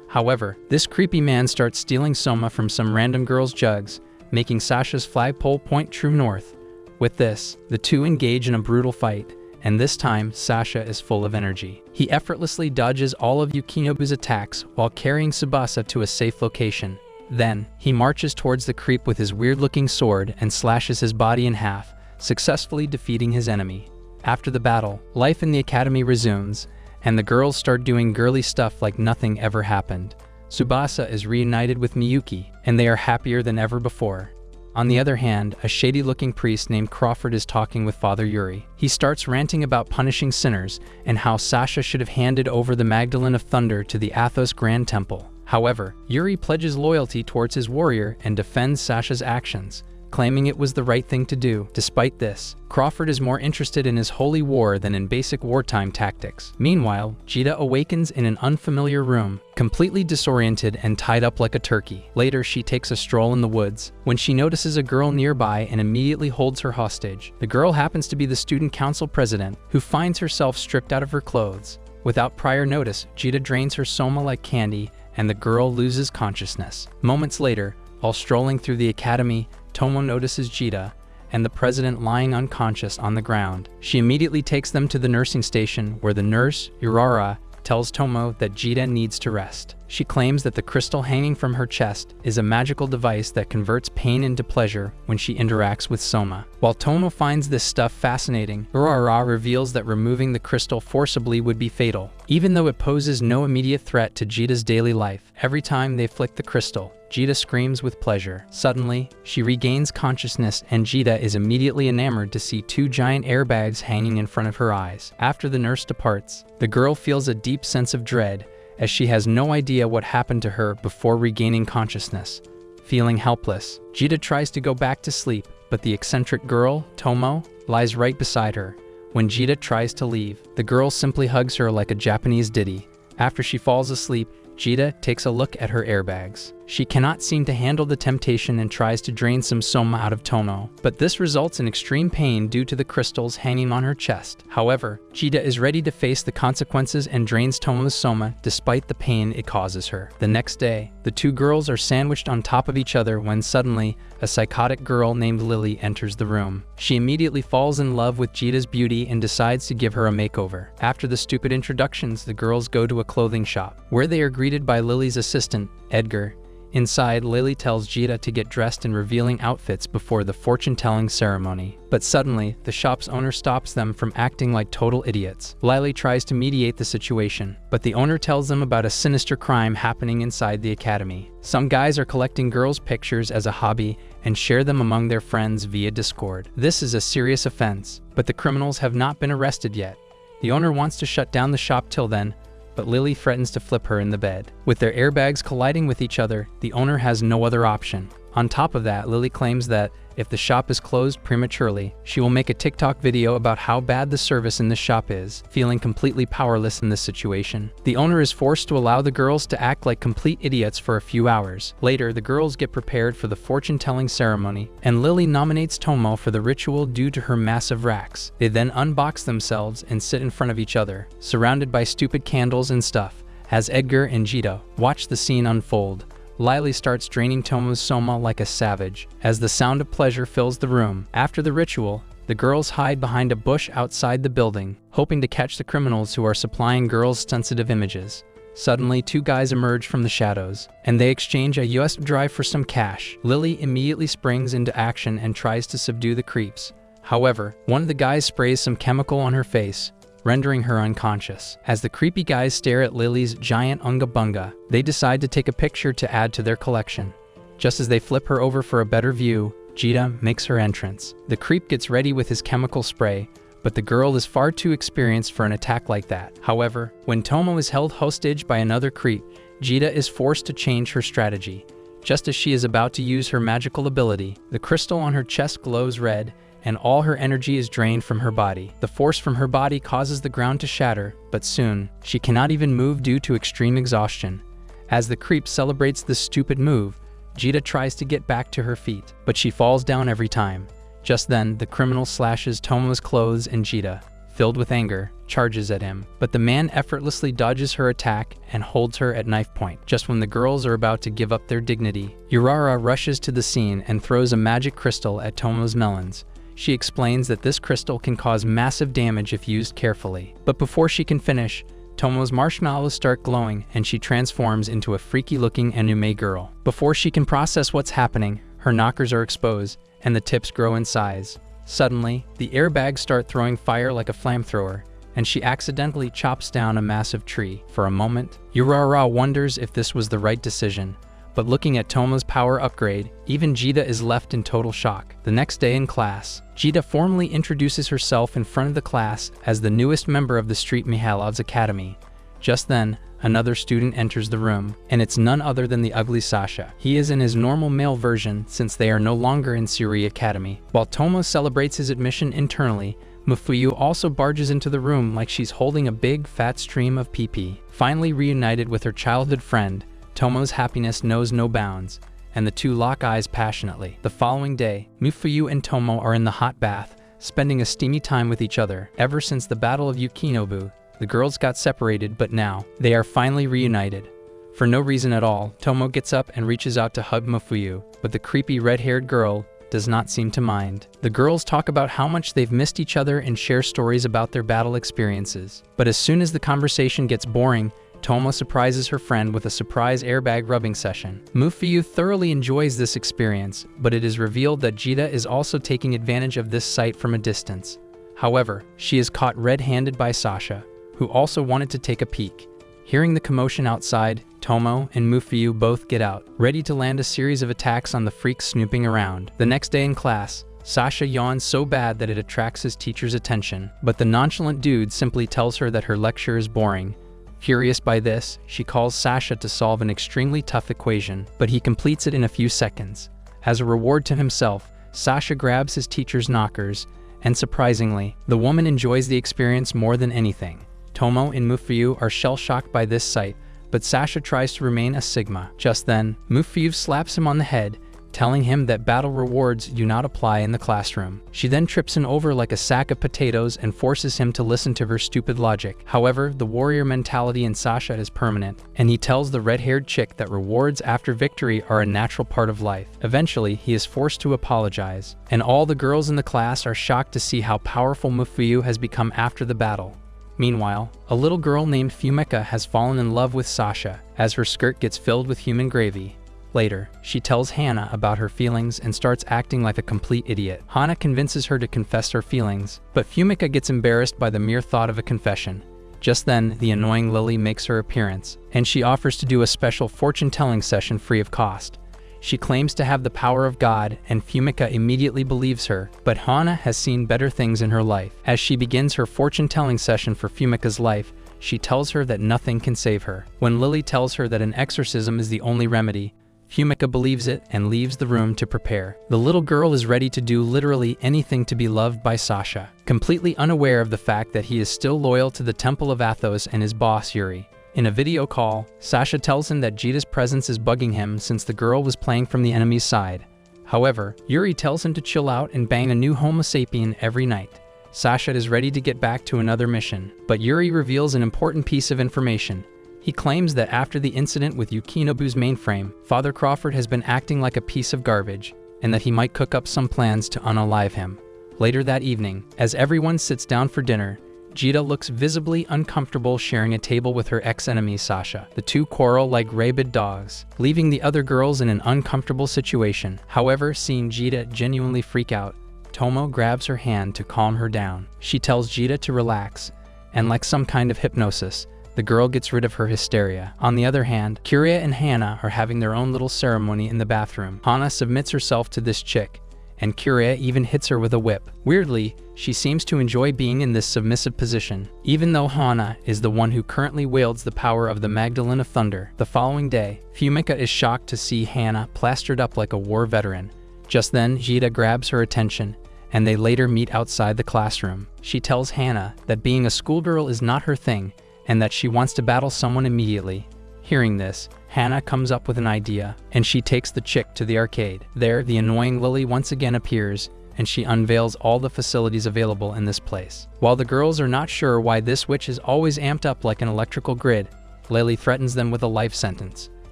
However, this creepy man starts stealing soma from some random girl's jugs, making Sasha's flagpole point true north. With this, the two engage in a brutal fight, and this time, Sasha is full of energy. He effortlessly dodges all of Yukinobu's attacks while carrying Tsubasa to a safe location. Then, he marches towards the creep with his weird-looking sword and slashes his body in half, successfully defeating his enemy. After the battle, life in the academy resumes, and the girls start doing girly stuff like nothing ever happened. Tsubasa is reunited with Miyuki, and they are happier than ever before. On the other hand, a shady-looking priest named Crawford is talking with Father Yuri. He starts ranting about punishing sinners and how Sasha should have handed over the Magdalene of Thunder to the Athos Grand Temple. However, Yuri pledges loyalty towards his warrior and defends Sasha's actions, claiming it was the right thing to do. Despite this, Crawford is more interested in his holy war than in basic wartime tactics. Meanwhile, Jida awakens in an unfamiliar room, completely disoriented and tied up like a turkey. Later, she takes a stroll in the woods, when she notices a girl nearby and immediately holds her hostage. The girl happens to be the student council president, who finds herself stripped out of her clothes. Without prior notice, Jida drains her soma like candy, and the girl loses consciousness. Moments later, while strolling through the academy, Tomo notices Jida and the president lying unconscious on the ground. She immediately takes them to the nursing station where the nurse, Urara, tells Tomo that Jida needs to rest. She claims that the crystal hanging from her chest is a magical device that converts pain into pleasure when she interacts with Soma. While Tomo finds this stuff fascinating, Urara reveals that removing the crystal forcibly would be fatal, even though it poses no immediate threat to Jida's daily life. Every time they flick the crystal, Jida screams with pleasure. Suddenly, she regains consciousness and Jida is immediately enamored to see two giant airbags hanging in front of her eyes. After the nurse departs, the girl feels a deep sense of dread as she has no idea what happened to her before regaining consciousness. Feeling helpless, Jida tries to go back to sleep, but the eccentric girl, Tomo, lies right beside her. When Jida tries to leave, the girl simply hugs her like a Japanese ditty. After she falls asleep, Jida takes a look at her airbags. She cannot seem to handle the temptation and tries to drain some soma out of Tomo, but this results in extreme pain due to the crystals hanging on her chest. However, Jida is ready to face the consequences and drains Tomo's soma despite the pain it causes her. The next day, the two girls are sandwiched on top of each other when suddenly, a psychotic girl named Lily enters the room. She immediately falls in love with Jida's beauty and decides to give her a makeover. After the stupid introductions, the girls go to a clothing shop, where they are greeted by Lily's assistant, Edgar. Inside, Lily tells Jida to get dressed in revealing outfits before the fortune-telling ceremony. But suddenly, the shop's owner stops them from acting like total idiots. Lily tries to mediate the situation, but the owner tells them about a sinister crime happening inside the academy. Some guys are collecting girls' pictures as a hobby and share them among their friends via Discord. This is a serious offense, but the criminals have not been arrested yet. The owner wants to shut down the shop till then, but Lily threatens to flip her in the bed. With their airbags colliding with each other, the owner has no other option. On top of that, Lily claims that if the shop is closed prematurely, she will make a TikTok video about how bad the service in the shop is, feeling completely powerless in this situation. The owner is forced to allow the girls to act like complete idiots for a few hours. Later, the girls get prepared for the fortune-telling ceremony, and Lily nominates Tomo for the ritual due to her massive racks. They then unbox themselves and sit in front of each other, surrounded by stupid candles and stuff, as Edgar and Jida watch the scene unfold. Lily starts draining Tomo's soma like a savage, as the sound of pleasure fills the room. After the ritual, the girls hide behind a bush outside the building, hoping to catch the criminals who are supplying girls' sensitive images. Suddenly, two guys emerge from the shadows, and they exchange a US drive for some cash. Lily immediately springs into action and tries to subdue the creeps. However, one of the guys sprays some chemical on her face, rendering her unconscious. As the creepy guys stare at Lily's giant unga bunga, they decide to take a picture to add to their collection. Just as they flip her over for a better view, Jita makes her entrance. The creep gets ready with his chemical spray, but the girl is far too experienced for an attack like that. However, when Tomo is held hostage by another creep, Jita is forced to change her strategy. Just as she is about to use her magical ability, the crystal on her chest glows red, and all her energy is drained from her body. The force from her body causes the ground to shatter, but soon, she cannot even move due to extreme exhaustion. As the creep celebrates this stupid move, Jita tries to get back to her feet, but she falls down every time. Just then, the criminal slashes Tomo's clothes and Jita, filled with anger, charges at him. But the man effortlessly dodges her attack and holds her at knife point. Just when the girls are about to give up their dignity, Urara rushes to the scene and throws a magic crystal at Tomo's melons. She explains that this crystal can cause massive damage if used carefully. But before she can finish, Tomo's marshmallows start glowing and she transforms into a freaky-looking anime girl. Before she can process what's happening, her knockers are exposed and the tips grow in size. Suddenly, the airbags start throwing fire like a flamethrower, and she accidentally chops down a massive tree. For a moment, Urara wonders if this was the right decision. But looking at Tomo's power upgrade, even Jita is left in total shock. The next day in class, Jita formally introduces herself in front of the class as the newest member of the Street Mihailov's Academy. Just then, another student enters the room, and it's none other than the ugly Sasha. He is in his normal male version since they are no longer in Suri Academy. While Tomo celebrates his admission internally, Mufuyu also barges into the room like she's holding a big, fat stream of pee-pee. Finally reunited with her childhood friend, Tomo's happiness knows no bounds, and the two lock eyes passionately. The following day, Mufuyu and Tomo are in the hot bath, spending a steamy time with each other. Ever since the Battle of Yukinobu, the girls got separated, but now, they are finally reunited. For no reason at all, Tomo gets up and reaches out to hug Mufuyu, but the creepy red-haired girl does not seem to mind. The girls talk about how much they've missed each other and share stories about their battle experiences. But as soon as the conversation gets boring, Tomo surprises her friend with a surprise airbag rubbing session. Mufuyu thoroughly enjoys this experience, but it is revealed that Jita is also taking advantage of this sight from a distance. However, she is caught red-handed by Sasha, who also wanted to take a peek. Hearing the commotion outside, Tomo and Mufuyu both get out, ready to land a series of attacks on the freaks snooping around. The next day in class, Sasha yawns so bad that it attracts his teacher's attention, but the nonchalant dude simply tells her that her lecture is boring. Furious by this, she calls Sasha to solve an extremely tough equation, but he completes it in a few seconds. As a reward to himself, Sasha grabs his teacher's knockers, and surprisingly, the woman enjoys the experience more than anything. Tomo and Mufuyu are shell-shocked by this sight, but Sasha tries to remain a Sigma. Just then, Mufuyu slaps him on the head, telling him that battle rewards do not apply in the classroom. She then trips him over like a sack of potatoes and forces him to listen to her stupid logic. However, the warrior mentality in Sasha is permanent, and he tells the red-haired chick that rewards after victory are a natural part of life. Eventually, he is forced to apologize, and all the girls in the class are shocked to see how powerful Mufuyu has become after the battle. Meanwhile, a little girl named Fumika has fallen in love with Sasha, as her skirt gets filled with human gravy. Later, she tells Hana about her feelings and starts acting like a complete idiot. Hana convinces her to confess her feelings, but Fumika gets embarrassed by the mere thought of a confession. Just then, the annoying Lily makes her appearance, and she offers to do a special fortune-telling session free of cost. She claims to have the power of God, and Fumika immediately believes her, but Hana has seen better things in her life. As she begins her fortune-telling session for Fumika's life, she tells her that nothing can save her. When Lily tells her that an exorcism is the only remedy, Fumika believes it and leaves the room to prepare. The little girl is ready to do literally anything to be loved by Sasha, completely unaware of the fact that he is still loyal to the Temple of Athos and his boss Yuri. In a video call, Sasha tells him that Jita's presence is bugging him since the girl was playing from the enemy's side. However, Yuri tells him to chill out and bang a new Homo sapien every night. Sasha is ready to get back to another mission, but Yuri reveals an important piece of information. He claims that after the incident with Yukinobu's mainframe, Father Crawford has been acting like a piece of garbage, and that he might cook up some plans to unalive him. Later that evening, as everyone sits down for dinner, Jida looks visibly uncomfortable sharing a table with her ex-enemy Sasha. The two quarrel like rabid dogs, leaving the other girls in an uncomfortable situation. However, seeing Jida genuinely freak out, Tomo grabs her hand to calm her down. She tells Jida to relax, and like some kind of hypnosis, the girl gets rid of her hysteria. On the other hand, Kiria and Hana are having their own little ceremony in the bathroom. Hana submits herself to this chick, and Kiria even hits her with a whip. Weirdly, she seems to enjoy being in this submissive position, even though Hana is the one who currently wields the power of the Magdalene of Thunder. The following day, Fumika is shocked to see Hana plastered up like a war veteran. Just then, Jida grabs her attention, and they later meet outside the classroom. She tells Hana that being a schoolgirl is not her thing, and that she wants to battle someone immediately. Hearing this, Hana comes up with an idea, and she takes the chick to the arcade. There, the annoying Lily once again appears, and she unveils all the facilities available in this place. While the girls are not sure why this witch is always amped up like an electrical grid, Lily threatens them with a life sentence.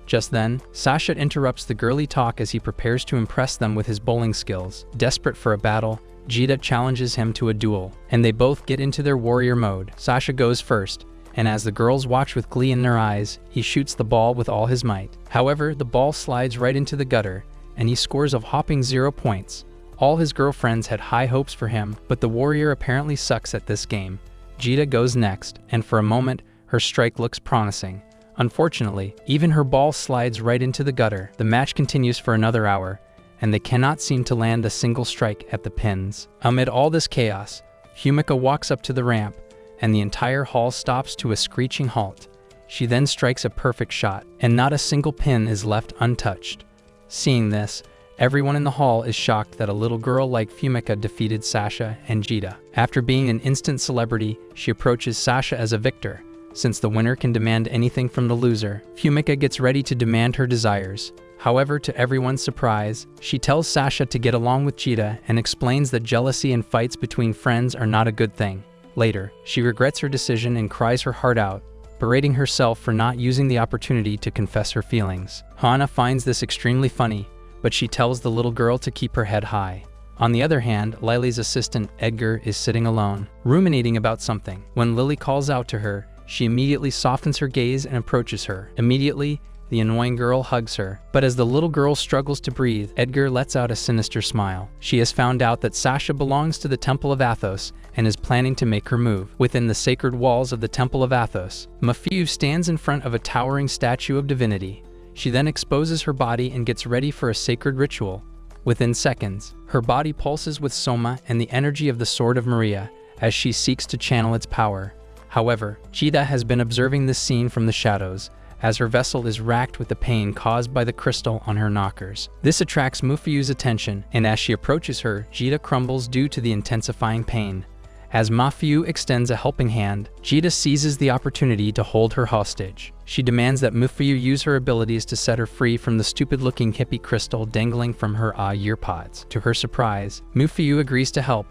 Just then, Sasha interrupts the girly talk as he prepares to impress them with his bowling skills. Desperate for a battle, Jida challenges him to a duel, and they both get into their warrior mode. Sasha goes first, and as the girls watch with glee in their eyes, he shoots the ball with all his might. However, the ball slides right into the gutter, and he scores a whopping 0 points. All his girlfriends had high hopes for him, but the warrior apparently sucks at this game. Jida goes next, and for a moment, her strike looks promising. Unfortunately, even her ball slides right into the gutter. The match continues for another hour, and they cannot seem to land a single strike at the pins. Amid all this chaos, Fumika walks up to the ramp, and the entire hall stops to a screeching halt. She then strikes a perfect shot, and not a single pin is left untouched. Seeing this, everyone in the hall is shocked that a little girl like Fumika defeated Sasha and Jida. After being an instant celebrity, she approaches Sasha as a victor. Since the winner can demand anything from the loser, Fumika gets ready to demand her desires. However, to everyone's surprise, she tells Sasha to get along with Jida and explains that jealousy and fights between friends are not a good thing. Later, she regrets her decision and cries her heart out, berating herself for not using the opportunity to confess her feelings. Hana finds this extremely funny, but she tells the little girl to keep her head high. On the other hand, Lily's assistant, Edgar, is sitting alone, ruminating about something. When Lily calls out to her, she immediately softens her gaze and approaches her. Immediately, the annoying girl hugs her, but as the little girl struggles to breathe, Edgar lets out a sinister smile. She has found out that Sasha belongs to the Temple of Athos and is planning to make her move. Within the sacred walls of the Temple of Athos, Mafiu stands in front of a towering statue of divinity. She then exposes her body and gets ready for a sacred ritual. Within seconds, her body pulses with Soma and the energy of the Sword of Maria as she seeks to channel its power. However, Jida has been observing this scene from the shadows, as her vessel is racked with the pain caused by the crystal on her knockers. This attracts Mafiu's attention, and as she approaches her, Jida crumbles due to the intensifying pain. As Mafiu extends a helping hand, Jida seizes the opportunity to hold her hostage. She demands that Mafiu use her abilities to set her free from the stupid-looking hippie crystal dangling from her ear pods. To her surprise, Mafiu agrees to help,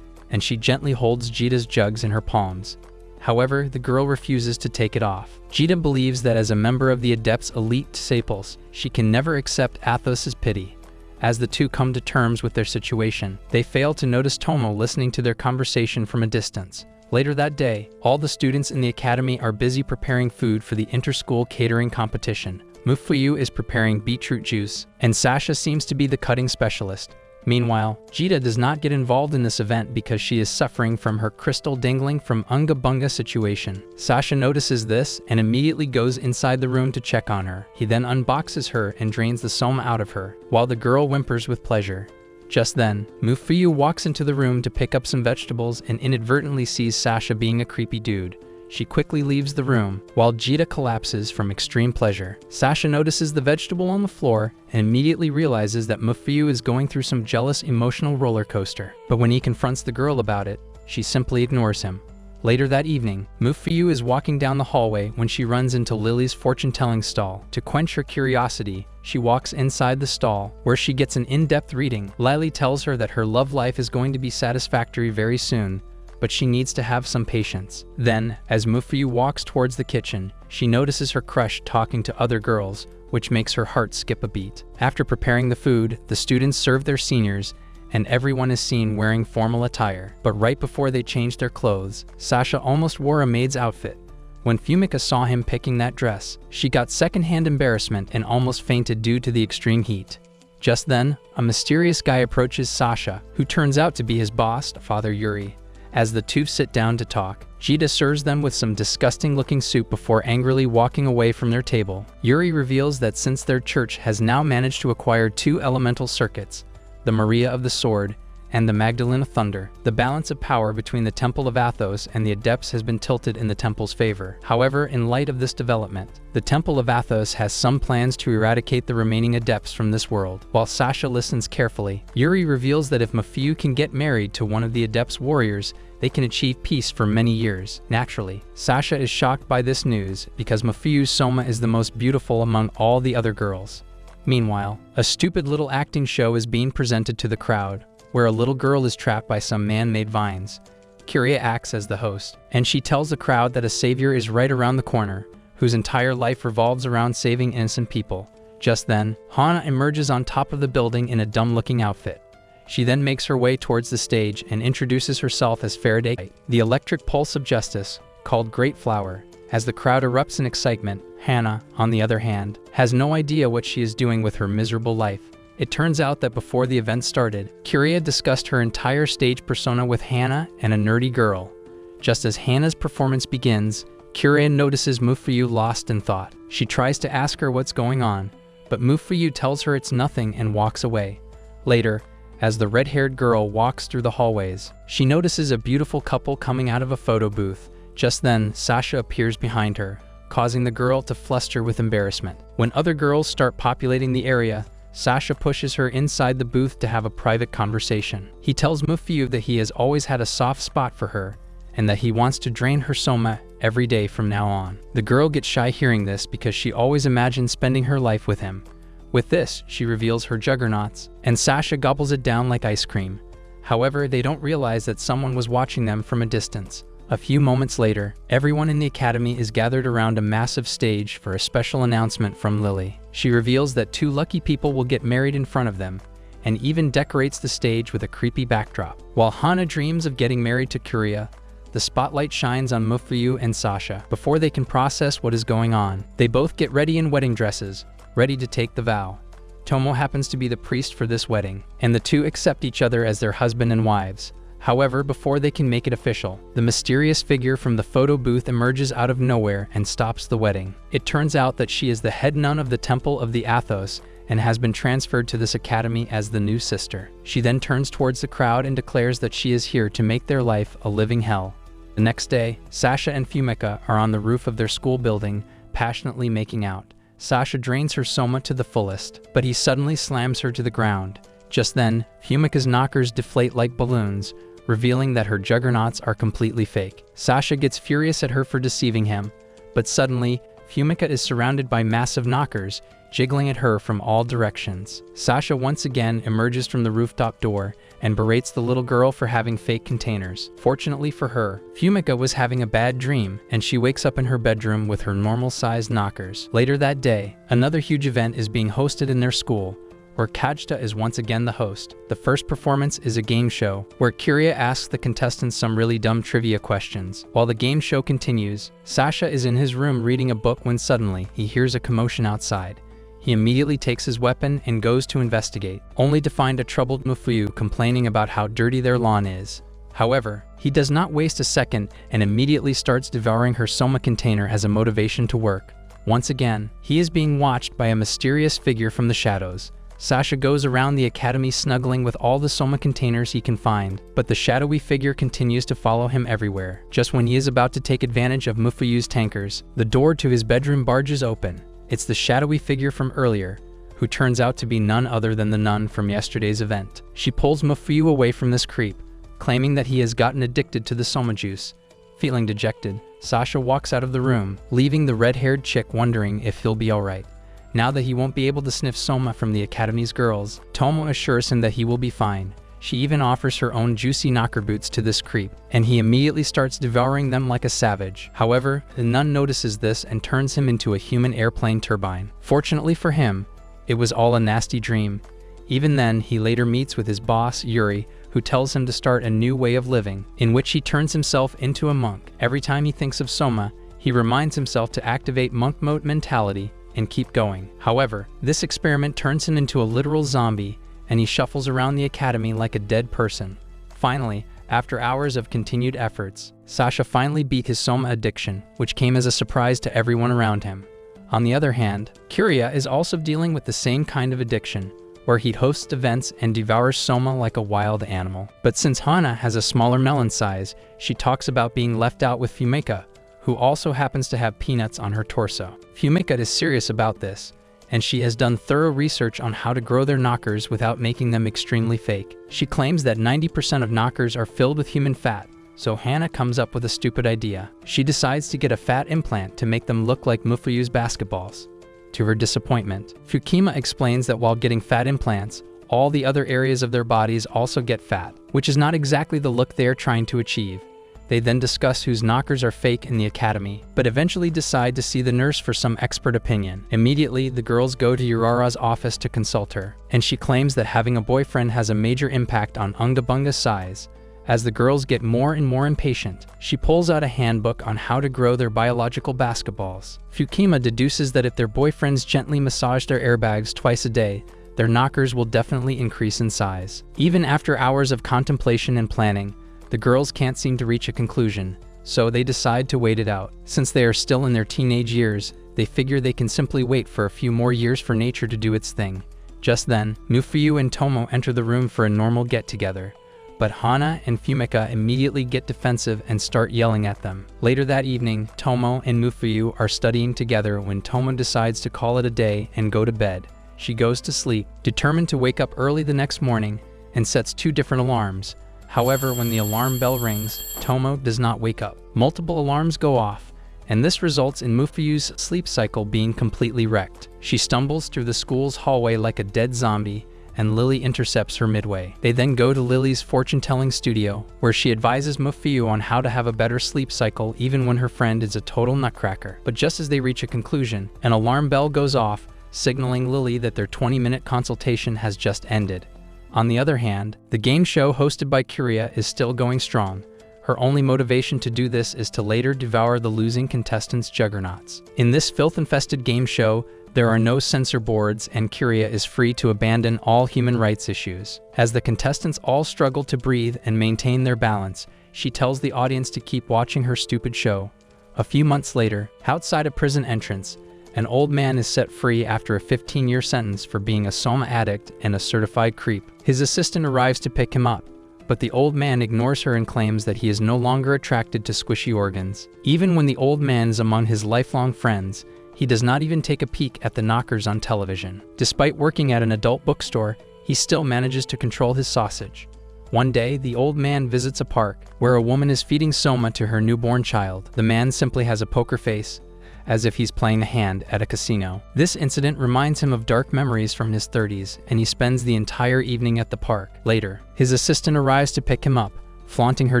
and she gently holds Jida's jugs in her palms. However, the girl refuses to take it off. Jida believes that as a member of the Adept's elite disciples, she can never accept Athos's pity. As the two come to terms with their situation, they fail to notice Tomo listening to their conversation from a distance. Later that day, all the students in the academy are busy preparing food for the inter-school catering competition. Mafiu is preparing beetroot juice, and Sasha seems to be the cutting specialist. Meanwhile, Jida does not get involved in this event because she is suffering from her crystal dangling from Unga Bunga situation. Sasha notices this and immediately goes inside the room to check on her. He then unboxes her and drains the soma out of her, while the girl whimpers with pleasure. Just then, Mafiu walks into the room to pick up some vegetables and inadvertently sees Sasha being a creepy dude. She quickly leaves the room, while Jida collapses from extreme pleasure. Sasha notices the vegetable on the floor and immediately realizes that Mafiu is going through some jealous emotional roller coaster. But when he confronts the girl about it, she simply ignores him. Later that evening, Mafiu is walking down the hallway when she runs into Lily's fortune-telling stall. To quench her curiosity, she walks inside the stall, where she gets an in-depth reading. Lily tells her that her love life is going to be satisfactory very soon, but she needs to have some patience. Then, as Mafiu walks towards the kitchen, she notices her crush talking to other girls, which makes her heart skip a beat. After preparing the food, the students serve their seniors, and everyone is seen wearing formal attire. But right before they changed their clothes, Sasha almost wore a maid's outfit. When Fumika saw him picking that dress, she got secondhand embarrassment and almost fainted due to the extreme heat. Just then, a mysterious guy approaches Sasha, who turns out to be his boss, Father Yuri. As the two sit down to talk, Jida serves them with some disgusting-looking soup before angrily walking away from their table. Yuri reveals that since their church has now managed to acquire two elemental circuits, the Maria of the Sword and the Magdalene of Thunder, the balance of power between the Temple of Athos and the Adepts has been tilted in the Temple's favor. However, in light of this development, the Temple of Athos has some plans to eradicate the remaining Adepts from this world. While Sasha listens carefully, Yuri reveals that if Mafuyu can get married to one of the Adepts' warriors, they can achieve peace for many years. Naturally, Sasha is shocked by this news because Mafuyu's Soma is the most beautiful among all the other girls. Meanwhile, a stupid little acting show is being presented to the crowd, where a little girl is trapped by some man-made vines. Kiria acts as the host, and she tells the crowd that a savior is right around the corner, whose entire life revolves around saving innocent people. Just then, Hana emerges on top of the building in a dumb-looking outfit. She then makes her way towards the stage and introduces herself as Faraday, the electric pulse of justice, called Great Flower. As the crowd erupts in excitement, Hana, on the other hand, has no idea what she is doing with her miserable life. It turns out that before the event started, Kiria discussed her entire stage persona with Hana and a nerdy girl. Just as Hana's performance begins, Kiria notices Mafuyu lost in thought. She tries to ask her what's going on, but Mafuyu tells her it's nothing and walks away. Later, as the red-haired girl walks through the hallways, she notices a beautiful couple coming out of a photo booth. Just then, Sasha appears behind her, causing the girl to fluster with embarrassment. When other girls start populating the area, Sasha pushes her inside the booth to have a private conversation. He tells Mafuyu that he has always had a soft spot for her, and that he wants to drain her soma every day from now on. The girl gets shy hearing this because she always imagined spending her life with him. With this, she reveals her juggernauts, and Sasha gobbles it down like ice cream. However, they don't realize that someone was watching them from a distance. A few moments later, everyone in the academy is gathered around a massive stage for a special announcement from Lily. She reveals that two lucky people will get married in front of them, and even decorates the stage with a creepy backdrop. While Hana dreams of getting married to Kiria, the spotlight shines on Mafuyu and Sasha. Before they can process what is going on, they both get ready in wedding dresses, ready to take the vow. Tomo happens to be the priest for this wedding, and the two accept each other as their husband and wives. However, before they can make it official, the mysterious figure from the photo booth emerges out of nowhere and stops the wedding. It turns out that she is the head nun of the Temple of the Athos and has been transferred to this academy as the new sister. She then turns towards the crowd and declares that she is here to make their life a living hell. The next day, Sasha and Fumika are on the roof of their school building, passionately making out. Sasha drains her soma to the fullest, but he suddenly slams her to the ground. Just then, Fumika's knockers deflate like balloons, revealing that her juggernauts are completely fake. Sasha gets furious at her for deceiving him, but suddenly, Fumika is surrounded by massive knockers, jiggling at her from all directions. Sasha once again emerges from the rooftop door and berates the little girl for having fake containers. Fortunately for her, Fumika was having a bad dream, and she wakes up in her bedroom with her normal-sized knockers. Later that day, another huge event is being hosted in their school, where Kajta is once again the host. The first performance is a game show, where Kiria asks the contestants some really dumb trivia questions. While the game show continues, Sasha is in his room reading a book when suddenly he hears a commotion outside. He immediately takes his weapon and goes to investigate, only to find a troubled Mafuyu complaining about how dirty their lawn is. However, he does not waste a second and immediately starts devouring her soma container as a motivation to work. Once again, he is being watched by a mysterious figure from the shadows. Sasha goes around the academy snuggling with all the soma containers he can find, but the shadowy figure continues to follow him everywhere. Just when he is about to take advantage of Mufuyu's tankers, the door to his bedroom barges open. It's the shadowy figure from earlier, who turns out to be none other than the nun from yesterday's event. She pulls Mafuyu away from this creep, claiming that he has gotten addicted to the soma juice. Feeling dejected, Sasha walks out of the room, leaving the red-haired chick wondering if he'll be alright. Now that he won't be able to sniff soma from the academy's girls, Tomo assures him that he will be fine. She even offers her own juicy knocker boots to this creep, and he immediately starts devouring them like a savage. However, the nun notices this and turns him into a human airplane turbine. Fortunately for him, it was all a nasty dream. Even then, he later meets with his boss, Yuri, who tells him to start a new way of living, in which he turns himself into a monk. Every time he thinks of Soma, he reminds himself to activate monk mode mentality and keep going. However, this experiment turns him into a literal zombie, and he shuffles around the academy like a dead person. Finally, after hours of continued efforts, Sasha finally beat his Soma addiction, which came as a surprise to everyone around him. On the other hand, Kiria is also dealing with the same kind of addiction, where he hosts events and devours Soma like a wild animal. But since Hana has a smaller melon size, she talks about being left out with Fumika, who also happens to have peanuts on her torso. Fumika is serious about this, and she has done thorough research on how to grow their knockers without making them extremely fake. She claims that 90% of knockers are filled with human fat, so Hana comes up with a stupid idea. She decides to get a fat implant to make them look like Mufuyu's basketballs. To her disappointment, Fukima explains that while getting fat implants, all the other areas of their bodies also get fat, which is not exactly the look they are trying to achieve. They then discuss whose knockers are fake in the academy, but eventually decide to see the nurse for some expert opinion. Immediately, the girls go to Urara's office to consult her, and she claims that having a boyfriend has a major impact on Ungabunga's size. As the girls get more and more impatient, she pulls out a handbook on how to grow their biological basketballs. Fukima deduces that if their boyfriends gently massage their airbags twice a day, their knockers will definitely increase in size. Even after hours of contemplation and planning, the girls can't seem to reach a conclusion, so they decide to wait it out. Since they are still in their teenage years, they figure they can simply wait for a few more years for nature to do its thing. Just then, Mufuyu and Tomo enter the room for a normal get-together, but Hana and Fumika immediately get defensive and start yelling at them. Later that evening, Tomo and Mufuyu are studying together when Tomo decides to call it a day and go to bed. She goes to sleep, determined to wake up early the next morning, and sets 2 different alarms. However, when the alarm bell rings, Tomo does not wake up. Multiple alarms go off, and this results in Mufuyu's sleep cycle being completely wrecked. She stumbles through the school's hallway like a dead zombie, and Lily intercepts her midway. They then go to Lily's fortune-telling studio, where she advises Mufuyu on how to have a better sleep cycle even when her friend is a total nutcracker. But just as they reach a conclusion, an alarm bell goes off, signaling Lily that their 20-minute consultation has just ended. On the other hand, the game show hosted by Kiria is still going strong. Her only motivation to do this is to later devour the losing contestants' juggernauts. In this filth-infested game show, there are no censor boards, and Kiria is free to abandon all human rights issues. As the contestants all struggle to breathe and maintain their balance, she tells the audience to keep watching her stupid show. A few months later, outside a prison entrance, an old man is set free after a 15-year sentence for being a Soma addict and a certified creep. His assistant arrives to pick him up, but the old man ignores her and claims that he is no longer attracted to squishy organs. Even when the old man is among his lifelong friends, he does not even take a peek at the knockers on television. Despite working at an adult bookstore, he still manages to control his sausage. One day, the old man visits a park where a woman is feeding Soma to her newborn child. The man simply has a poker face, as if he's playing a hand at a casino. This incident reminds him of dark memories from his 30s, and he spends the entire evening at the park. Later, his assistant arrives to pick him up, flaunting her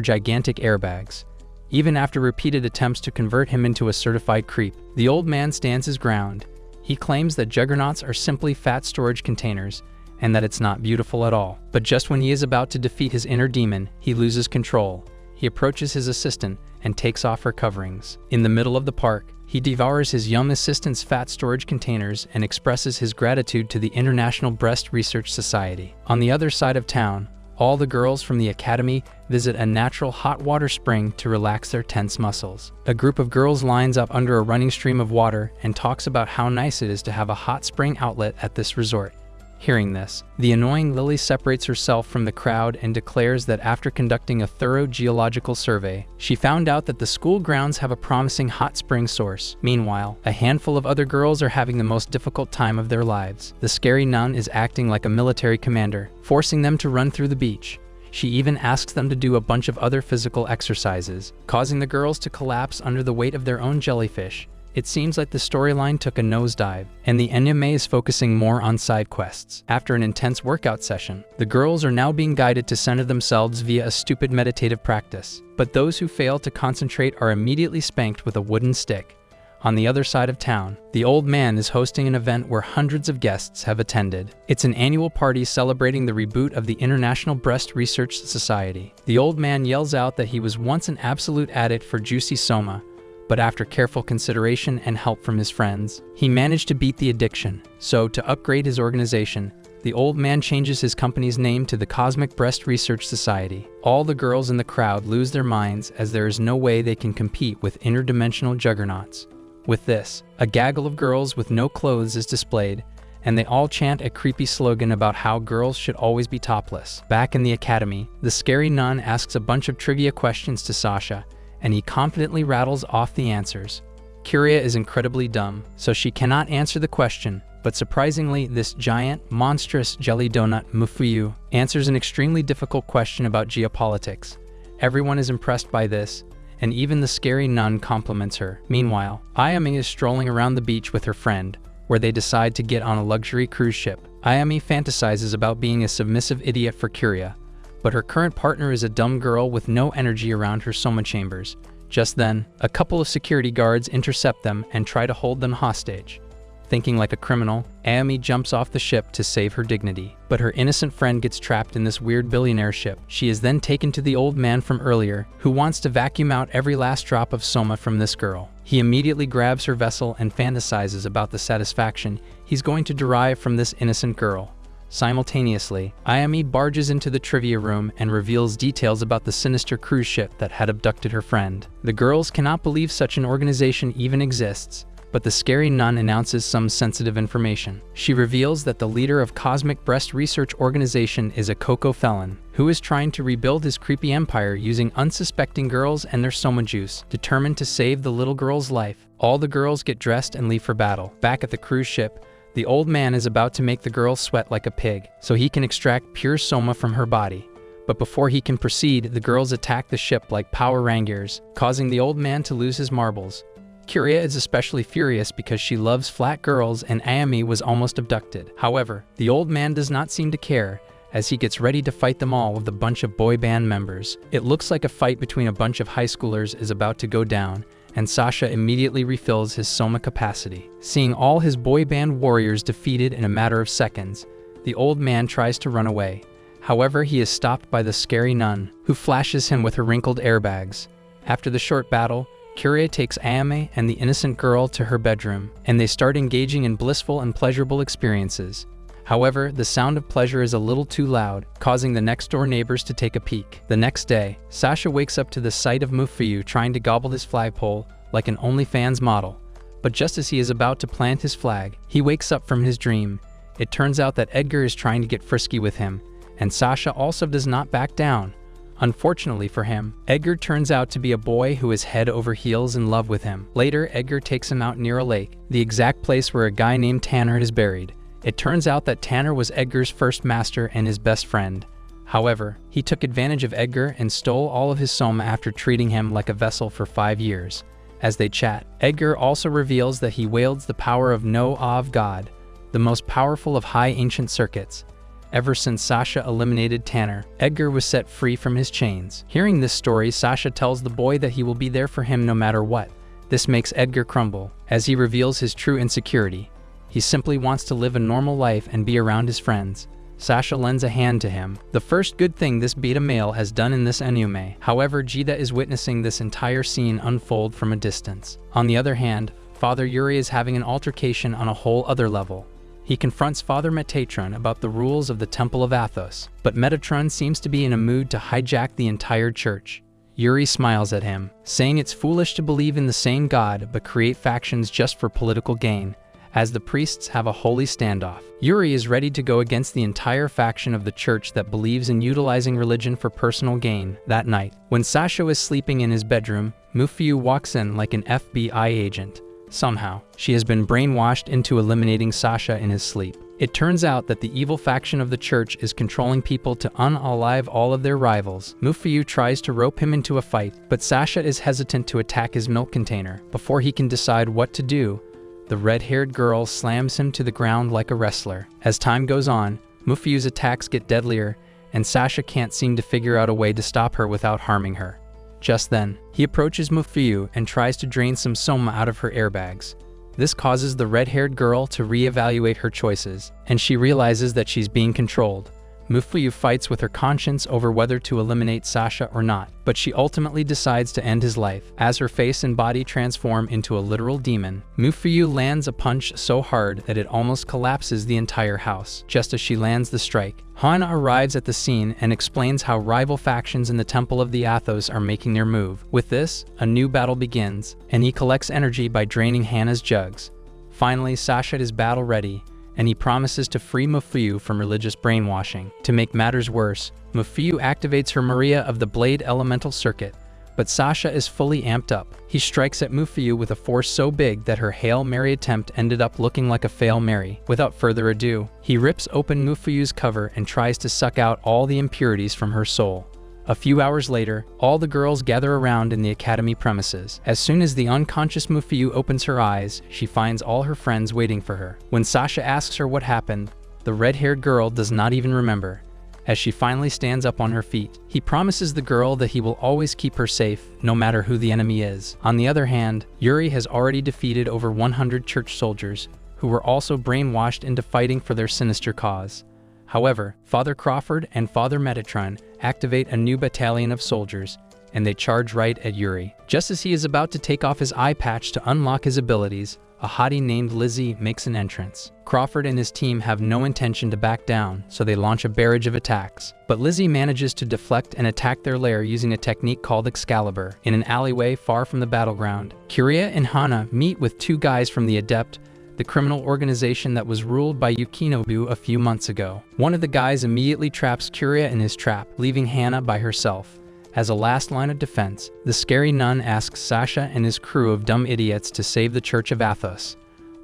gigantic airbags. Even after repeated attempts to convert him into a certified creep, the old man stands his ground. He claims that juggernauts are simply fat storage containers, and that it's not beautiful at all. But just when he is about to defeat his inner demon, he loses control. He approaches his assistant and takes off her coverings. In the middle of the park, he devours his young assistant's fat storage containers and expresses his gratitude to the International Breast Research Society. On the other side of town, all the girls from the academy visit a natural hot water spring to relax their tense muscles. A group of girls lines up under a running stream of water and talks about how nice it is to have a hot spring outlet at this resort. Hearing this, the annoying Lily separates herself from the crowd and declares that after conducting a thorough geological survey, she found out that the school grounds have a promising hot spring source. Meanwhile, a handful of other girls are having the most difficult time of their lives. The scary nun is acting like a military commander, forcing them to run through the beach. She even asks them to do a bunch of other physical exercises, causing the girls to collapse under the weight of their own jellyfish. It seems like the storyline took a nosedive, and the anime is focusing more on side quests. After an intense workout session, the girls are now being guided to center themselves via a stupid meditative practice. But those who fail to concentrate are immediately spanked with a wooden stick. On the other side of town, the old man is hosting an event where hundreds of guests have attended. It's an annual party celebrating the reboot of the International Breast Research Society. The old man yells out that he was once an absolute addict for juicy soma, but after careful consideration and help from his friends, he managed to beat the addiction. So, to upgrade his organization, the old man changes his company's name to the Cosmic Breast Research Society. All the girls in the crowd lose their minds as there is no way they can compete with interdimensional juggernauts. With this, a gaggle of girls with no clothes is displayed, and they all chant a creepy slogan about how girls should always be topless. Back in the academy, the scary nun asks a bunch of trivia questions to Sasha, and he confidently rattles off the answers. Curia is incredibly dumb, so she cannot answer the question, but surprisingly, this giant, monstrous jelly donut, Mufuyu, answers an extremely difficult question about geopolitics. Everyone is impressed by this, and even the scary nun compliments her. Meanwhile, Ayami is strolling around the beach with her friend, where they decide to get on a luxury cruise ship. Ayami fantasizes about being a submissive idiot for Curia, but her current partner is a dumb girl with no energy around her soma chambers. Just then, a couple of security guards intercept them and try to hold them hostage. Thinking like a criminal, Ayami jumps off the ship to save her dignity, but her innocent friend gets trapped in this weird billionaire ship. She is then taken to the old man from earlier, who wants to vacuum out every last drop of soma from this girl. He immediately grabs her vessel and fantasizes about the satisfaction he's going to derive from this innocent girl. Simultaneously, Ayami barges into the trivia room and reveals details about the sinister cruise ship that had abducted her friend. The girls cannot believe such an organization even exists, but the scary nun announces some sensitive information. She reveals that the leader of Cosmic Breast Research Organization is a cocoa felon, who is trying to rebuild his creepy empire using unsuspecting girls and their soma juice. Determined to save the little girl's life, all the girls get dressed and leave for battle. Back at the cruise ship, the old man is about to make the girl sweat like a pig, so he can extract pure soma from her body. But before he can proceed, the girls attack the ship like Power Rangers, causing the old man to lose his marbles. Curia is especially furious because she loves flat girls and Ayami was almost abducted. However, the old man does not seem to care, as he gets ready to fight them all with a bunch of boy band members. It looks like a fight between a bunch of high schoolers is about to go down, and Sasha immediately refills his soma capacity. Seeing all his boy band warriors defeated in a matter of seconds, the old man tries to run away. However, he is stopped by the scary nun, who flashes him with her wrinkled airbags. After the short battle, Curia takes Ayame and the innocent girl to her bedroom, and they start engaging in blissful and pleasurable experiences. However, the sound of pleasure is a little too loud, causing the next-door neighbors to take a peek. The next day, Sasha wakes up to the sight of Mufuyu trying to gobble his flagpole like an OnlyFans model. But just as he is about to plant his flag, he wakes up from his dream. It turns out that Edgar is trying to get frisky with him, and Sasha also does not back down. Unfortunately for him, Edgar turns out to be a boy who is head over heels in love with him. Later, Edgar takes him out near a lake, the exact place where a guy named Tanner is buried. It turns out that Tanner was Edgar's first master and his best friend. However, he took advantage of Edgar and stole all of his soma after treating him like a vessel for 5 years. As they chat, Edgar also reveals that he wields the power of No-Av God, the most powerful of high ancient circuits. Ever since Sasha eliminated Tanner, Edgar was set free from his chains. Hearing this story, Sasha tells the boy that he will be there for him no matter what. This makes Edgar crumble, as he reveals his true insecurity. He simply wants to live a normal life and be around his friends. Sasha lends a hand to him, the first good thing this beta male has done in this anime. However, Jida is witnessing this entire scene unfold from a distance. On the other hand, Father Yuri is having an altercation on a whole other level. He confronts Father Metatron about the rules of the Temple of Athos, but Metatron seems to be in a mood to hijack the entire church. Yuri smiles at him, saying it's foolish to believe in the same God but create factions just for political gain, as the priests have a holy standoff. Yuri is ready to go against the entire faction of the church that believes in utilizing religion for personal gain. That night, when Sasha is sleeping in his bedroom, Mufuyu walks in like an FBI agent. Somehow, she has been brainwashed into eliminating Sasha in his sleep. It turns out that the evil faction of the church is controlling people to unalive all of their rivals. Mufuyu tries to rope him into a fight, but Sasha is hesitant to attack his milk container. Before he can decide what to do, the red-haired girl slams him to the ground like a wrestler. As time goes on, Mufuyu's attacks get deadlier, and Sasha can't seem to figure out a way to stop her without harming her. Just then, he approaches Mufuyu and tries to drain some soma out of her airbags. This causes the red-haired girl to reevaluate her choices, and she realizes that she's being controlled. Mufuyu fights with her conscience over whether to eliminate Sasha or not, but she ultimately decides to end his life, as her face and body transform into a literal demon. Mufuyu lands a punch so hard that it almost collapses the entire house. Just as she lands the strike, Hana arrives at the scene and explains how rival factions in the Temple of the Athos are making their move. With this, a new battle begins, and he collects energy by draining Hana's jugs. Finally, Sasha is battle-ready, and he promises to free Mufuyu from religious brainwashing. To make matters worse, Mufuyu activates her Maria of the Blade elemental circuit, but Sasha is fully amped up. He strikes at Mufuyu with a force so big that her Hail Mary attempt ended up looking like a Fail Mary. Without further ado, he rips open Mufuyu's cover and tries to suck out all the impurities from her soul. A few hours later, all the girls gather around in the academy premises. As soon as the unconscious Mufuyu opens her eyes, she finds all her friends waiting for her. When Sasha asks her what happened, the red-haired girl does not even remember. As she finally stands up on her feet, he promises the girl that he will always keep her safe, no matter who the enemy is. On the other hand, Yuri has already defeated over 100 church soldiers, who were also brainwashed into fighting for their sinister cause. However, Father Crawford and Father Metatron activate a new battalion of soldiers, and they charge right at Yuri. Just as he is about to take off his eye patch to unlock his abilities, a hottie named Lizzie makes an entrance. Crawford and his team have no intention to back down, so they launch a barrage of attacks. But Lizzie manages to deflect and attack their lair using a technique called Excalibur. In an alleyway far from the battleground, Kiria and Hana meet with two guys from the Adept, the criminal organization that was ruled by Yukinobu a few months ago. One of the guys immediately traps Kiria in his trap, leaving Hana by herself. As a last line of defense, the scary nun asks Sasha and his crew of dumb idiots to save the Church of Athos.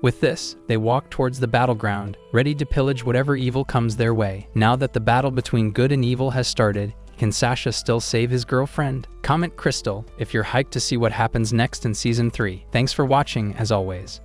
With this, they walk towards the battleground, ready to pillage whatever evil comes their way. Now that the battle between good and evil has started, can Sasha still save his girlfriend? Comment Crystal if you're hyped to see what happens next in Season 3. Thanks for watching, as always.